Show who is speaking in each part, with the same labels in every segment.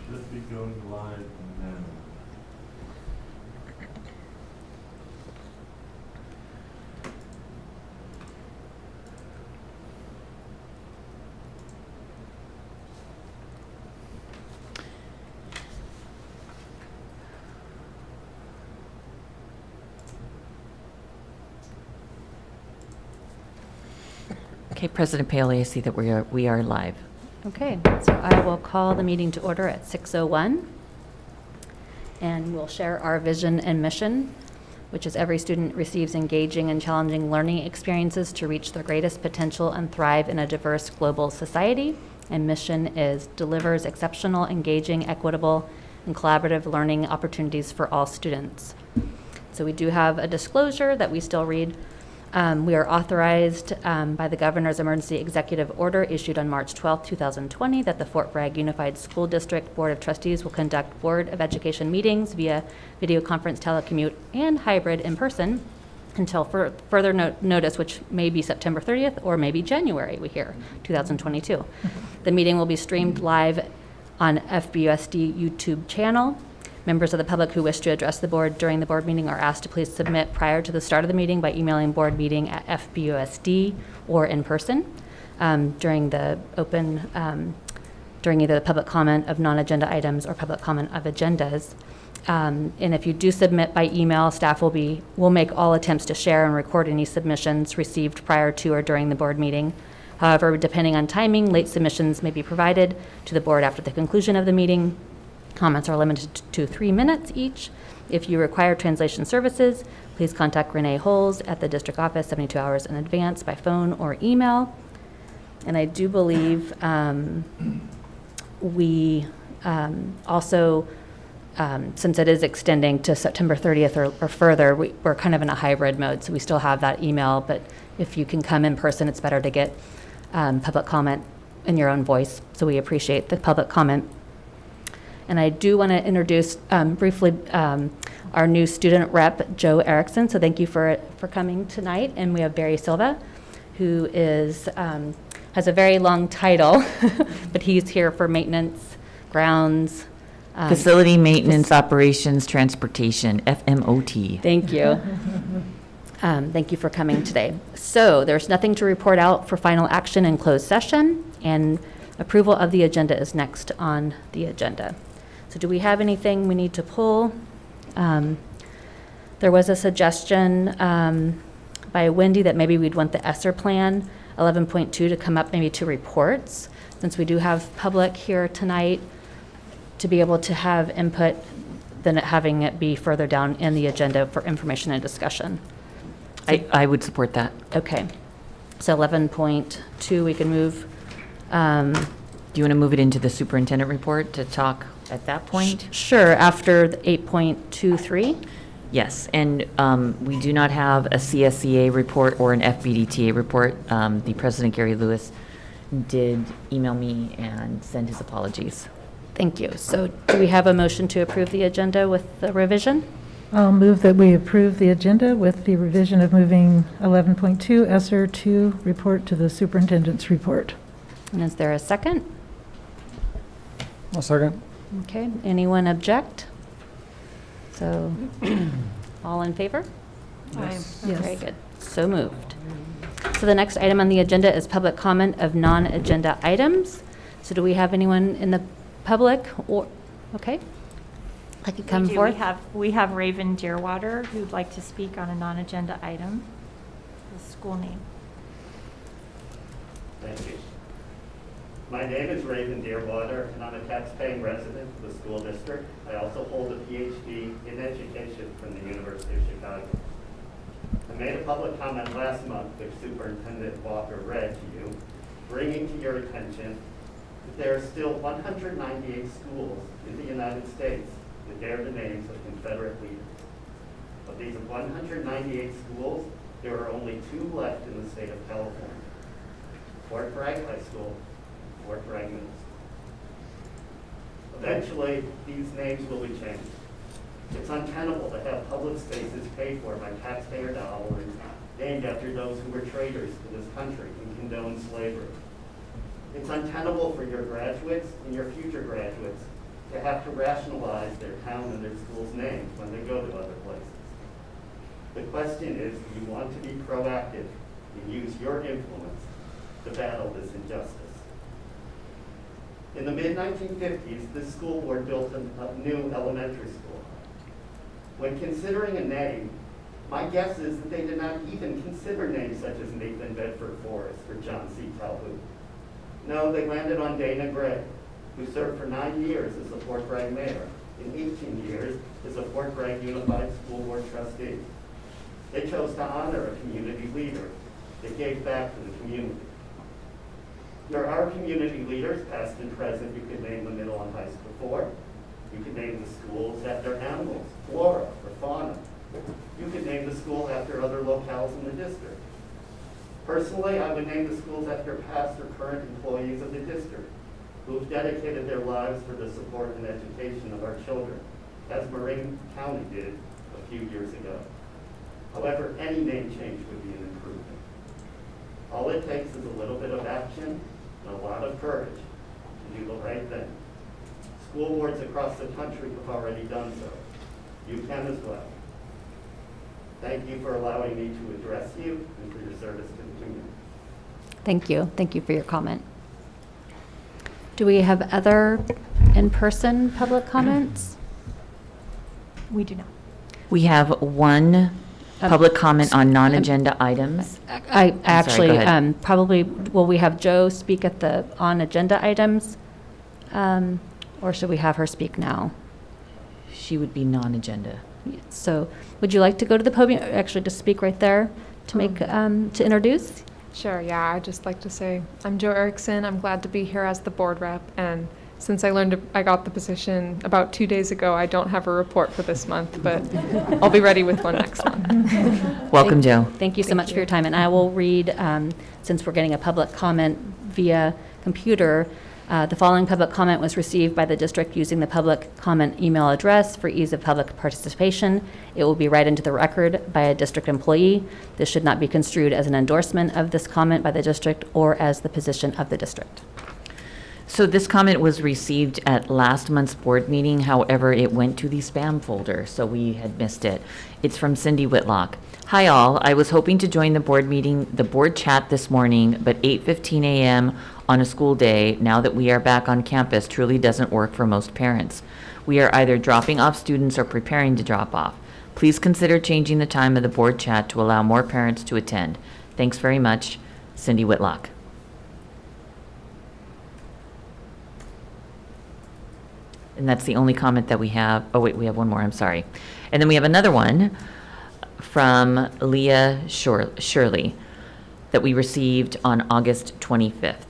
Speaker 1: Should be going live now.
Speaker 2: Okay, President Paley, I see that we are live.
Speaker 3: Okay, so I will call the meeting to order at 6:01, and we'll share our vision and mission, which is every student receives engaging and challenging learning experiences to reach their greatest potential and thrive in a diverse global society. And mission is delivers exceptional, engaging, equitable, and collaborative learning opportunities for all students. So we do have a disclosure that we still read. We are authorized by the Governor's Emergency Executive Order issued on March 12, 2020, that the Fort Bragg Unified School District Board of Trustees will conduct Board of Education meetings via video conference, telecommute, and hybrid in person until further notice, which may be September 30th or maybe January, we hear, 2022. The meeting will be streamed live on FBUSD YouTube channel. Members of the public who wish to address the board during the board meeting are asked to please submit prior to the start of the meeting by emailing boardmeeting@fbusd or in person during either the public comment of non-agenda items or public comment of agendas. And if you do submit by email, staff will make all attempts to share and record any submissions received prior to or during the board meeting. However, depending on timing, late submissions may be provided to the board after the conclusion of the meeting. Comments are limited to 3 minutes each. If you require translation services, please contact Renee Holes at the district office 72 hours in advance by phone or email. And I do believe we also, since it is extending to September 30th or further, we're kind of in a hybrid mode, so we still have that email, but if you can come in person, it's better to get public comment in your own voice, so we appreciate the public comment. And I do want to introduce briefly our new student rep, Joe Erickson. So thank you for coming tonight. And we have Barry Silva, who has a very long title, but he's here for maintenance, grounds.
Speaker 2: Facility Maintenance Operations Transportation, FMOT.
Speaker 3: Thank you. Thank you for coming today. So there's nothing to report out for final action in closed session, and approval of the agenda is next on the agenda. So do we have anything we need to pull? There was a suggestion by Wendy that maybe we'd want the ESSER plan 11.2 to come up maybe to reports, since we do have public here tonight, to be able to have input than having it be further down in the agenda for information and discussion.
Speaker 2: I would support that.
Speaker 3: Okay. So 11.2 we can move.
Speaker 2: Do you want to move it into the superintendent report to talk at that point?
Speaker 3: Sure, after the 8.23.
Speaker 2: Yes, and we do not have a CSEA report or an FBDTA report. The President, Gary Lewis, did email me and send his apologies.
Speaker 3: Thank you. So do we have a motion to approve the agenda with the revision?
Speaker 4: I'll move that we approve the agenda with the revision of moving 11.2 ESSER 2 report to the superintendent's report.
Speaker 3: And is there a second?
Speaker 5: I'll second.
Speaker 3: Okay, anyone object? So, all in favor?
Speaker 4: Yes.
Speaker 3: Very good. So moved. So the next item on the agenda is public comment of non-agenda items. So do we have anyone in the public or, okay? I could come forth.
Speaker 6: We have Raven Deerwater who'd like to speak on a non-agenda item, the school name.
Speaker 7: Thank you. My name is Raven Deerwater, and I'm a tax-paying resident of the school district. I also hold a PhD in education from the University of Chicago. I made a public comment last month, which Superintendent Walker read to you, bringing to your attention that there are still 198 schools in the United States that bear the names of Confederate leaders. Of these 198 schools, there are only 2 left in the state of California: Fort Bragg High School, Fort Bragg Middle School. Eventually, these names will be changed. It's untenable to have public spaces paid for by taxpayer dollars named after those who were traitors to this country and condoned slavery. It's untenable for your graduates and your future graduates to have to rationalize their town and their school's names when they go to other places. The question is, do you want to be proactive and use your influence to battle this injustice? In the mid-1950s, this school board built a new elementary school. When considering a name, my guess is that they did not even consider names such as Nathan Bedford Forrest or John C. Calhoun. No, they landed on Dana Gray, who served for 9 years as the Fort Bragg mayor and 18 years as the Fort Bragg Unified School Board trustee. They chose to honor a community leader that gave back to the community. There are community leaders, past and present, you could name the middle and high school for. You could name the schools after animals, flora or fauna. You could name the school after other locales in the district. Personally, I would name the schools after past or current employees of the district who have dedicated their lives for the support and education of our children, as Marin County did a few years ago. However, any name change would be an improvement. All it takes is a little bit of action and a lot of courage to do the right thing. School boards across the country have already done so. You can as well. Thank you for allowing me to address you and for your service to the community.
Speaker 3: Thank you. Thank you for your comment. Do we have other in-person public comments?
Speaker 6: We do not.
Speaker 2: We have one public comment on non-agenda items.
Speaker 3: I
Speaker 2: go
Speaker 3: actually,
Speaker 2: ahead.
Speaker 3: probably, will we have Joe speak at the on-agenda items? Or should we have her speak now?
Speaker 2: She would be non-agenda.
Speaker 3: So would you like to go to the podium, actually to speak right there to make, to introduce?
Speaker 8: Sure, yeah, I'd just like to say, I'm Joe Erickson. I'm glad to be here as the board rep, and since I got the position about 2 days ago, I don't have a report for this month, but I'll be ready with one next month.
Speaker 2: Welcome, Joe.
Speaker 3: Thank you so much for your time, and I will read, since we're getting a public comment via computer, the following public comment was received by the district using the public comment email address for ease of public participation. It will be read into the record by a district employee. This should not be construed as an endorsement of this comment by the district or as the position of the district.
Speaker 2: So this comment was received at last month's board meeting. However, it went to the spam folder, so we had missed it. It's from Cindy Whitlock. Hi all, I was hoping to join the board chat this morning, but 8:15 a.m. on a school day, now that we are back on campus, truly doesn't work for most parents. We are either dropping off students or preparing to drop off. Please consider changing the time of the board chat to allow more parents to attend. Thanks very much, Cindy Whitlock. And that's the only comment that we have. Oh, wait, we have one more, I'm sorry. And then we have another one from Leah Shirley that we received on August 25th.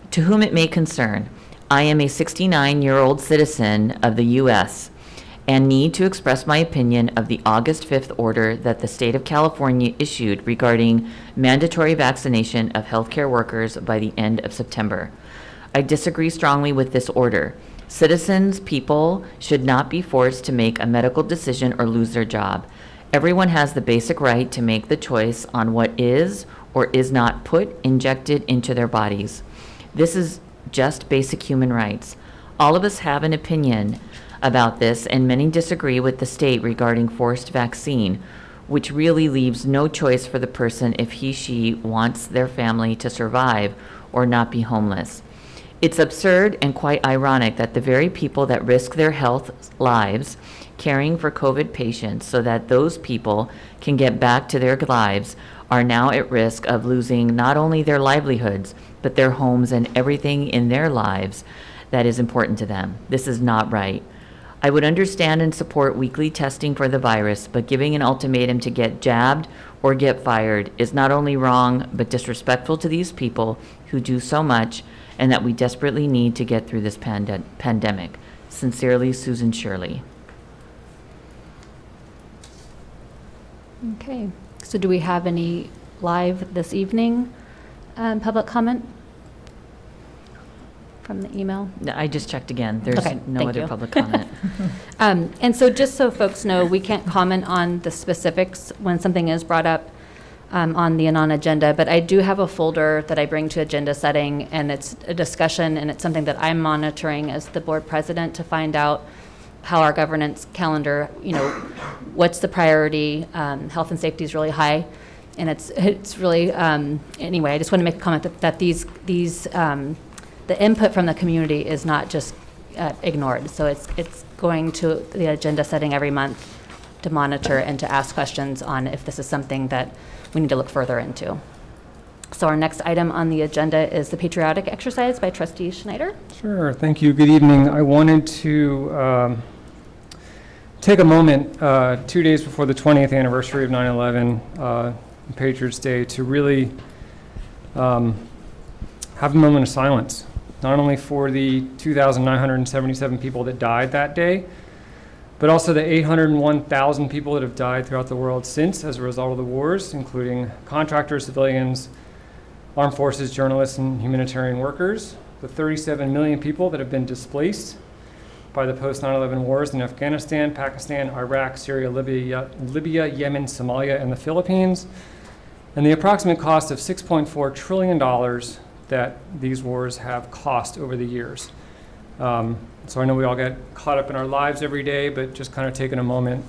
Speaker 2: To whom it may concern, I am a 69-year-old citizen of the U.S. and need to express my opinion of the August 5th order that the state of California issued regarding mandatory vaccination of healthcare workers by the end of September. I disagree strongly with this order. Citizens, people, should not be forced to make a medical decision or lose their job. Everyone has the basic right to make the choice on what is or is not injected into their bodies. This is just basic human rights. All of us have an opinion about this, and many disagree with the state regarding forced vaccine, which really leaves no choice for the person if she wants their family to survive or not be homeless. It's absurd and quite ironic that the very people that risk their health lives caring for COVID patients so that those people can get back to their lives are now at risk of losing not only their livelihoods, but their homes and everything in their lives that is important to them. This is not right. I would understand and support weekly testing for the virus, but giving an ultimatum to get jabbed or get fired is not only wrong, but disrespectful to these people who do so much and that we desperately need to get through this pandemic. Sincerely, Susan Shirley.
Speaker 3: Okay, so do we have any live this evening public comment from the email?
Speaker 2: No, I just checked again. There's
Speaker 3: Okay,
Speaker 2: no
Speaker 3: thank
Speaker 2: other
Speaker 3: you.
Speaker 2: public comment.
Speaker 3: And so just so folks know, we can't comment on the specifics when something is brought up on the non-agenda, but I do have a folder that I bring to agenda setting, and it's a discussion, and it's something that I'm monitoring as the board president to find out how our governance calendar, what's the priority. Health and safety is really high, and it's really, anyway, I just want to make a comment that these the input from the community is not just ignored. So it's going to the agenda setting every month to monitor and to ask questions on if this is something that we need to look further into. So our next item on the agenda is the Patriotic Exercise by Trustee Schneider.
Speaker 5: Sure, thank you. Good evening. I wanted to take a moment 2 days before the 20th anniversary of 9/11, Patriots Day, to really have a moment of silence, not only for the 2,977 people that died that day, but also the 801,000 people that have died throughout the world since as a result of the wars, including contractors, civilians, armed forces, journalists, and humanitarian workers, the 37 million people that have been displaced by the post-9/11 wars in Afghanistan, Pakistan, Iraq, Syria, Libya, Yemen, Somalia, and the Philippines, and the approximate cost of $6.4 trillion that these wars have cost over the years. So I know we all get caught up in our lives every day, but just kind of taking a moment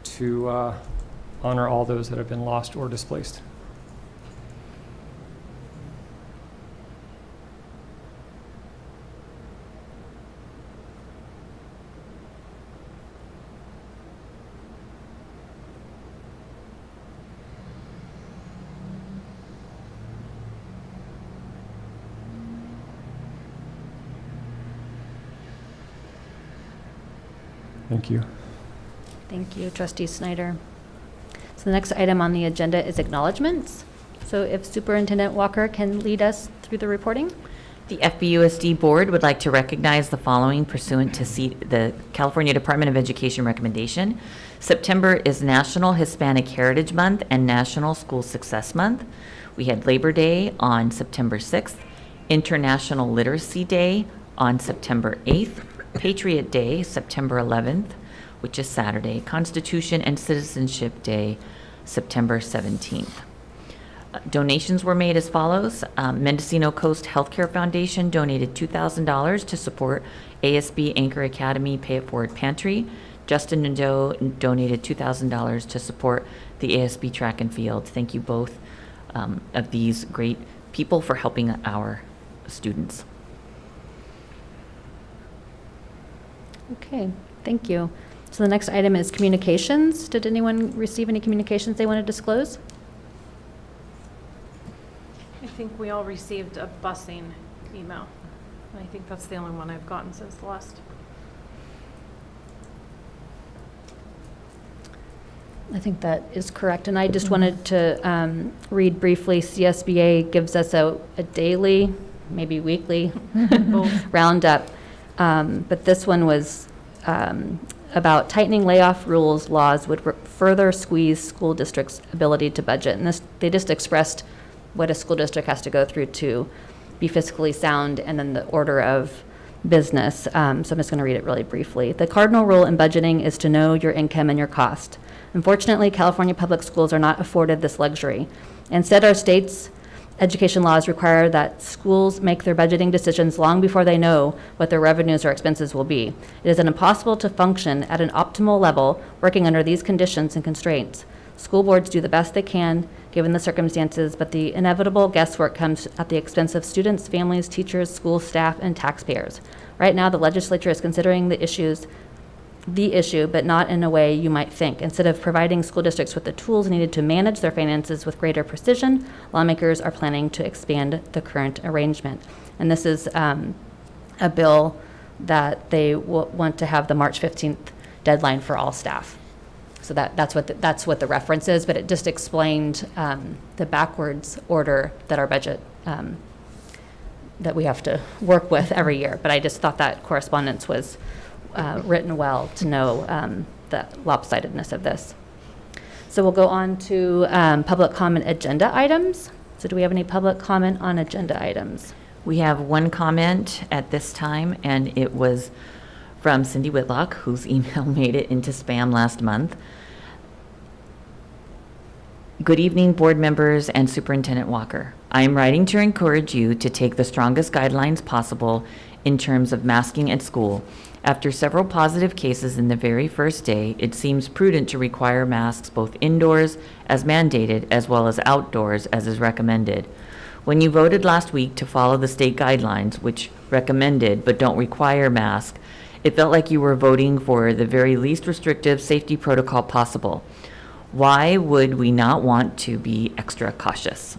Speaker 5: to honor all those that have been lost or displaced. Thank you.
Speaker 3: Thank you, Trustee Snyder. So the next item on the agenda is acknowledgments. So if Superintendent Walker can lead us through the reporting.
Speaker 2: The FBUSD Board would like to recognize the following pursuant to the California Department of Education recommendation. September is National Hispanic Heritage Month and National School Success Month. We had Labor Day on September 6th, International Literacy Day on September 8th, Patriot Day, September 11th, which is Saturday, Constitution and Citizenship Day, September 17th. Donations were made as follows. Mendocino Coast Healthcare Foundation donated $2,000 to support ASB Anchor Academy Pay It Forward Pantry. Justin Nadeau donated $2,000 to support the ASB Track and Field. Thank you both of these great people for helping our students.
Speaker 3: Okay, thank you. So the next item is communications. Did anyone receive any communications they want to disclose?
Speaker 9: I think we all received a busing email. I think that's the only one I've gotten since the last.
Speaker 3: I think that is correct. And I just wanted to read briefly, CSBA gives us a daily, maybe weekly roundup. But this one was about tightening layoff laws would further squeeze school districts' ability to budget. And they just expressed what a school district has to go through to be fiscally sound and then the order of business. So I'm just going to read it really briefly. The cardinal rule in budgeting is to know your income and your cost. Unfortunately, California public schools are not afforded this luxury. Instead, our state's education laws require that schools make their budgeting decisions long before they know what their revenues or expenses will be. It is impossible to function at an optimal level working under these conditions and constraints. School boards do the best they can given the circumstances, but the inevitable guesswork comes at the expense of students, families, teachers, school staff, and taxpayers. Right now, the legislature is considering the issue, but not in a way you might think. Instead of providing school districts with the tools needed to manage their finances with greater precision, lawmakers are planning to expand the current arrangement. And this is a bill that they want to have the March 15th deadline for all staff. So that's what the reference is, but it just explained the backwards order that our budget that we have to work with every year. But I just thought that correspondence was written well to know the lopsidedness of this. So we'll go on to public comment agenda items. So do we have any public comment on agenda items?
Speaker 2: We have one comment at this time, and it was from Cindy Whitlock, whose email made it into spam last month. Good evening, board members and Superintendent Walker. I am writing to encourage you to take the strongest guidelines possible in terms of masking at school. After several positive cases in the very first day, it seems prudent to require masks both indoors as mandated as well as outdoors as is recommended. When you voted last week to follow the state guidelines, which recommended but don't require masks, it felt like you were voting for the very least restrictive safety protocol possible. Why would we not want to be extra cautious?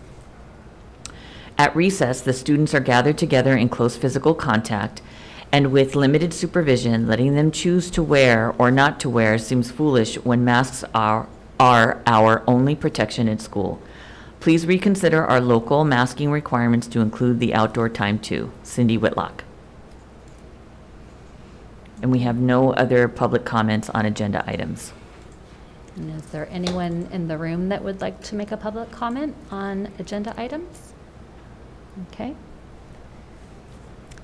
Speaker 2: At recess, the students are gathered together in close physical contact, and with limited supervision, letting them choose to wear or not to wear seems foolish when masks are our only protection at school. Please reconsider our local masking requirements to include the outdoor time too. Cindy Whitlock. And we have no other public comments on agenda items.
Speaker 3: And is there anyone in the room that would like to make a public comment on agenda items? Okay.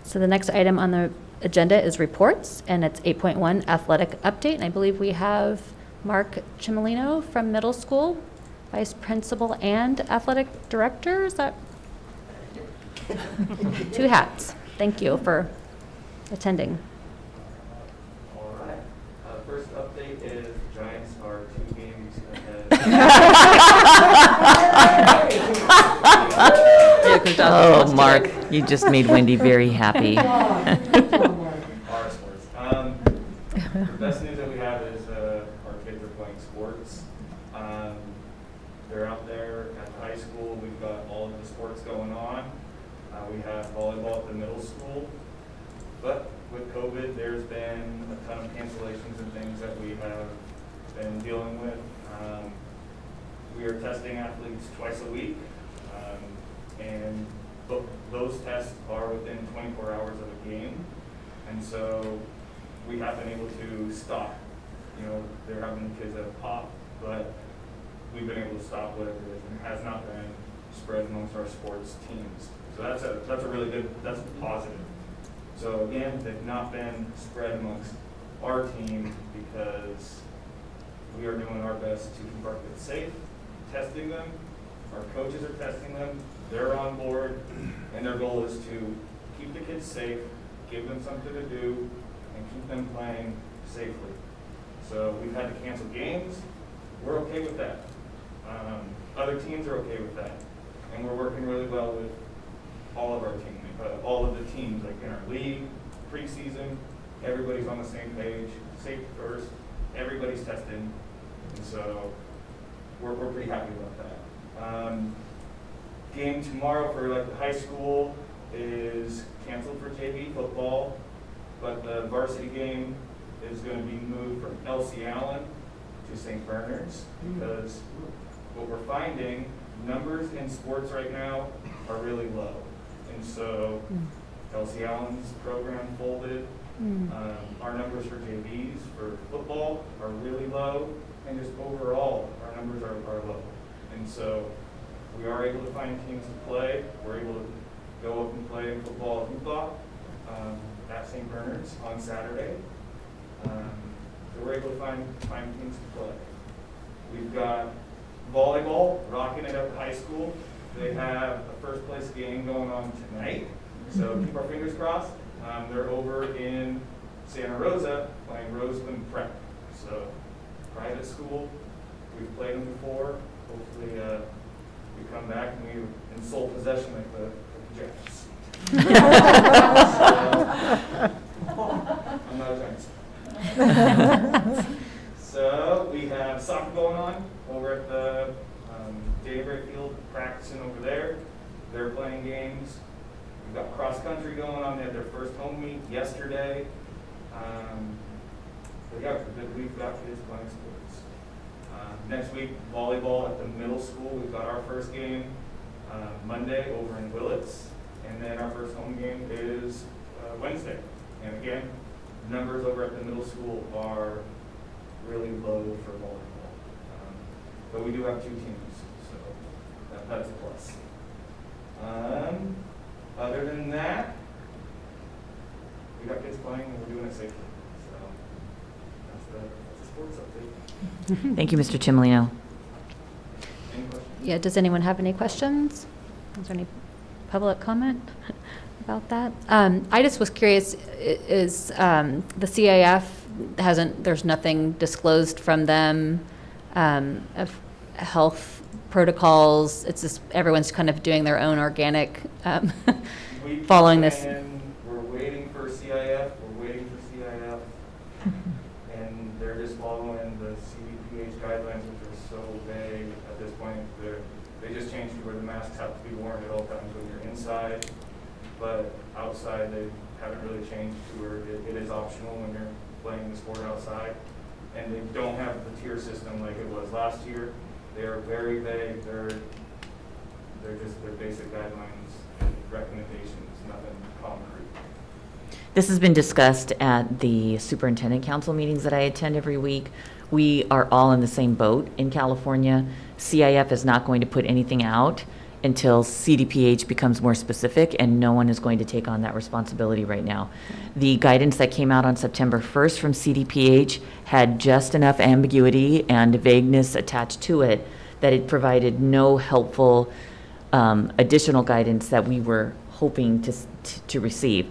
Speaker 3: So the next item on the agenda is reports, and it's 8.1 athletic update. And I believe we have Mark Cimolino from middle school, vice principal and athletic director. Is that? Two hats. Thank you for attending.
Speaker 10: All right. First update is Giants are 2 games ahead.
Speaker 2: Oh, Mark, you just made Wendy very happy.
Speaker 10: Our sports. The best news that we have is our kids are playing sports. They're out there at the high school. We've got all of the sports going on. We have volleyball at the middle school. But with COVID, there's been a ton of cancellations and things that we have been dealing with. We are testing athletes twice a week, and those tests are within 24 hours of a game. And so we have been able to stop. You know, there have been kids that have popped, but we've been able to stop whatever it is, and it has not been spread amongst our sports teams. So that's a really good, that's a positive. So again, they've not been spread amongst our team because we are doing our best to keep our kids safe, testing them. Our coaches are testing them. They're on board, and their goal is to keep the kids safe, give them something to do, and keep them playing safely. So we've had to cancel games. We're okay with that. Other teams are okay with that, and we're working really well with all of our all of the teams, like in our league, preseason. Everybody's on the same page. Safety first. Everybody's testing, and so we're pretty happy about that. Game tomorrow for like the high school is canceled for JV football, but the varsity game is going to be moved from Elsie Allen to St. Bernard's because what we're finding, numbers in sports right now are really low. And so Elsie Allen's program folded. Our numbers for JVs for football are really low, and just overall our numbers are low. And so we are able to find teams to play. We're able to go up and play football at Hoopla at St. Bernard's on Saturday. So we're able to find teams to play. We've got volleyball, rocking it at the high school. They have a first place game going on tonight, so keep our fingers crossed. They're over in Santa Rosa playing Roseland Prep. So private school, we've played them before. Hopefully we come back and we're in sole possession like the Giants. I'm not a Giants. So we have soccer going on over at the Daybreak Field, practicing over there. They're playing games. We've got cross country going on. They had their first home meet yesterday. But yeah, we've got kids playing sports. Next week, volleyball at the middle school. We've got our first game Monday over in Willits. And then our first home game is Wednesday. And again, numbers over at the middle school are really low for volleyball. But we do have 2 teams, so that's a plus. Other than that, we got kids playing and we're doing it safely. So that's the sports update.
Speaker 2: Thank you, Mr. Cimolino.
Speaker 10: Any questions?
Speaker 3: Yeah, does anyone have any questions? Is there any public comment about that? I just was curious, is the CAF there's nothing disclosed from them of health protocols? It's just everyone's kind of doing their own organic, following this.
Speaker 10: We're waiting for CIF, and they're just following the CDPH guidelines, which are so vague at this point. They just changed to where the masks have to be worn at all times when you're inside, but outside they haven't really changed to where it is optional when you're playing the sport outside. And they don't have the tier system like it was last year. They are very vague. They're just their basic guidelines and recommendations, nothing concrete.
Speaker 2: This has been discussed at the superintendent council meetings that I attend every week. We are all in the same boat in California. CIF is not going to put anything out until CDPH becomes more specific, and no one is going to take on that responsibility right now. The guidance that came out on September 1st from CDPH had just enough ambiguity and vagueness attached to it that it provided no helpful additional guidance that we were hoping to receive.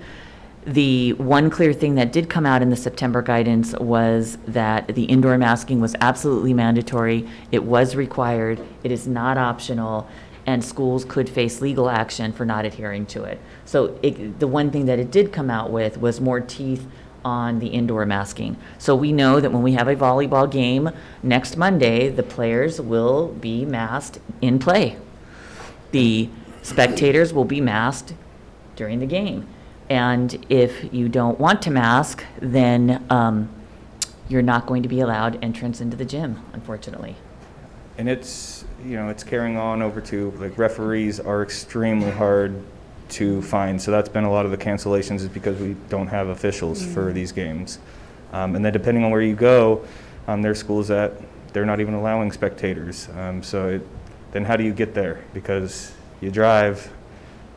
Speaker 2: The one clear thing that did come out in the September guidance was that the indoor masking was absolutely mandatory. It was required. It is not optional, and schools could face legal action for not adhering to it. So the one thing that it did come out with was more teeth on the indoor masking. So we know that when we have a volleyball game next Monday, the players will be masked in play. The spectators will be masked during the game. And if you don't want to mask, then you're not going to be allowed entrance into the gym, unfortunately.
Speaker 11: And it's carrying on over to, like, referees are extremely hard to find. So that's been a lot of the cancellations, is because we don't have officials for these games. And then depending on where you go, there's schools that they're not even allowing spectators. Then how do you get there? Because you drive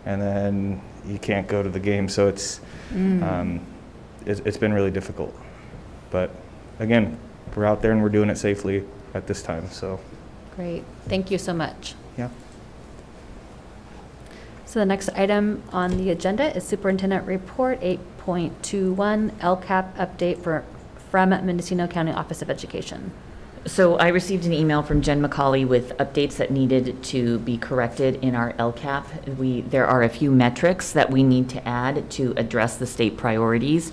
Speaker 11: and then you can't go to the game. So it's been really difficult. But again, we're out there and we're doing it safely at this time. So.
Speaker 3: Great. Thank you so much.
Speaker 11: Yeah.
Speaker 3: So the next item on the agenda is Superintendent Report 8.21, LCAP update from Mendocino County Office of Education.
Speaker 2: So I received an email from Jen McCauley with updates that needed to be corrected in our LCAP. There are a few metrics that we need to add to address the state priorities.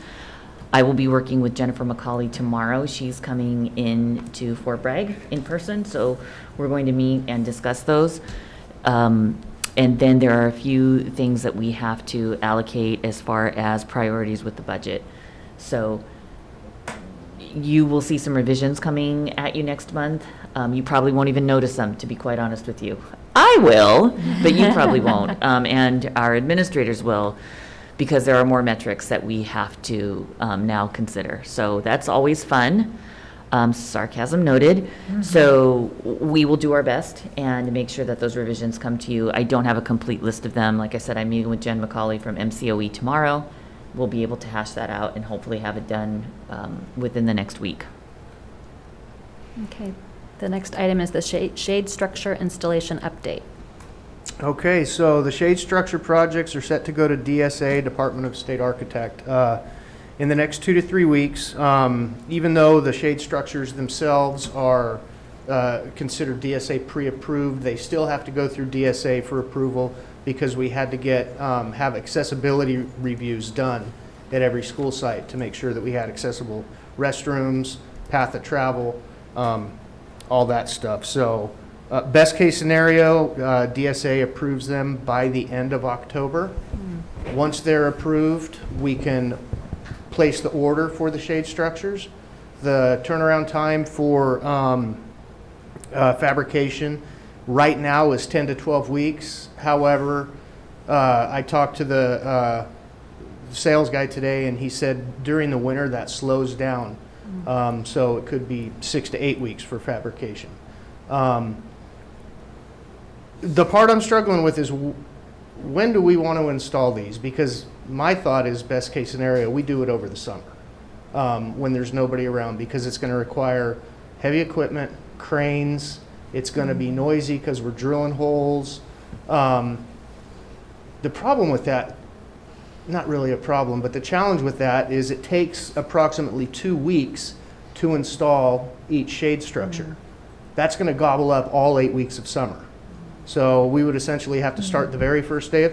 Speaker 2: I will be working with Jennifer McCauley tomorrow. She's coming in to Fort Bragg in person, so we're going to meet and discuss those. And then there are a few things that we have to allocate as far as priorities with the budget. So you will see some revisions coming at you next month. You probably won't even notice them, to be quite honest with you. I will, but you probably won't. And our administrators will, because there are more metrics that we have to now consider. So that's always fun. Sarcasm noted. Mm-hmm. So we will do our best and make sure that those revisions come to you. I don't have a complete list of them. Like I said, I'm meeting with Jen McCauley from MCOE tomorrow. We'll be able to hash that out and hopefully have it done within the next week.
Speaker 3: Okay. The next item is the shade structure installation update.
Speaker 12: Okay, so the shade structure projects are set to go to DSA, Department of State Architect, in the next 2 to 3 weeks. Even though the shade structures themselves are considered DSA pre-approved, they still have to go through DSA for approval, because we had to have accessibility reviews done at every school site to make sure that we had accessible restrooms, path of travel, all that stuff. So best case scenario, DSA approves them by the end of October. Once they're approved, we can place the order for the shade structures. The turnaround time for fabrication right now is 10 to 12 weeks. However, I talked to the sales guy today, and he said during the winter that slows down. So it could be 6 to 8 weeks for fabrication. The part I'm struggling with is when do we want to install these? Because my thought is best case scenario, we do it over the summer when there's nobody around, because it's going to require heavy equipment, cranes. It's going to be noisy because we're drilling holes. The problem with that, not really a problem, but the challenge with that is it takes approximately 2 weeks to install each shade structure. That's going to gobble up all 8 weeks of summer. So we would essentially have to start the very first day of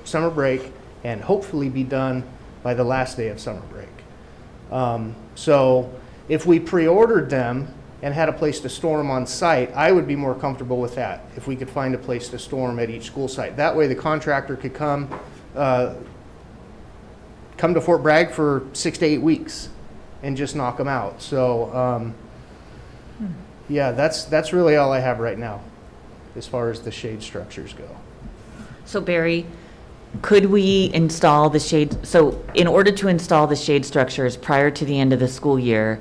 Speaker 12: summer break and hopefully be done by the last day of summer break. So if we pre-ordered them and had a place to store them on site, I would be more comfortable with that, if we could find a place to store them at each school site. That way the contractor could come to Fort Bragg for 6 to 8 weeks and just knock them out. So yeah, that's really all I have right now as far as the shade structures go.
Speaker 2: So Barry, could we install the shade, so in order to install the shade structures prior to the end of the school year,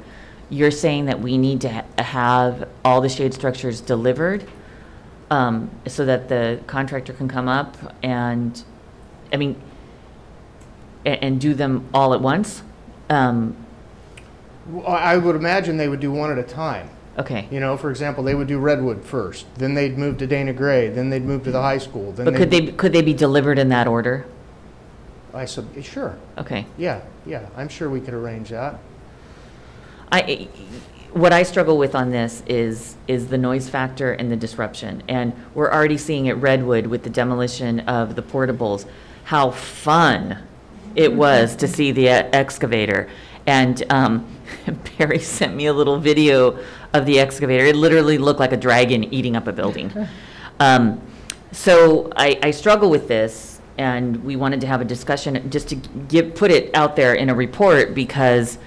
Speaker 2: you're saying that we need to have all the shade structures delivered so that the contractor can come up and, I mean, and do them all at once?
Speaker 12: Well, I would imagine they would do one at a time.
Speaker 2: Okay.
Speaker 12: You know, for example, they would do Redwood first, then they'd move to Dana Gray, then they'd move to the high school. Then
Speaker 2: But could they be delivered in that order?
Speaker 12: Sure.
Speaker 2: Okay.
Speaker 12: Yeah, I'm sure we could arrange that.
Speaker 2: What I struggle with on this is the noise factor and the disruption. And we're already seeing at Redwood with the demolition of the portables, how fun it was to see the excavator. And Barry sent me a little video of the excavator. It literally looked like a dragon eating up a building. So I struggle with this, and we wanted to have a discussion just to put it out there in a report, because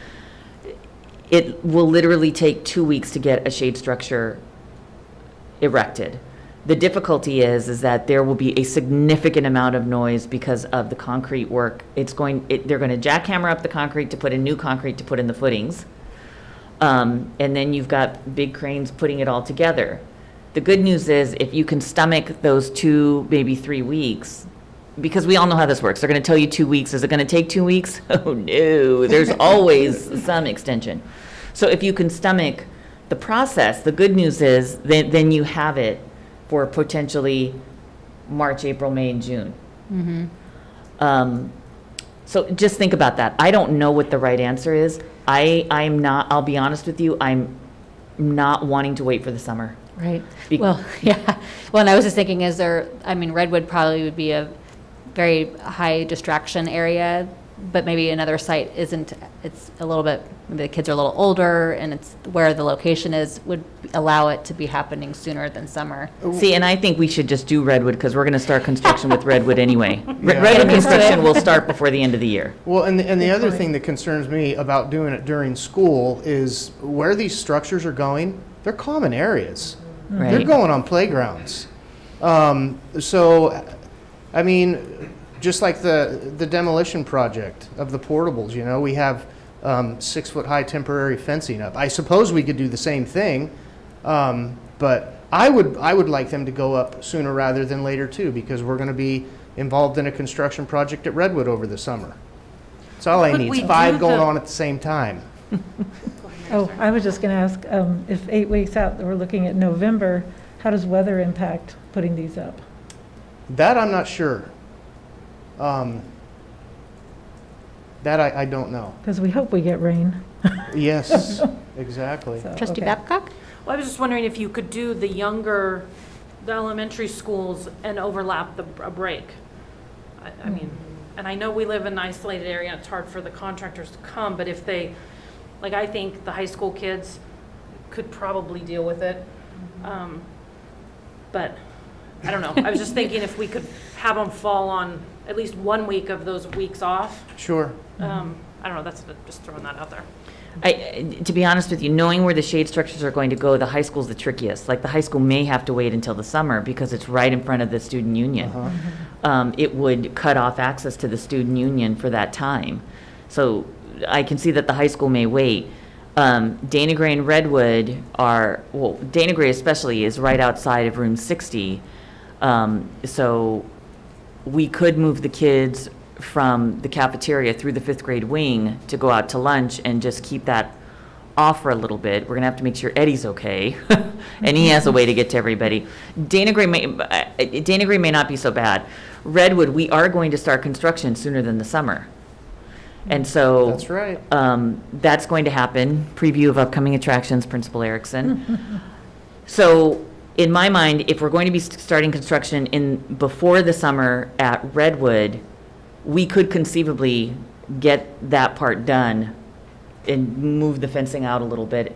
Speaker 2: it will literally take 2 weeks to get a shade structure erected. The difficulty is that there will be a significant amount of noise because of the concrete work. They're going to jackhammer up the concrete to put in new concrete to put in the footings. And then you've got big cranes putting it all together. The good news is if you can stomach those 2, maybe 3 weeks, because we all know how this works. They're going to tell you 2 weeks. Is it going to take 2 weeks? Oh, no. There's always some extension. So if you can stomach the process, the good news is then you have it for potentially March, April, May, and June. So just think about that. I don't know what the right answer is. I'll be honest with you, I'm not wanting to wait for the summer.
Speaker 3: Right. Well, yeah. Well, and I was just thinking, Redwood probably would be a very high distraction area, but maybe another site isn't. It's a little bit, maybe the kids are a little older, and it's where the location is would allow it to be happening sooner than summer.
Speaker 2: See, and I think we should just do Redwood, because we're going to start construction with Redwood anyway. Redwood construction will start before the end of the year.
Speaker 12: Well, and the other thing that concerns me about doing it during school is where these structures are going, they're common areas.
Speaker 2: Right.
Speaker 12: They're going on playgrounds. So, I mean, just like the demolition project of the portables, you know, we have 6-foot-high temporary fencing up. I suppose we could do the same thing, but I would like them to go up sooner rather than later too, because we're going to be involved in a construction project at Redwood over the summer. That's all I need. 5 going on at the same time.
Speaker 4: Oh, I was just going to ask, if 8 weeks out, we're looking at November, how does weather impact putting these up?
Speaker 12: That I'm not sure. That I don't know.
Speaker 4: Because we hope we get rain.
Speaker 12: Yes, exactly.
Speaker 4: So,
Speaker 3: Trustee
Speaker 4: okay.
Speaker 3: Babcock?
Speaker 9: Well, I was just wondering if you could do the elementary schools and overlap a break. I mean, and I know we live in an isolated area, and it's hard for the contractors to come, but if they, like, I think the high school kids could probably deal with it. But I don't know. I was just thinking if we could have them fall on at least 1 week of those weeks off.
Speaker 12: Sure.
Speaker 9: I don't know. That's just throwing that out there.
Speaker 2: To be honest with you, knowing where the shade structures are going to go, the high school's the trickiest. Like, the high school may have to wait until the summer because it's right in front of the student union. It would cut off access to the student union for that time. So I can see that the high school may wait. Dana Gray and Redwood Dana Gray especially is right outside of room 60. So we could move the kids from the cafeteria through the 5th grade wing to go out to lunch and just keep that off for a little bit. We're going to have to make sure Eddie's okay, and he has a way to get to everybody. Dana Gray may not be so bad. Redwood, we are going to start construction sooner than the summer. And so.
Speaker 12: That's right.
Speaker 2: That's going to happen. Preview of upcoming attractions, Principal Erickson. So in my mind, if we're going to be starting construction before the summer at Redwood, we could conceivably get that part done and move the fencing out a little bit.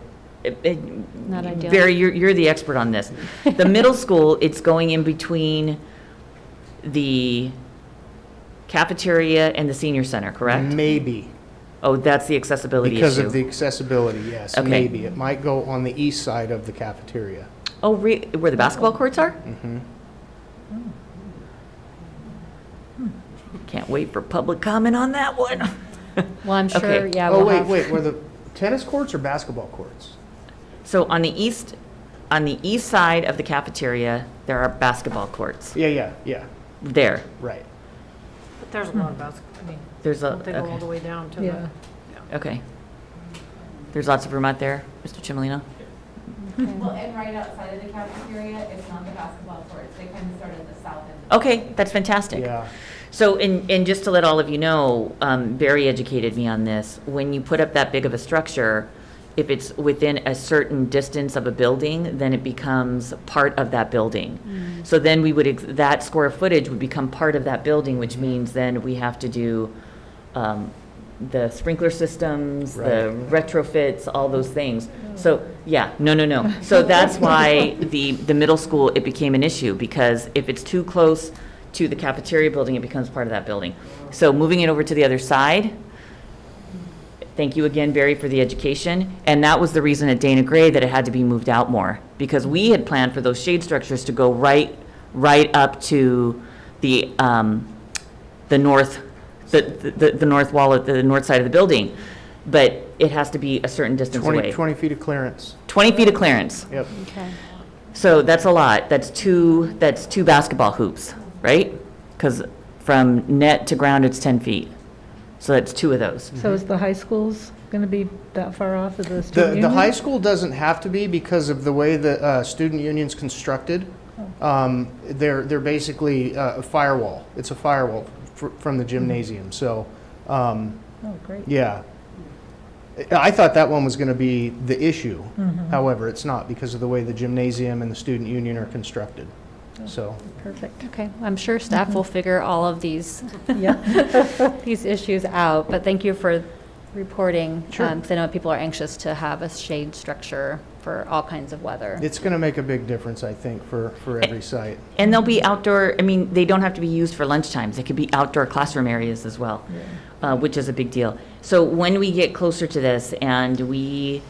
Speaker 3: Not ideal.
Speaker 2: Barry, you're the expert on this. The middle school, it's going in between the cafeteria and the senior center, correct?
Speaker 12: Maybe.
Speaker 2: Oh, that's the accessibility
Speaker 12: Because
Speaker 2: issue.
Speaker 12: of the accessibility, yes,
Speaker 2: Okay.
Speaker 12: maybe. It might go on the east side of the cafeteria.
Speaker 2: Oh, where the basketball courts are?
Speaker 12: Mhm.
Speaker 2: Can't wait for public comment on that one.
Speaker 3: Well, I'm sure,
Speaker 2: Okay.
Speaker 3: yeah,
Speaker 12: Oh,
Speaker 3: we'll
Speaker 12: wait,
Speaker 3: have.
Speaker 12: wait, were the tennis courts or basketball courts?
Speaker 2: So on the east side of the cafeteria, there are basketball courts.
Speaker 12: Yeah,
Speaker 2: There.
Speaker 12: right.
Speaker 9: But there's a lot of basketball, I mean,
Speaker 2: There's a,
Speaker 9: they go all the
Speaker 2: okay.
Speaker 9: way down to
Speaker 4: Yeah.
Speaker 9: the.
Speaker 2: Okay. There's lots of room out there, Mr. Chimolino?
Speaker 13: Well, and right outside of the cafeteria, it's not the basketball courts. They kind of start at the south end.
Speaker 2: Okay, that's fantastic.
Speaker 12: Yeah.
Speaker 2: So, and just to let all of you know, Barry educated me on this. When you put up that big of a structure, if it's within a certain distance of a building, then it becomes part of that building. So then we would, that square footage would become part of that building, which means then we have to do the sprinkler systems, the retrofits, all those things. So, yeah, no. So that's why the middle school, it became an issue, because if it's too close to the cafeteria building, it becomes part of that building. So moving it over to the other side, thank you again, Barry, for the education. And that was the reason at Dana Gray that it had to be moved out more, because we had planned for those shade structures to go right up to the north, the north wall of the north side of the building. But it has to be a certain distance away.
Speaker 12: 20 feet of clearance.
Speaker 2: 20 feet of clearance.
Speaker 12: Yep.
Speaker 3: Okay.
Speaker 2: So that's a lot. That's two basketball hoops, right? Because from net to ground, it's 10 feet. So that's two of those.
Speaker 4: So is the high schools going to be that far off of the student
Speaker 12: The
Speaker 4: union?
Speaker 12: high school doesn't have to be because of the way the student union's constructed. They're basically a firewall. It's a firewall from the gymnasium. So,
Speaker 4: Oh, great.
Speaker 12: yeah. I thought that one was going to be the issue. However, it's not because of the way the gymnasium and the student union are constructed. So,
Speaker 4: Perfect.
Speaker 3: Okay, I'm sure staff will figure all of these,
Speaker 4: Yeah.
Speaker 3: these issues out, but thank you for reporting.
Speaker 12: Sure.
Speaker 3: Because I know people are anxious to have a shade structure for all kinds of weather.
Speaker 12: it's going to make a big difference, I think, for every site.
Speaker 2: And they'll be outdoor, I mean, they don't have to be used for lunchtimes. They could be outdoor classroom areas as well, which is a big deal. So when we get closer to this and we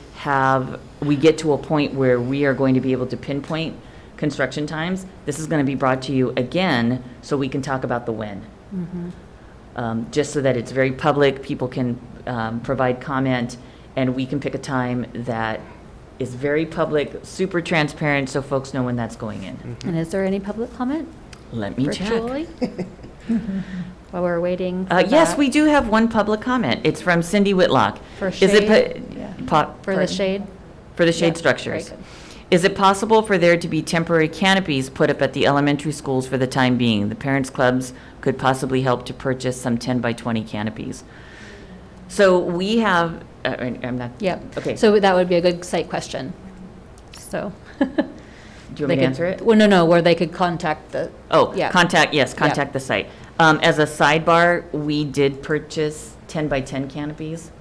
Speaker 2: get to a point where we are going to be able to pinpoint construction times, this is going to be brought to you again so we can talk about the when. Just so that it's very public, people can provide comment, and we can pick a time that is very public, super transparent, so folks know when that's going in.
Speaker 3: And is there any public comment
Speaker 2: Let me check.
Speaker 3: virtually? While we're waiting for
Speaker 2: Yes,
Speaker 3: that?
Speaker 2: we do have one public comment. It's from Cindy Whitlock.
Speaker 3: For
Speaker 2: Is it
Speaker 3: shade? Yeah. For the
Speaker 2: pardon?
Speaker 3: shade?
Speaker 2: For the
Speaker 3: Yeah,
Speaker 2: shade
Speaker 3: very
Speaker 2: structures.
Speaker 3: good.
Speaker 2: Is it possible for there to be temporary canopies put up at the elementary schools for the time being? The parents' clubs could possibly help to purchase some 10 by 20 canopies. So we have, I'm not.
Speaker 3: Yep.
Speaker 2: Okay.
Speaker 3: So that would be a good site question. So.
Speaker 2: Do you want me to answer it?
Speaker 3: Well, no, where they could contact the.
Speaker 2: Oh,
Speaker 3: Yeah.
Speaker 2: contact
Speaker 3: Yeah.
Speaker 2: the site. As a sidebar, we did purchase 10 by 10 canopies.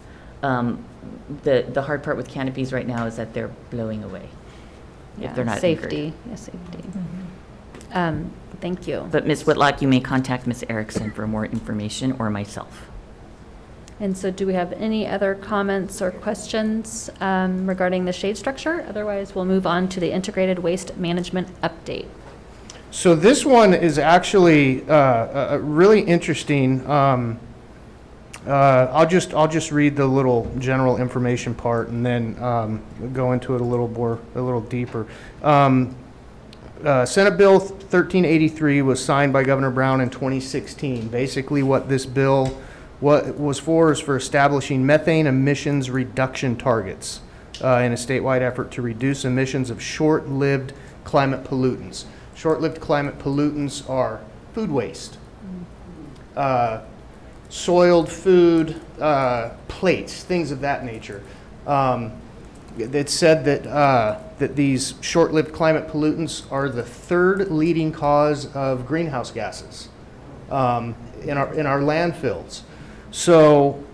Speaker 2: The hard part with canopies right now is that they're blowing away if they're not anchored.
Speaker 3: Safety, yeah, safety. Thank you.
Speaker 2: But Ms. Whitlock, you may contact Ms. Erickson for more information, or myself.
Speaker 3: And so do we have any other comments or questions regarding the shade structure? Otherwise, we'll move on to the integrated waste management update.
Speaker 12: So this one is actually really interesting. I'll just read the little general information part and then go into it a little deeper. Senate Bill 1383 was signed by Governor Brown in 2016. Basically, what this bill is for establishing methane emissions reduction targets in a statewide effort to reduce emissions of short-lived climate pollutants. Short-lived climate pollutants are food waste, soiled food, plates, things of that nature. It's said that these short-lived climate pollutants are the third leading cause of greenhouse gases in our landfills. So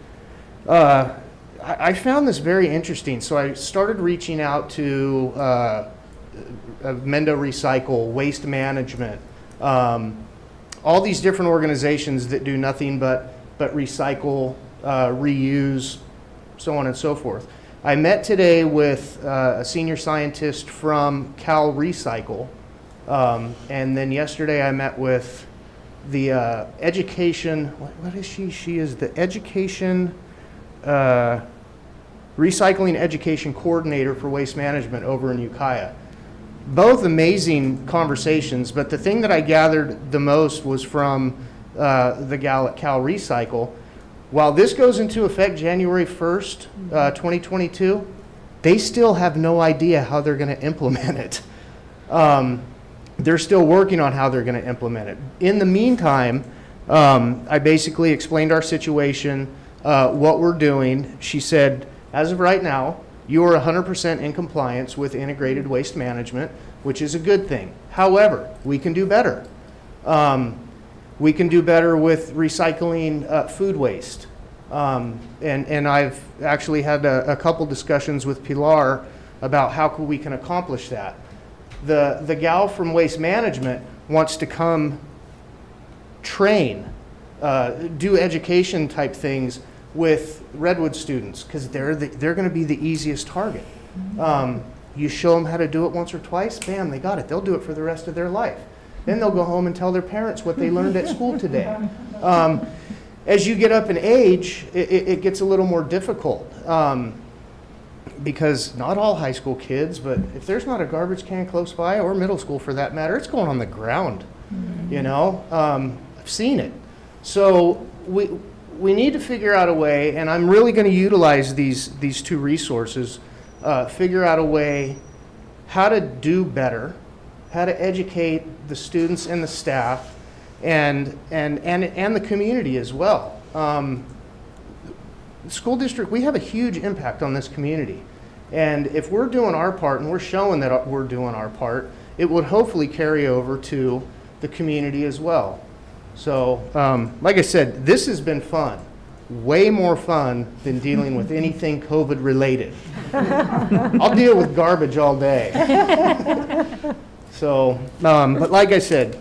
Speaker 12: I found this very interesting. So I started reaching out to Mendo Recycle, Waste Management, all these different organizations that do nothing but recycle, reuse, so on and so forth. I met today with a senior scientist from Cal Recycle, and then yesterday I met with the education, what is she? She is the education, recycling education coordinator for waste management over in Ukiah. Both amazing conversations, but the thing that I gathered the most was from the gal at Cal Recycle. While this goes into effect January 1st, 2022, they still have no idea how they're going to implement it. They're still working on how they're going to implement it. In the meantime, I basically explained our situation, what we're doing. She said, as of right now, you are 100% in compliance with integrated waste management, which is a good thing. However, we can do better. We can do better with recycling food waste. And I've actually had a couple discussions with Pilar about how we can accomplish that. The gal from Waste Management wants to come train, do education type things with Redwood students because they're going to be the easiest target. You show them how to do it once or twice, bam, they got it. They'll do it for the rest of their life. Then they'll go home and tell their parents what they learned at school today. As you get up in age, it gets a little more difficult because not all high school kids, but if there's not a garbage can close by, or middle school for that matter, it's going on the ground. You know, I've seen it. So we need to figure out a way, and I'm really going to utilize these two resources, figure out a way how to do better, how to educate the students and the staff and the community as well. The school district, we have a huge impact on this community. And if we're doing our part and we're showing that we're doing our part, it would hopefully carry over to the community as well. So, like I said, this has been fun. Way more fun than dealing with anything COVID related. I'll deal with garbage all day. So, but like I said,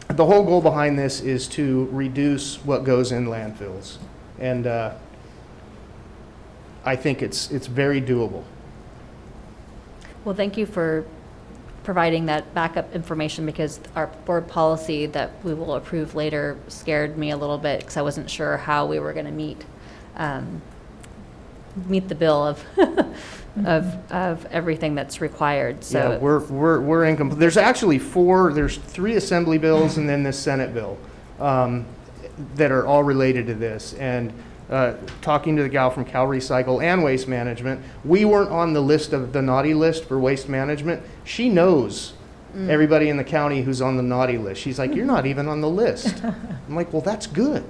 Speaker 12: the whole goal behind this is to reduce what goes in landfills. And I think it's very doable.
Speaker 3: Well, thank you for providing that backup information, because our board policy that we will approve later scared me a little bit because I wasn't sure how we were going to meet the bill of of everything that's required. So
Speaker 12: yeah, we're incomplete. There's actually there's 3 assembly bills and then this Senate bill that are all related to this. And talking to the gal from Cal Recycle and Waste Management, we weren't on the list of the naughty list for Waste Management. She knows everybody in the county who's on the naughty list. She's like, you're not even on the list. I'm like, well, that's good.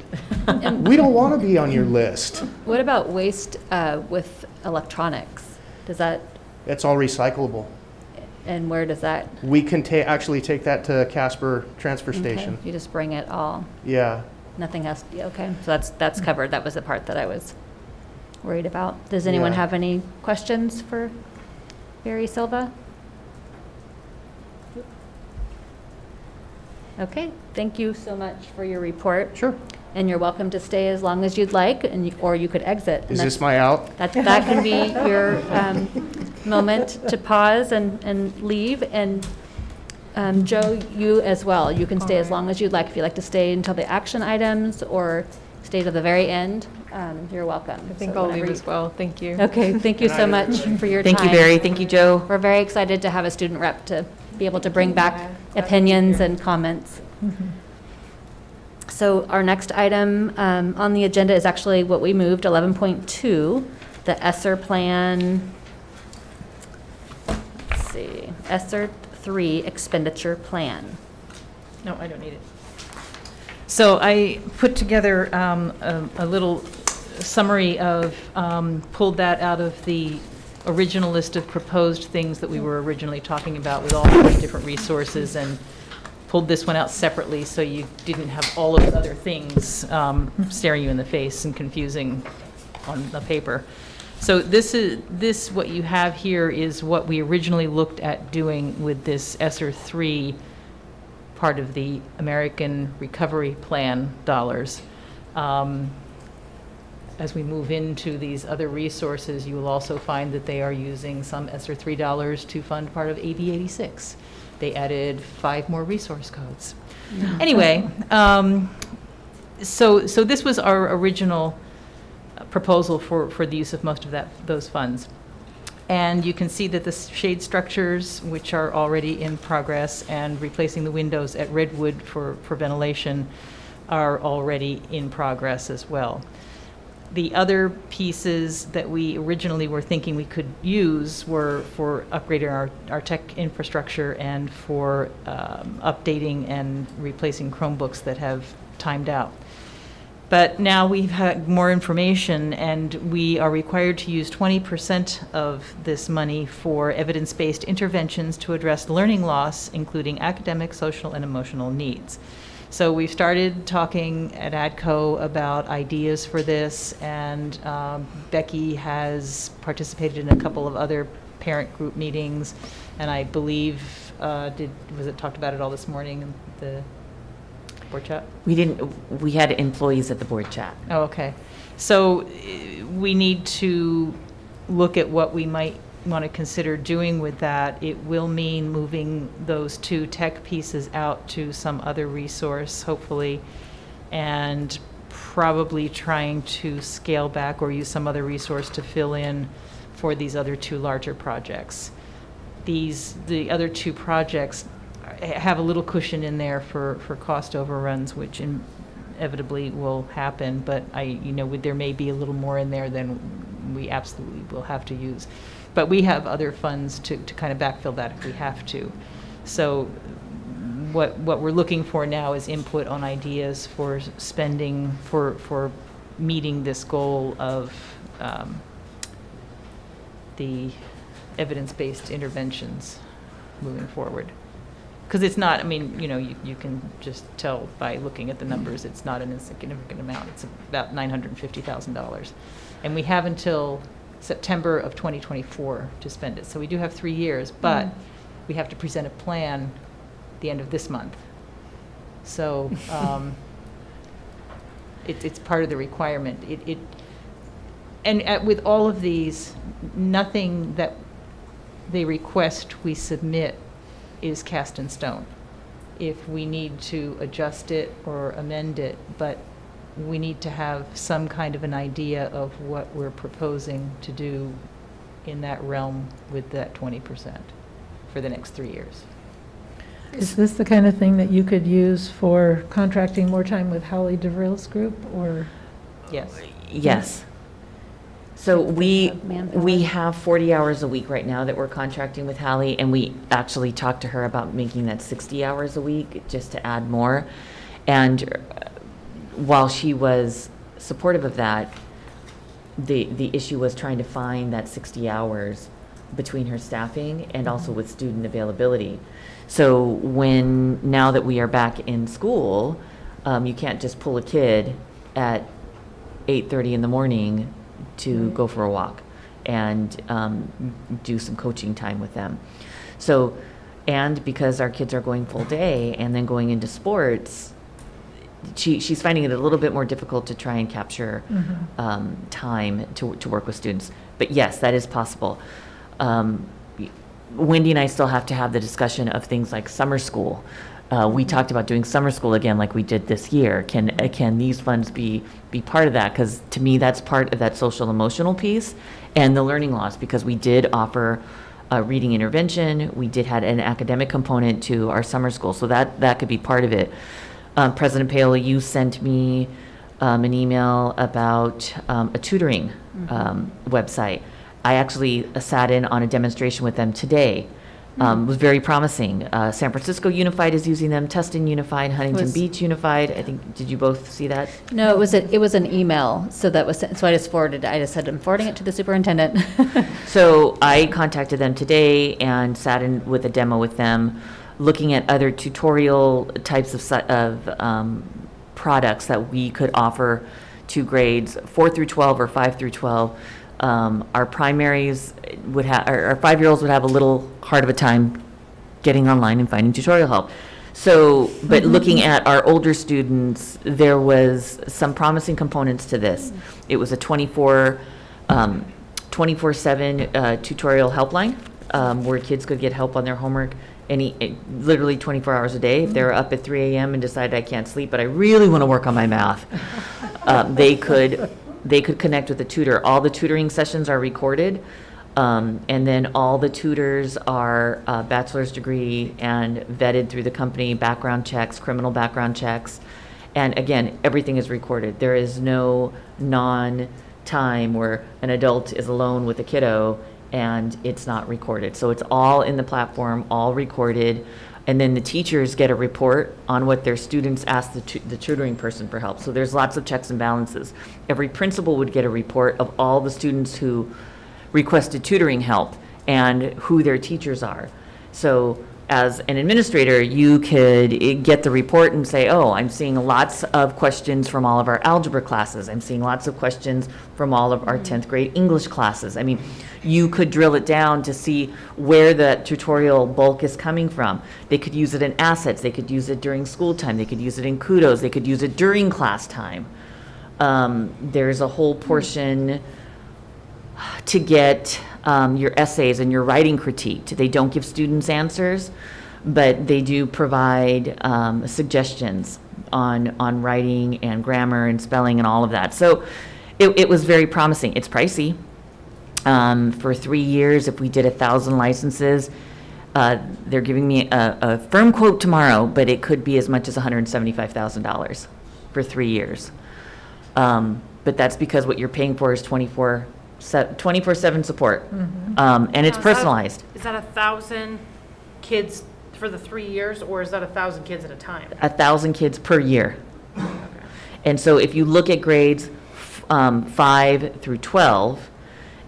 Speaker 12: We don't want to be on your list.
Speaker 3: What about waste with electronics?
Speaker 12: That's all recyclable.
Speaker 3: And where does that?
Speaker 12: We can actually take that to Casper Transfer Station.
Speaker 3: Okay. You just bring it all.
Speaker 12: Yeah.
Speaker 3: Nothing has to be, okay. So that's covered. That was the part that I was worried about. Does anyone have any questions for Barry Silva? Okay, thank you so much for your report.
Speaker 12: Sure.
Speaker 3: And you're welcome to stay as long as you'd like, or you could exit.
Speaker 12: Is this my out?
Speaker 3: That can be your moment to pause and leave. And Joe, you as well. You can stay as long as you'd like. If you'd like to stay until the action items or stay to the very end, you're welcome.
Speaker 8: I think I'll leave as well. Thank you.
Speaker 3: Okay, thank you so much for your time.
Speaker 2: Thank you, Barry. Thank you, Joe.
Speaker 3: We're very excited to have a student rep to be able to bring back opinions and comments. So our next item on the agenda is actually what we moved, 11.2, the ESSER plan see, ESSER 3 expenditure plan.
Speaker 14: No, I don't need it. So I put together a little summary of, pulled that out of the original list of proposed things that we were originally talking about with all the different resources, and pulled this one out separately so you didn't have all of the other things staring you in the face and confusing on the paper. So this what you have here is what we originally looked at doing with this ESSER 3 part of the American Recovery Plan dollars. As we move into these other resources, you will also find that they are using some ESSER 3 dollars to fund part of AB 86. They added 5 more resource codes. Anyway, so this was our original proposal for the use of most of those funds. And you can see that the shade structures, which are already in progress, and replacing the windows at Redwood for ventilation are already in progress as well. The other pieces that we originally were thinking we could use were for upgrading our tech infrastructure and for updating and replacing Chromebooks that have timed out. But now we've had more information, and we are required to use 20% of this money for evidence-based interventions to address learning loss, including academic, social, and emotional needs. So we've started talking at ADCO about ideas for this, and Becky has participated in a couple of other parent group meetings, and I believe, was it talked about it all this morning in the board chat?
Speaker 2: We didn't, we had employees at the board chat.
Speaker 14: Oh, okay. So we need to look at what we might want to consider doing with that. It will mean moving those 2 tech pieces out to some other resource, hopefully, and probably trying to scale back or use some other resource to fill in for these other 2 larger projects. The other 2 projects have a little cushion in there for cost overruns, which inevitably will happen, but there may be a little more in there than we absolutely will have to use. But we have other funds to kind of backfill that if we have to. So what we're looking for now is input on ideas for spending, for meeting this goal of the evidence-based interventions moving forward. Because it's not, you can just tell by looking at the numbers, it's not an insignificant amount. It's about $950,000. And we have until September of 2024 to spend it. So we do have 3 years, but we have to present a plan at the end of this month. So it's part of the requirement. With all of these, nothing that they request we submit is cast in stone. If we need to adjust it or amend it, but we need to have some kind of an idea of what we're proposing to do in that realm with that 20% for the next 3 years.
Speaker 4: Is this the kind of thing that you could use for contracting more time with Holly DeVrill's group, or?
Speaker 14: Yes.
Speaker 2: Yes. So we
Speaker 3: Manpower.
Speaker 2: have 40 hours a week right now that we're contracting with Hallie, and we actually talked to her about making that 60 hours a week just to add more. And while she was supportive of that, the issue was trying to find that 60 hours between her staffing and also with student availability. So now that we are back in school, you can't just pull a kid at 8:30 in the morning to go for a walk and do some coaching time with them. So, and because our kids are going full day and then going into sports, she's finding it a little bit more difficult to try and capture time to work with students. But yes, that is possible. Wendy and I still have to have the discussion of things like summer school. We talked about doing summer school again like we did this year. Can these funds be part of that? Because to me, that's part of that social emotional piece and the learning loss, because we did offer a reading intervention. We did have an academic component to our summer school, so that could be part of it. President Paola, you sent me an email about a tutoring website. I actually sat in on a demonstration with them today Was very promising. San Francisco Unified is using them, Tustin Unified, Huntington
Speaker 3: Was-
Speaker 2: Beach Unified. I think, did you both see that?
Speaker 3: No, it was an email, so I just forwarded, I just said, I'm forwarding it to the superintendent.
Speaker 2: So I contacted them today and sat in with a demo with them, looking at other tutorial types of products that we could offer to grades 4 through 12 or 5 through 12. Our primaries would have, our 5-year-olds would have a little hard of a time getting online and finding tutorial help. So, but looking at our older students, there was some promising components to this. It was a 24/7 tutorial helpline, where kids could get help on their homework literally 24 hours a day. If they're up at 3 a.m. and decided I can't sleep, but I really want to work on my math, they could connect with a tutor. All the tutoring sessions are recorded, and then all the tutors are bachelor's degree and vetted through the company, background checks, criminal background checks. And again, everything is recorded. There is no non-time where an adult is alone with a kiddo and it's not recorded. So it's all in the platform, all recorded. And then the teachers get a report on what their students ask the tutoring person for help. So there's lots of checks and balances. Every principal would get a report of all the students who requested tutoring help and who their teachers are. So as an administrator, you could get the report and say, oh, I'm seeing lots of questions from all of our algebra classes. I'm seeing lots of questions from all of our 10th grade English classes. I mean, you could drill it down to see where the tutorial bulk is coming from. They could use it in assets. They could use it during school time. They could use it in kudos. They could use it during class time. There's a whole portion to get your essays and your writing critiqued. They don't give students answers, but they do provide suggestions on writing and grammar and spelling and all of that. So it was very promising. It's pricey. For 3 years, if we did 1,000 licenses, they're giving me a firm quote tomorrow, but it could be as much as $175,000 for 3 years. But that's because what you're paying for is 24/7 support, and it's
Speaker 9: Now,
Speaker 2: personalized.
Speaker 9: Is that 1,000 kids for the 3 years, or is that 1,000 kids at a time?
Speaker 2: 1,000 kids per year. And so if you look at grades 5 through 12,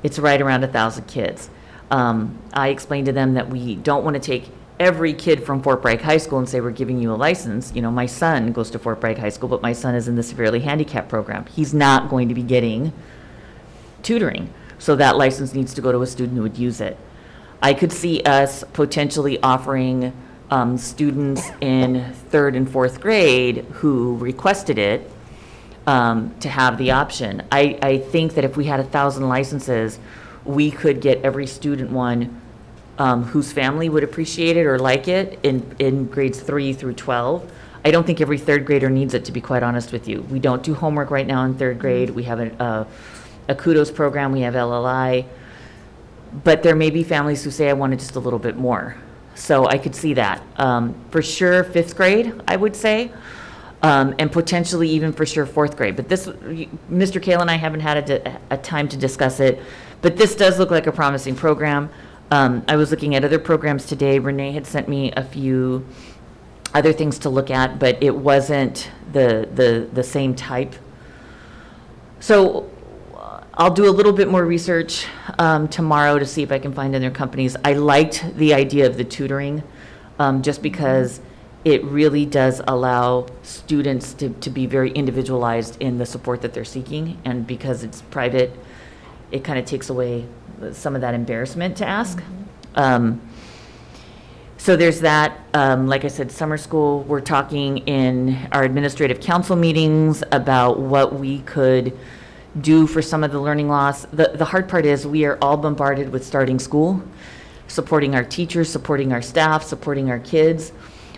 Speaker 2: it's right around 1,000 kids. I explained to them that we don't want to take every kid from Fort Bragg High School and say we're giving you a license. You know, my son goes to Fort Bragg High School, but my son is in the severely handicapped program. He's not going to be getting tutoring. So that license needs to go to a student who would use it. I could see us potentially offering students in 3rd and 4th grade who requested it to have the option. I think that if we had 1,000 licenses, we could get every student one whose family would appreciate it or like it in grades 3 through 12. I don't think every 3rd grader needs it, to be quite honest with you. We don't do homework right now in 3rd grade. We have a kudos program, we have LLI, but there may be families who say, I wanted just a little bit more. So I could see that. For sure, 5th grade, I would say, and potentially even for sure 4th grade. But this, Mr. Kale and I haven't had a time to discuss it, but this does look like a promising program. I was looking at other programs today. Renee had sent me a few other things to look at, but it wasn't the same type. So I'll do a little bit more research tomorrow to see if I can find other companies. I liked the idea of the tutoring, just because it really does allow students to be very individualized in the support that they're seeking, and because it's private, it kind of takes away some of that embarrassment to ask. So there's that. Like I said, summer school, we're talking in our administrative council meetings about what we could do for some of the learning loss. The hard part is we are all bombarded with starting school, supporting our teachers, supporting our staff, supporting our kids.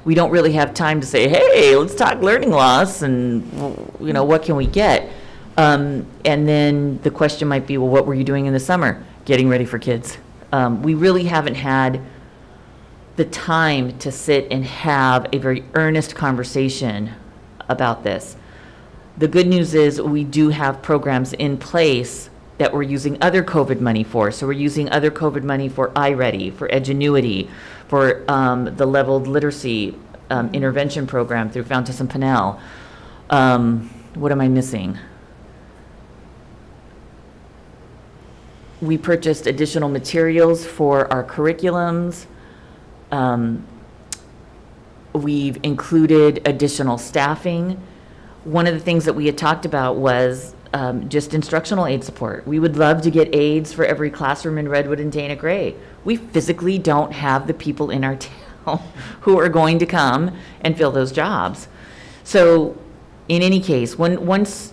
Speaker 2: We don't really have time to say, hey, let's talk learning loss and, you know, what can we get? And then the question might be, well, what were you doing in the summer? Getting ready for kids. We really haven't had the time to sit and have a very earnest conversation about this. The good news is we do have programs in place that we're using other COVID money for. So we're using other COVID money for iReady, for Edgenuity, for the leveled literacy intervention program through Fountas and Pinnell. What am I missing? We purchased additional materials for our curriculums. We've included additional staffing. One of the things that we had talked about was just instructional aid support. We would love to get aides for every classroom in Redwood and Dana Gray. We physically don't have the people in our town who are going to come and fill those jobs. So in any case, once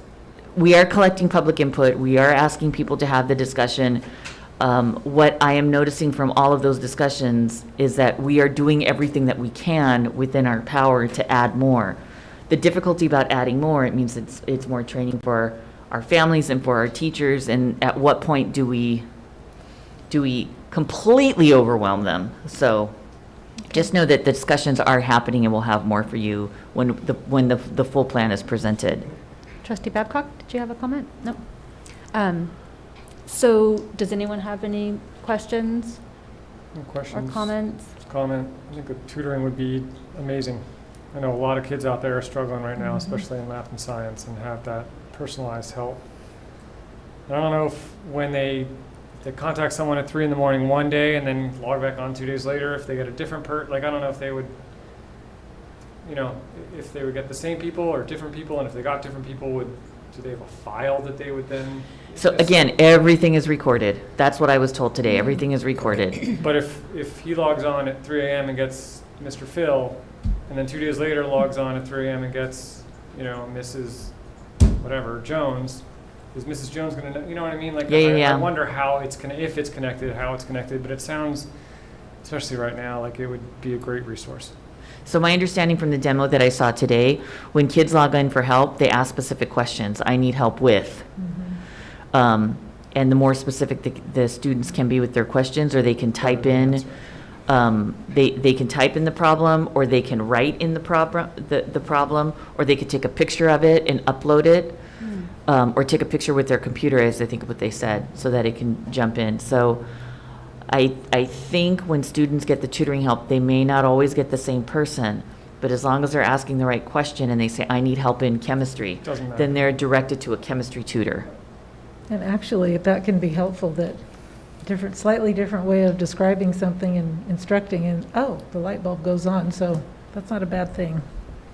Speaker 2: we are collecting public input, we are asking people to have the discussion. What I am noticing from all of those discussions is that we are doing everything that we can within our power to add more. The difficulty about adding more, it means it's more training for our families and for our teachers, and at what point do we completely overwhelm them? So just know that the discussions are happening, and we'll have more for you when the full plan is presented.
Speaker 3: Trustee Babcock, did you have a comment? No. So does anyone have any questions
Speaker 5: No questions?
Speaker 3: or comments?
Speaker 5: Comment. I think the tutoring would be amazing. I know a lot of kids out there are struggling right now, especially in math and science, and have that personalized help. And I don't know if when they contact someone at 3 in the morning one day and then log back on 2 days later, if they get a different I don't know if they would, if they would get the same people or different people, and if they got different people, do they have a file that they would then?
Speaker 2: So again, everything is recorded. That's what I was told today. Everything is recorded.
Speaker 5: But if he logs on at 3 a.m. and gets Mr. Phil, and then 2 days later logs on at 3 a.m. and gets, Mrs. whatever Jones, is Mrs. Jones going to know? You know what I mean? Like,
Speaker 2: Yeah.
Speaker 5: I wonder how if it's connected, how it's connected. But it sounds, especially right now, like it would be a great resource.
Speaker 2: So my understanding from the demo that I saw today, when kids log in for help, they ask specific questions. I need help with. And the more specific the students can be with their questions, or they can type in, they can type in the problem, or they can write in the problem, or they could take a picture of it and upload it, or take a picture with their computer, as I think what they said, so that it can jump in. So I think when students get the tutoring help, they may not always get the same person, but as long as they're asking the right question and they say, I need help in chemistry, then they're directed to a chemistry tutor.
Speaker 4: And actually, that can be helpful, that slightly different way of describing something and instructing, and the light bulb goes on, so that's not a bad thing.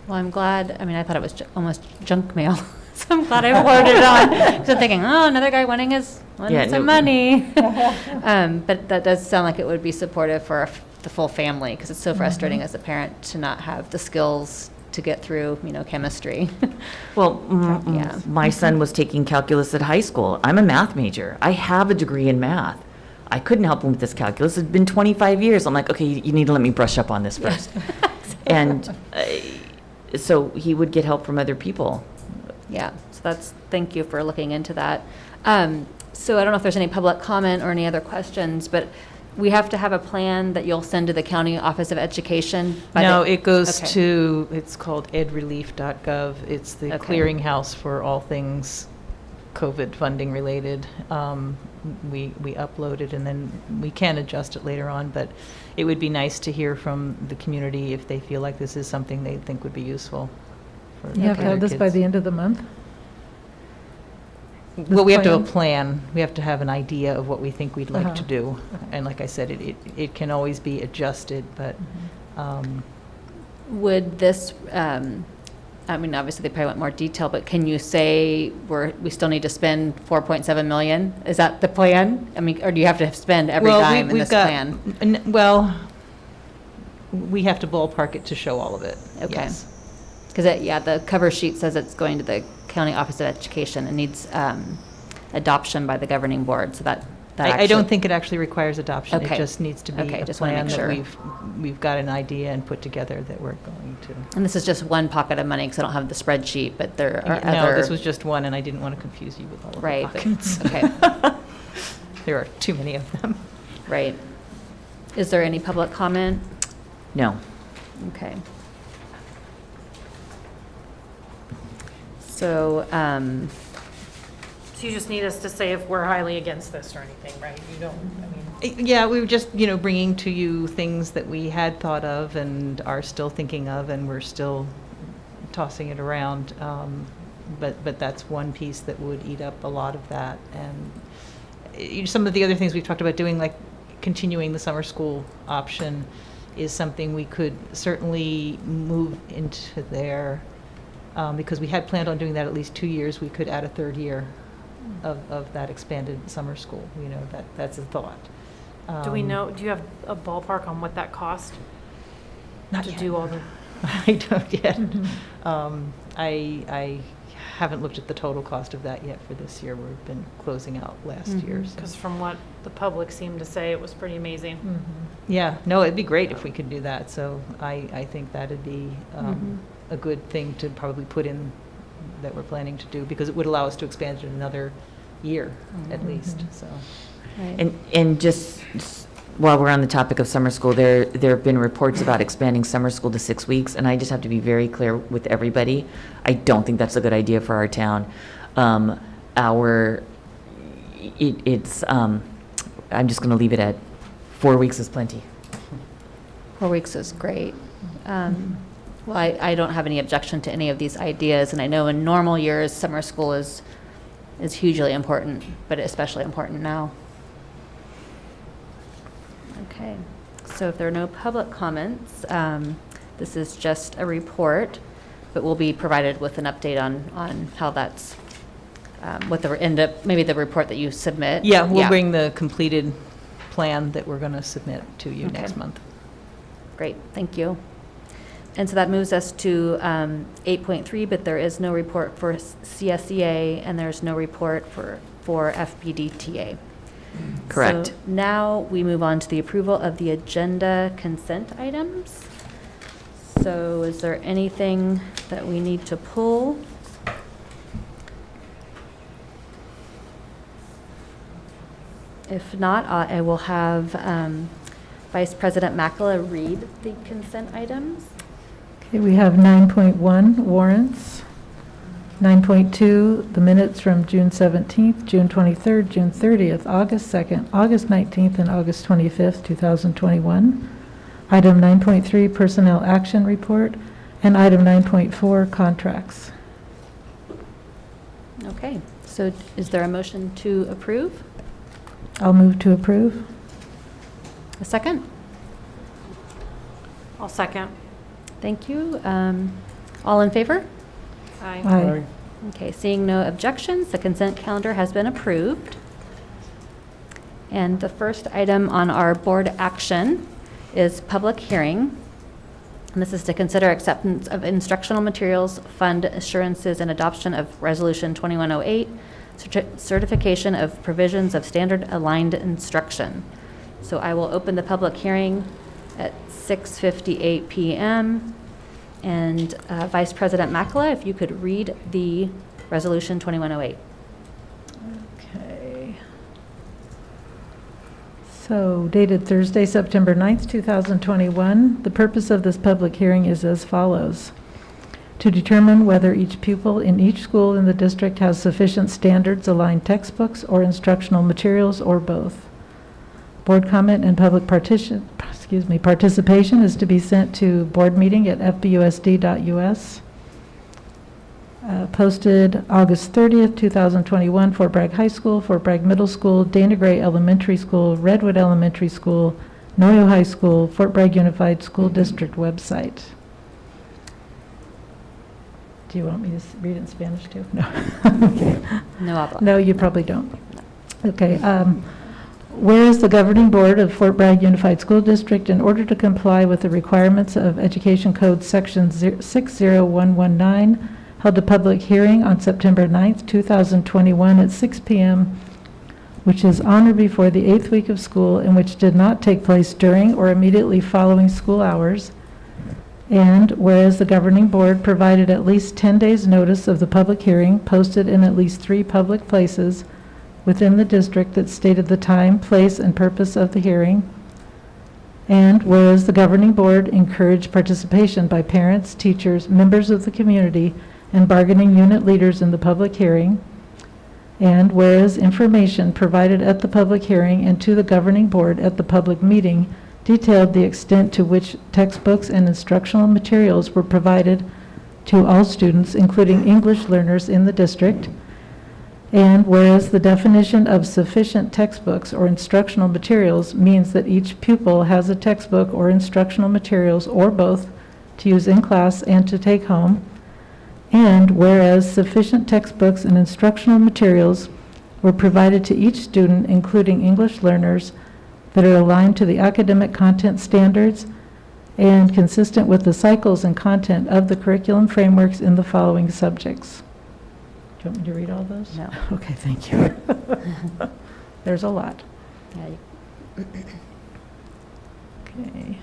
Speaker 3: Well, I'm glad. I thought it was almost junk mail, so I'm glad I forwarded it on. Because I'm thinking, another guy wanting some money. But that does sound like it would be supportive for the full family, because it's so frustrating as a parent to not have the skills to get through, chemistry.
Speaker 2: Well, my son was taking calculus at high school. I'm a math major. I have a degree in math. I couldn't help him with this calculus. It's been 25 years. I'm like, okay, you need to let me brush up on this first. And so he would get help from other people.
Speaker 3: Yeah, so thank you for looking into that. So I don't know if there's any public comment or any other questions, but we have to have a plan that you'll send to the County Office of Education?
Speaker 14: No, it goes to, it's called edrelief.gov. It's the clearinghouse for all things COVID funding related. We upload it, and then we can adjust it later on, but it would be nice to hear from the community if they feel like this is something they think would be useful.
Speaker 4: You have to have this by the end of the month?
Speaker 14: Well, we have to have a plan. We have to have an idea of what we think we'd like to do. And like I said, it can always be adjusted, but.
Speaker 3: Would this, obviously they probably want more detail, but can you say we still need to spend 4.7 million? Is that the plan? Or do you have to spend every dime in this plan?
Speaker 14: Well, we have to ballpark it to show all of it.
Speaker 3: Okay.
Speaker 14: Yes.
Speaker 3: Because, the cover sheet says it's going to the County Office of Education and needs adoption by the governing board, so that
Speaker 14: I don't think it actually requires adoption.
Speaker 3: Okay.
Speaker 14: It just needs to be a
Speaker 3: just wanna
Speaker 14: plan
Speaker 3: make sure.
Speaker 14: that we've got an idea and put together that we're going to.
Speaker 3: And this is just one pocket of money, because I don't have the spreadsheet, but there are other.
Speaker 14: No, this was just one, and I didn't want to confuse you with all of the pockets.
Speaker 3: Okay.
Speaker 14: There are too many of them.
Speaker 3: Right. Is there any public comment?
Speaker 2: No.
Speaker 3: Okay. So,
Speaker 9: So you just need us to say if we're highly against this or anything, right? You don't, I mean.
Speaker 14: Yeah, we were just, bringing to you things that we had thought of and are still thinking of, and we're still tossing it around. But that's one piece that would eat up a lot of that. And some of the other things we've talked about doing, like continuing the summer school option, is something we could certainly move into there. Because we had planned on doing that at least 2 years, we could add a third year of that expanded summer school. That's a thought.
Speaker 9: Do we know, do you have a ballpark on what that cost?
Speaker 14: Not
Speaker 9: to
Speaker 14: yet.
Speaker 9: do all the,
Speaker 14: I don't yet. I haven't looked at the total cost of that yet for this year. We've been closing out last year. So.
Speaker 9: because from what the public seemed to say, it was pretty amazing.
Speaker 14: Yeah, no, it'd be great if we could do that. So I think that'd be a good thing to probably put in that we're planning to do, because it would allow us to expand it another year at least. So.
Speaker 3: Right.
Speaker 2: And just while we're on the topic of summer school, there have been reports about expanding summer school to 6 weeks, and I just have to be very clear with everybody. I don't think that's a good idea for our town. I'm just going to leave it at 4 weeks is plenty.
Speaker 3: 4 weeks is great. Well, I don't have any objection to any of these ideas, and I know in normal years, summer school is hugely important, but especially important now. Okay, so if there are no public comments, this is just a report, but we'll be provided with an update on how that's, what the end up, maybe the report that you submit.
Speaker 14: Yeah, we'll bring the completed plan that we're going to submit to you
Speaker 3: Okay.
Speaker 14: next month.
Speaker 3: Great, thank you. And so that moves us to 8.3, but there is no report for CSEA, and there's no report for FPDTA.
Speaker 2: Correct.
Speaker 3: So now we move on to the approval of the agenda consent items. So is there anything that we need to pull? If not, I will have Vice President Makala read the consent items.
Speaker 4: Okay, we have 9.1 warrants, 9.2 the minutes from June 17th, June 23rd, June 30th, August 2nd, August 19th, and August 25th, 2021. Item 9.3 personnel action report, and item 9.4 contracts.
Speaker 3: Okay, so is there a motion to approve?
Speaker 4: I'll move to approve.
Speaker 3: A second?
Speaker 9: I'll second.
Speaker 3: Thank you. All in favor?
Speaker 9: Aye.
Speaker 4: Aye.
Speaker 3: Okay, seeing no objections, the consent calendar has been approved. And the first item on our board action is public hearing. And this is to consider acceptance of instructional materials, fund assurances, and adoption of Resolution 2108, certification of provisions of standard aligned instruction. So I will open the public hearing at 6:58 p.m. And Vice President Makala, if you could read the Resolution 2108.
Speaker 4: Okay. So dated Thursday, September 9th, 2021, the purpose of this public hearing is as follows. To determine whether each pupil in each school in the district has sufficient standards aligned textbooks or instructional materials or both. Board comment and public participation is to be sent to board meeting at fbusd.us. Posted August 30th, 2021, Fort Bragg High School, Fort Bragg Middle School, Dana Gray Elementary School, Redwood Elementary School, Noyo High School, Fort Bragg Unified School District website. Do you want me to read it in Spanish too? No. Okay.
Speaker 3: No habla.
Speaker 4: No, you probably don't. Okay. Whereas the governing board of Fort Bragg Unified School District, in order to comply with the requirements of Education Code Section 60119, held a public hearing on September 9th, 2021 at 6 p.m., which is on or before the 8th week of school and which did not take place during or immediately following school hours. And whereas the governing board provided at least 10 days' notice of the public hearing, posted in at least 3 public places within the district that stated the time, place, and purpose of the hearing. And whereas the governing board encouraged participation by parents, teachers, members of the community, and bargaining unit leaders in the public hearing. And whereas information provided at the public hearing and to the governing board at the public meeting detailed the extent to which textbooks and instructional materials were provided to all students, including English learners in the district. And whereas the definition of sufficient textbooks or instructional materials means that each pupil has a textbook or instructional materials or both to use in class and to take home. And whereas sufficient textbooks and instructional materials were provided to each student, including English learners, that are aligned to the academic content standards and consistent with the cycles and content of the curriculum frameworks in the following subjects. Do you want me to read all those?
Speaker 3: No.
Speaker 4: Okay, thank you. There's a lot.
Speaker 3: Yeah,
Speaker 4: Okay.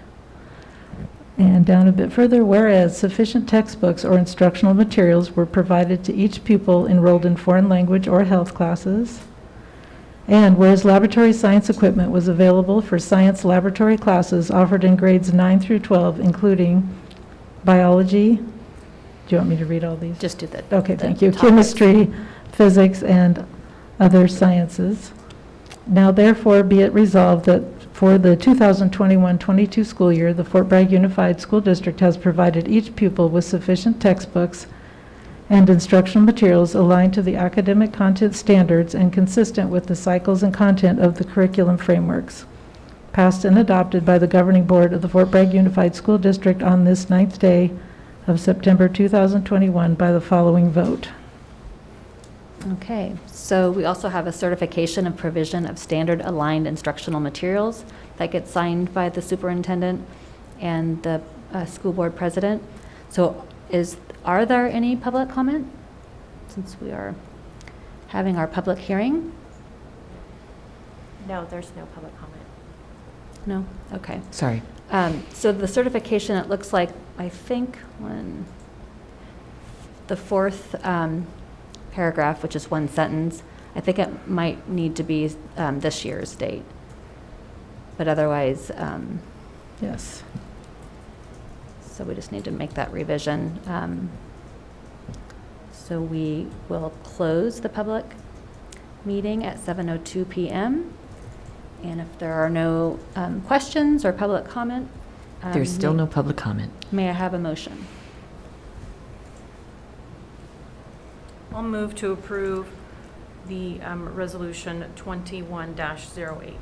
Speaker 4: And down a bit further, whereas sufficient textbooks or instructional materials were provided to each pupil enrolled in foreign language or health classes, and whereas laboratory science equipment was available for science laboratory classes offered in grades 9 through 12, including biology. Do you want me to read all these?
Speaker 3: just do that.
Speaker 4: Okay, thank you. Chemistry, physics, and other sciences. Now therefore be it resolved that for the 2021-22 school year, the Fort Bragg Unified School District has provided each pupil with sufficient textbooks and instructional materials aligned to the academic content standards and consistent with the cycles and content of the curriculum frameworks, passed and adopted by the governing board of the Fort Bragg Unified School District on this 9th day of September 2021 by the following vote.
Speaker 3: Okay, so we also have a certification of provision of standard-aligned instructional materials that gets signed by the superintendent and the school board president. So are there any public comment, since we are having our public hearing?
Speaker 6: No, there's no public comment.
Speaker 3: No? Okay.
Speaker 2: Sorry.
Speaker 3: So the certification, it looks like, I think, the fourth paragraph, which is one sentence, I think it might need to be this year's date. But otherwise,
Speaker 4: Yes.
Speaker 3: so we just need to make that revision. So we will close the public meeting at 7:02 p.m. And if there are no questions or public comment.
Speaker 2: There's still no public comment.
Speaker 3: May I have a motion?
Speaker 9: I'll move to approve the resolution 21-08.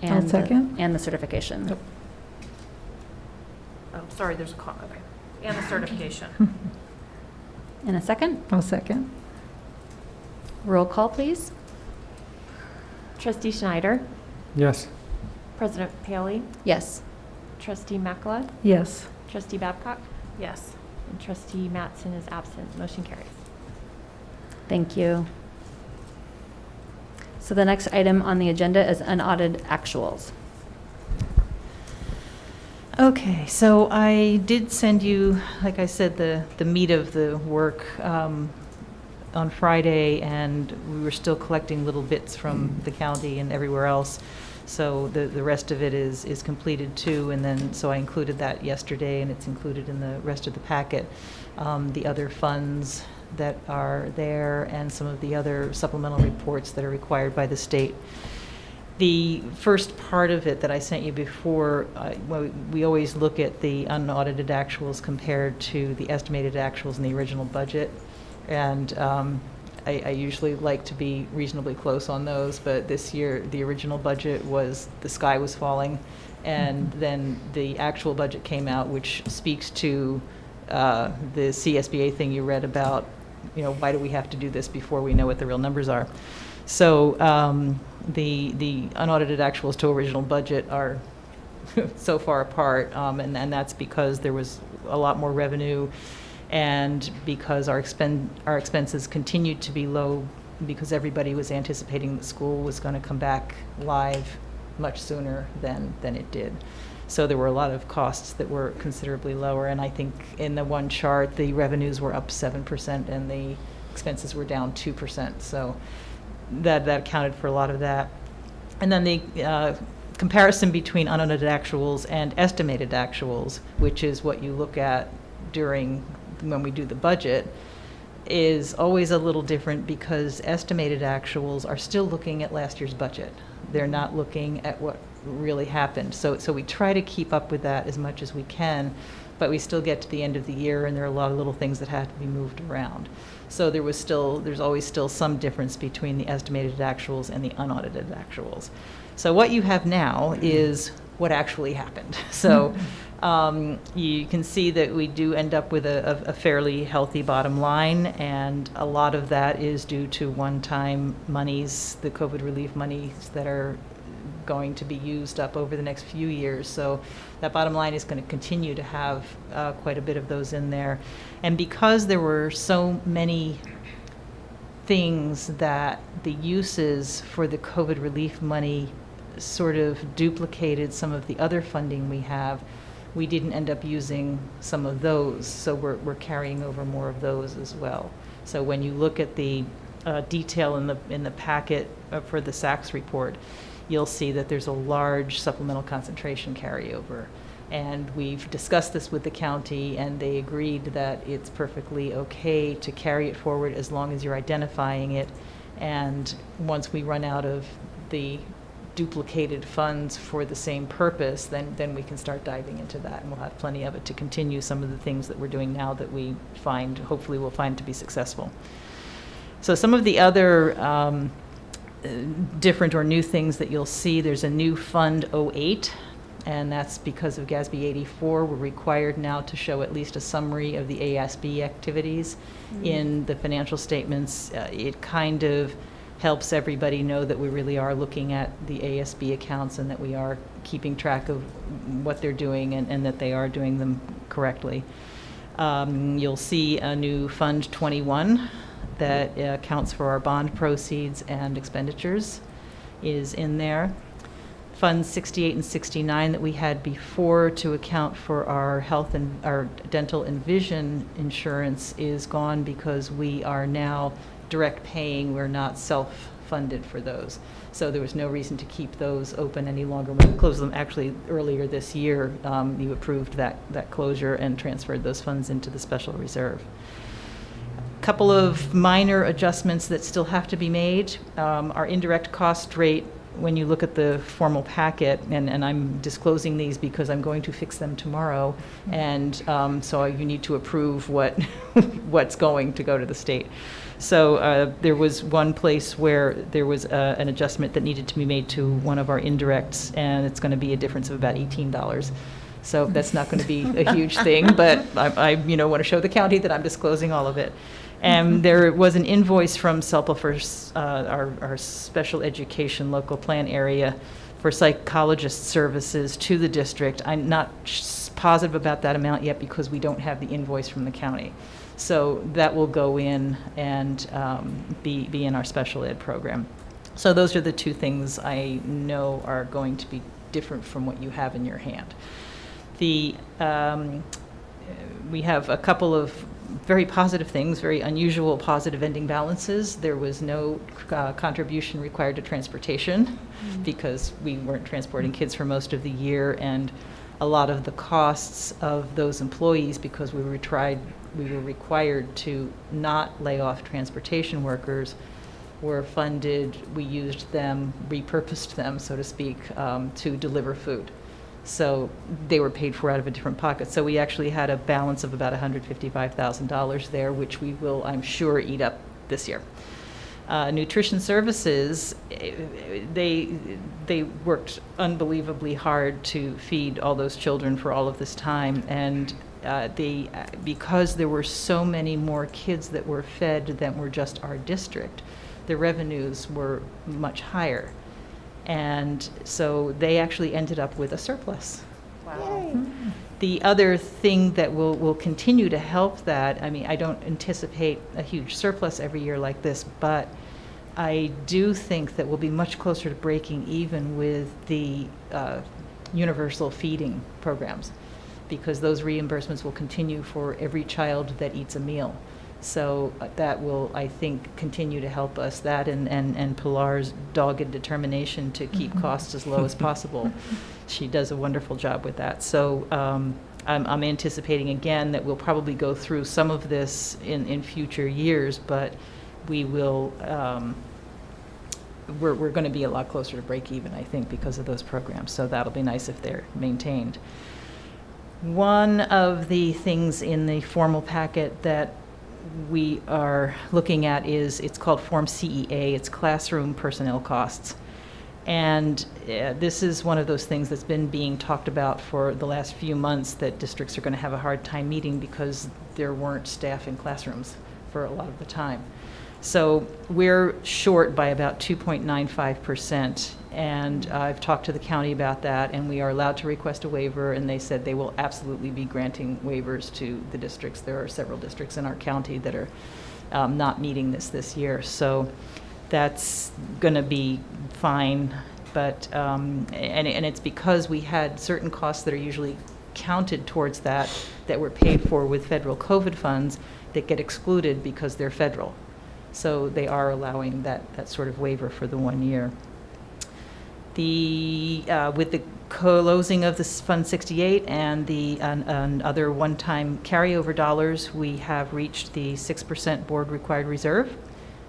Speaker 4: I'll second.
Speaker 3: And the certification.
Speaker 9: Oh, sorry, there's a comment, okay. And the certification.
Speaker 3: In a second?
Speaker 4: I'll second.
Speaker 3: Roll call, please.
Speaker 6: Trustee Schneider,
Speaker 5: Yes.
Speaker 6: President Paley,
Speaker 3: Yes.
Speaker 6: Trustee Makala,
Speaker 4: Yes.
Speaker 6: Trustee Babcock,
Speaker 9: Yes.
Speaker 6: and Trustee Mattson is absent. Motion carries.
Speaker 3: Thank you. So the next item on the agenda is unaudited actuals.
Speaker 14: Okay, so I did send you, like I said, the meat of the work on Friday, and we were still collecting little bits from the county and everywhere else. So the rest of it is completed too, and then, so I included that yesterday, and it's included in the rest of the packet. The other funds that are there and some of the other supplemental reports that are required by the state. The first part of it that I sent you before, we always look at the unaudited actuals compared to the estimated actuals in the original budget. And I usually like to be reasonably close on those, but this year the original budget was, the sky was falling, and then the actual budget came out, which speaks to the CSBA thing you read about, why do we have to do this before we know what the real numbers are? So the unaudited actuals to original budget are so far apart, and that's because there was a lot more revenue, and because our expenses continued to be low, because everybody was anticipating that school was going to come back live much sooner than it did. So there were a lot of costs that were considerably lower, and I think in the one chart, the revenues were up 7% and the expenses were down 2%. So that accounted for a lot of that. And then the comparison between unaudited actuals and estimated actuals, which is what you look at when we do the budget, is always a little different because estimated actuals are still looking at last year's budget. They're not looking at what really happened. So we try to keep up with that as much as we can, but we still get to the end of the year and there are a lot of little things that have to be moved around. So there's always still some difference between the estimated actuals and the unaudited actuals. So what you have now is what actually happened. So you can see that we do end up with a fairly healthy bottom line, and a lot of that is due to one-time monies, the COVID relief monies that are going to be used up over the next few years. So that bottom line is going to continue to have quite a bit of those in there. And because there were so many things that the uses for the COVID relief money sort of duplicated some of the other funding we have, we didn't end up using some of those. So we're carrying over more of those as well. So when you look at the detail in the packet for the SACS report, you'll see that there's a large supplemental concentration carryover. And we've discussed this with the county, and they agreed that it's perfectly okay to carry it forward as long as you're identifying it. And once we run out of the duplicated funds for the same purpose, then we can start diving into that, and we'll have plenty of it to continue some of the things that we're doing now that we hopefully we'll find to be successful. So some of the other different or new things that you'll see, there's a new Fund 08, and that's because of GASB 84. We're required now to show at least a summary of the ASB activities in the financial statements. It kind of helps everybody know that we really are looking at the ASB accounts and that we are keeping track of what they're doing and that they are doing them correctly. You'll see a new Fund 21 that accounts for our bond proceeds and expenditures is in there. Funds 68 and 69 that we had before to account for our health and our dental and vision insurance is gone because we are now direct paying. We're not self-funded for those. So there was no reason to keep those open any longer. We closed them actually earlier this year. You approved that closure and transferred those funds into the special reserve. Couple of minor adjustments that still have to be made. Our indirect cost rate, when you look at the formal packet, and I'm disclosing these because I'm going to fix them tomorrow, and so you need to approve what's going to go to the state. So there was one place where there was an adjustment that needed to be made to one of our indirects, and it's going to be a difference of about $18. So that's not going to be a huge thing, but I want to show the county that I'm disclosing all of it. And there was an invoice from SELPA for our special education local plan area for psychologist services to the district. I'm not positive about that amount yet because we don't have the invoice from the county. So that will go in and be in our special ed program. So those are the two things I know are going to be different from what you have in your hand. We have a couple of very positive things, very unusual positive ending balances. There was no contribution required to transportation because we weren't transporting kids for most of the year, and a lot of the costs of those employees, because we were required to not lay off transportation workers, were funded. We used them, repurposed them, so to speak, to deliver food. So they were paid for out of a different pocket. So we actually had a balance of about $155,000 there, which we will, I'm sure, eat up this year. Nutrition services, they worked unbelievably hard to feed all those children for all of this time, and because there were so many more kids that were fed than were just our district, the revenues were much higher. And so they actually ended up with a surplus.
Speaker 6: Wow.
Speaker 14: The other thing that will continue to help that, I mean, I don't anticipate a huge surplus every year like this, but I do think that we'll be much closer to breaking even with the universal feeding programs, because those reimbursements will continue for every child that eats a meal. So that will, I think, continue to help us. That and Pilar's dogged determination to keep costs as low as possible. She does a wonderful job with that. So I'm anticipating again that we'll probably go through some of this in future years, but we will, we're going to be a lot closer to break even, I think, because of those programs. So that'll be nice if they're maintained. One of the things in the formal packet that we are looking at is, it's called Form CEA, it's classroom personnel costs. And this is one of those things that's been being talked about for the last few months, that districts are going to have a hard time meeting because there weren't staff in classrooms for a lot of the time. So we're short by about 2.95%, and I've talked to the county about that, and we are allowed to request a waiver, and they said they will absolutely be granting waivers to the districts. There are several districts in our county that are not meeting this year, so that's going to be fine. But and it's because we had certain costs that are usually counted towards that were paid for with federal COVID funds that get excluded because they're federal. So they are allowing that sort of waiver for the 1 year. With the closing of this Fund 68 and the other one-time carryover dollars, we have reached the 6% board required reserve,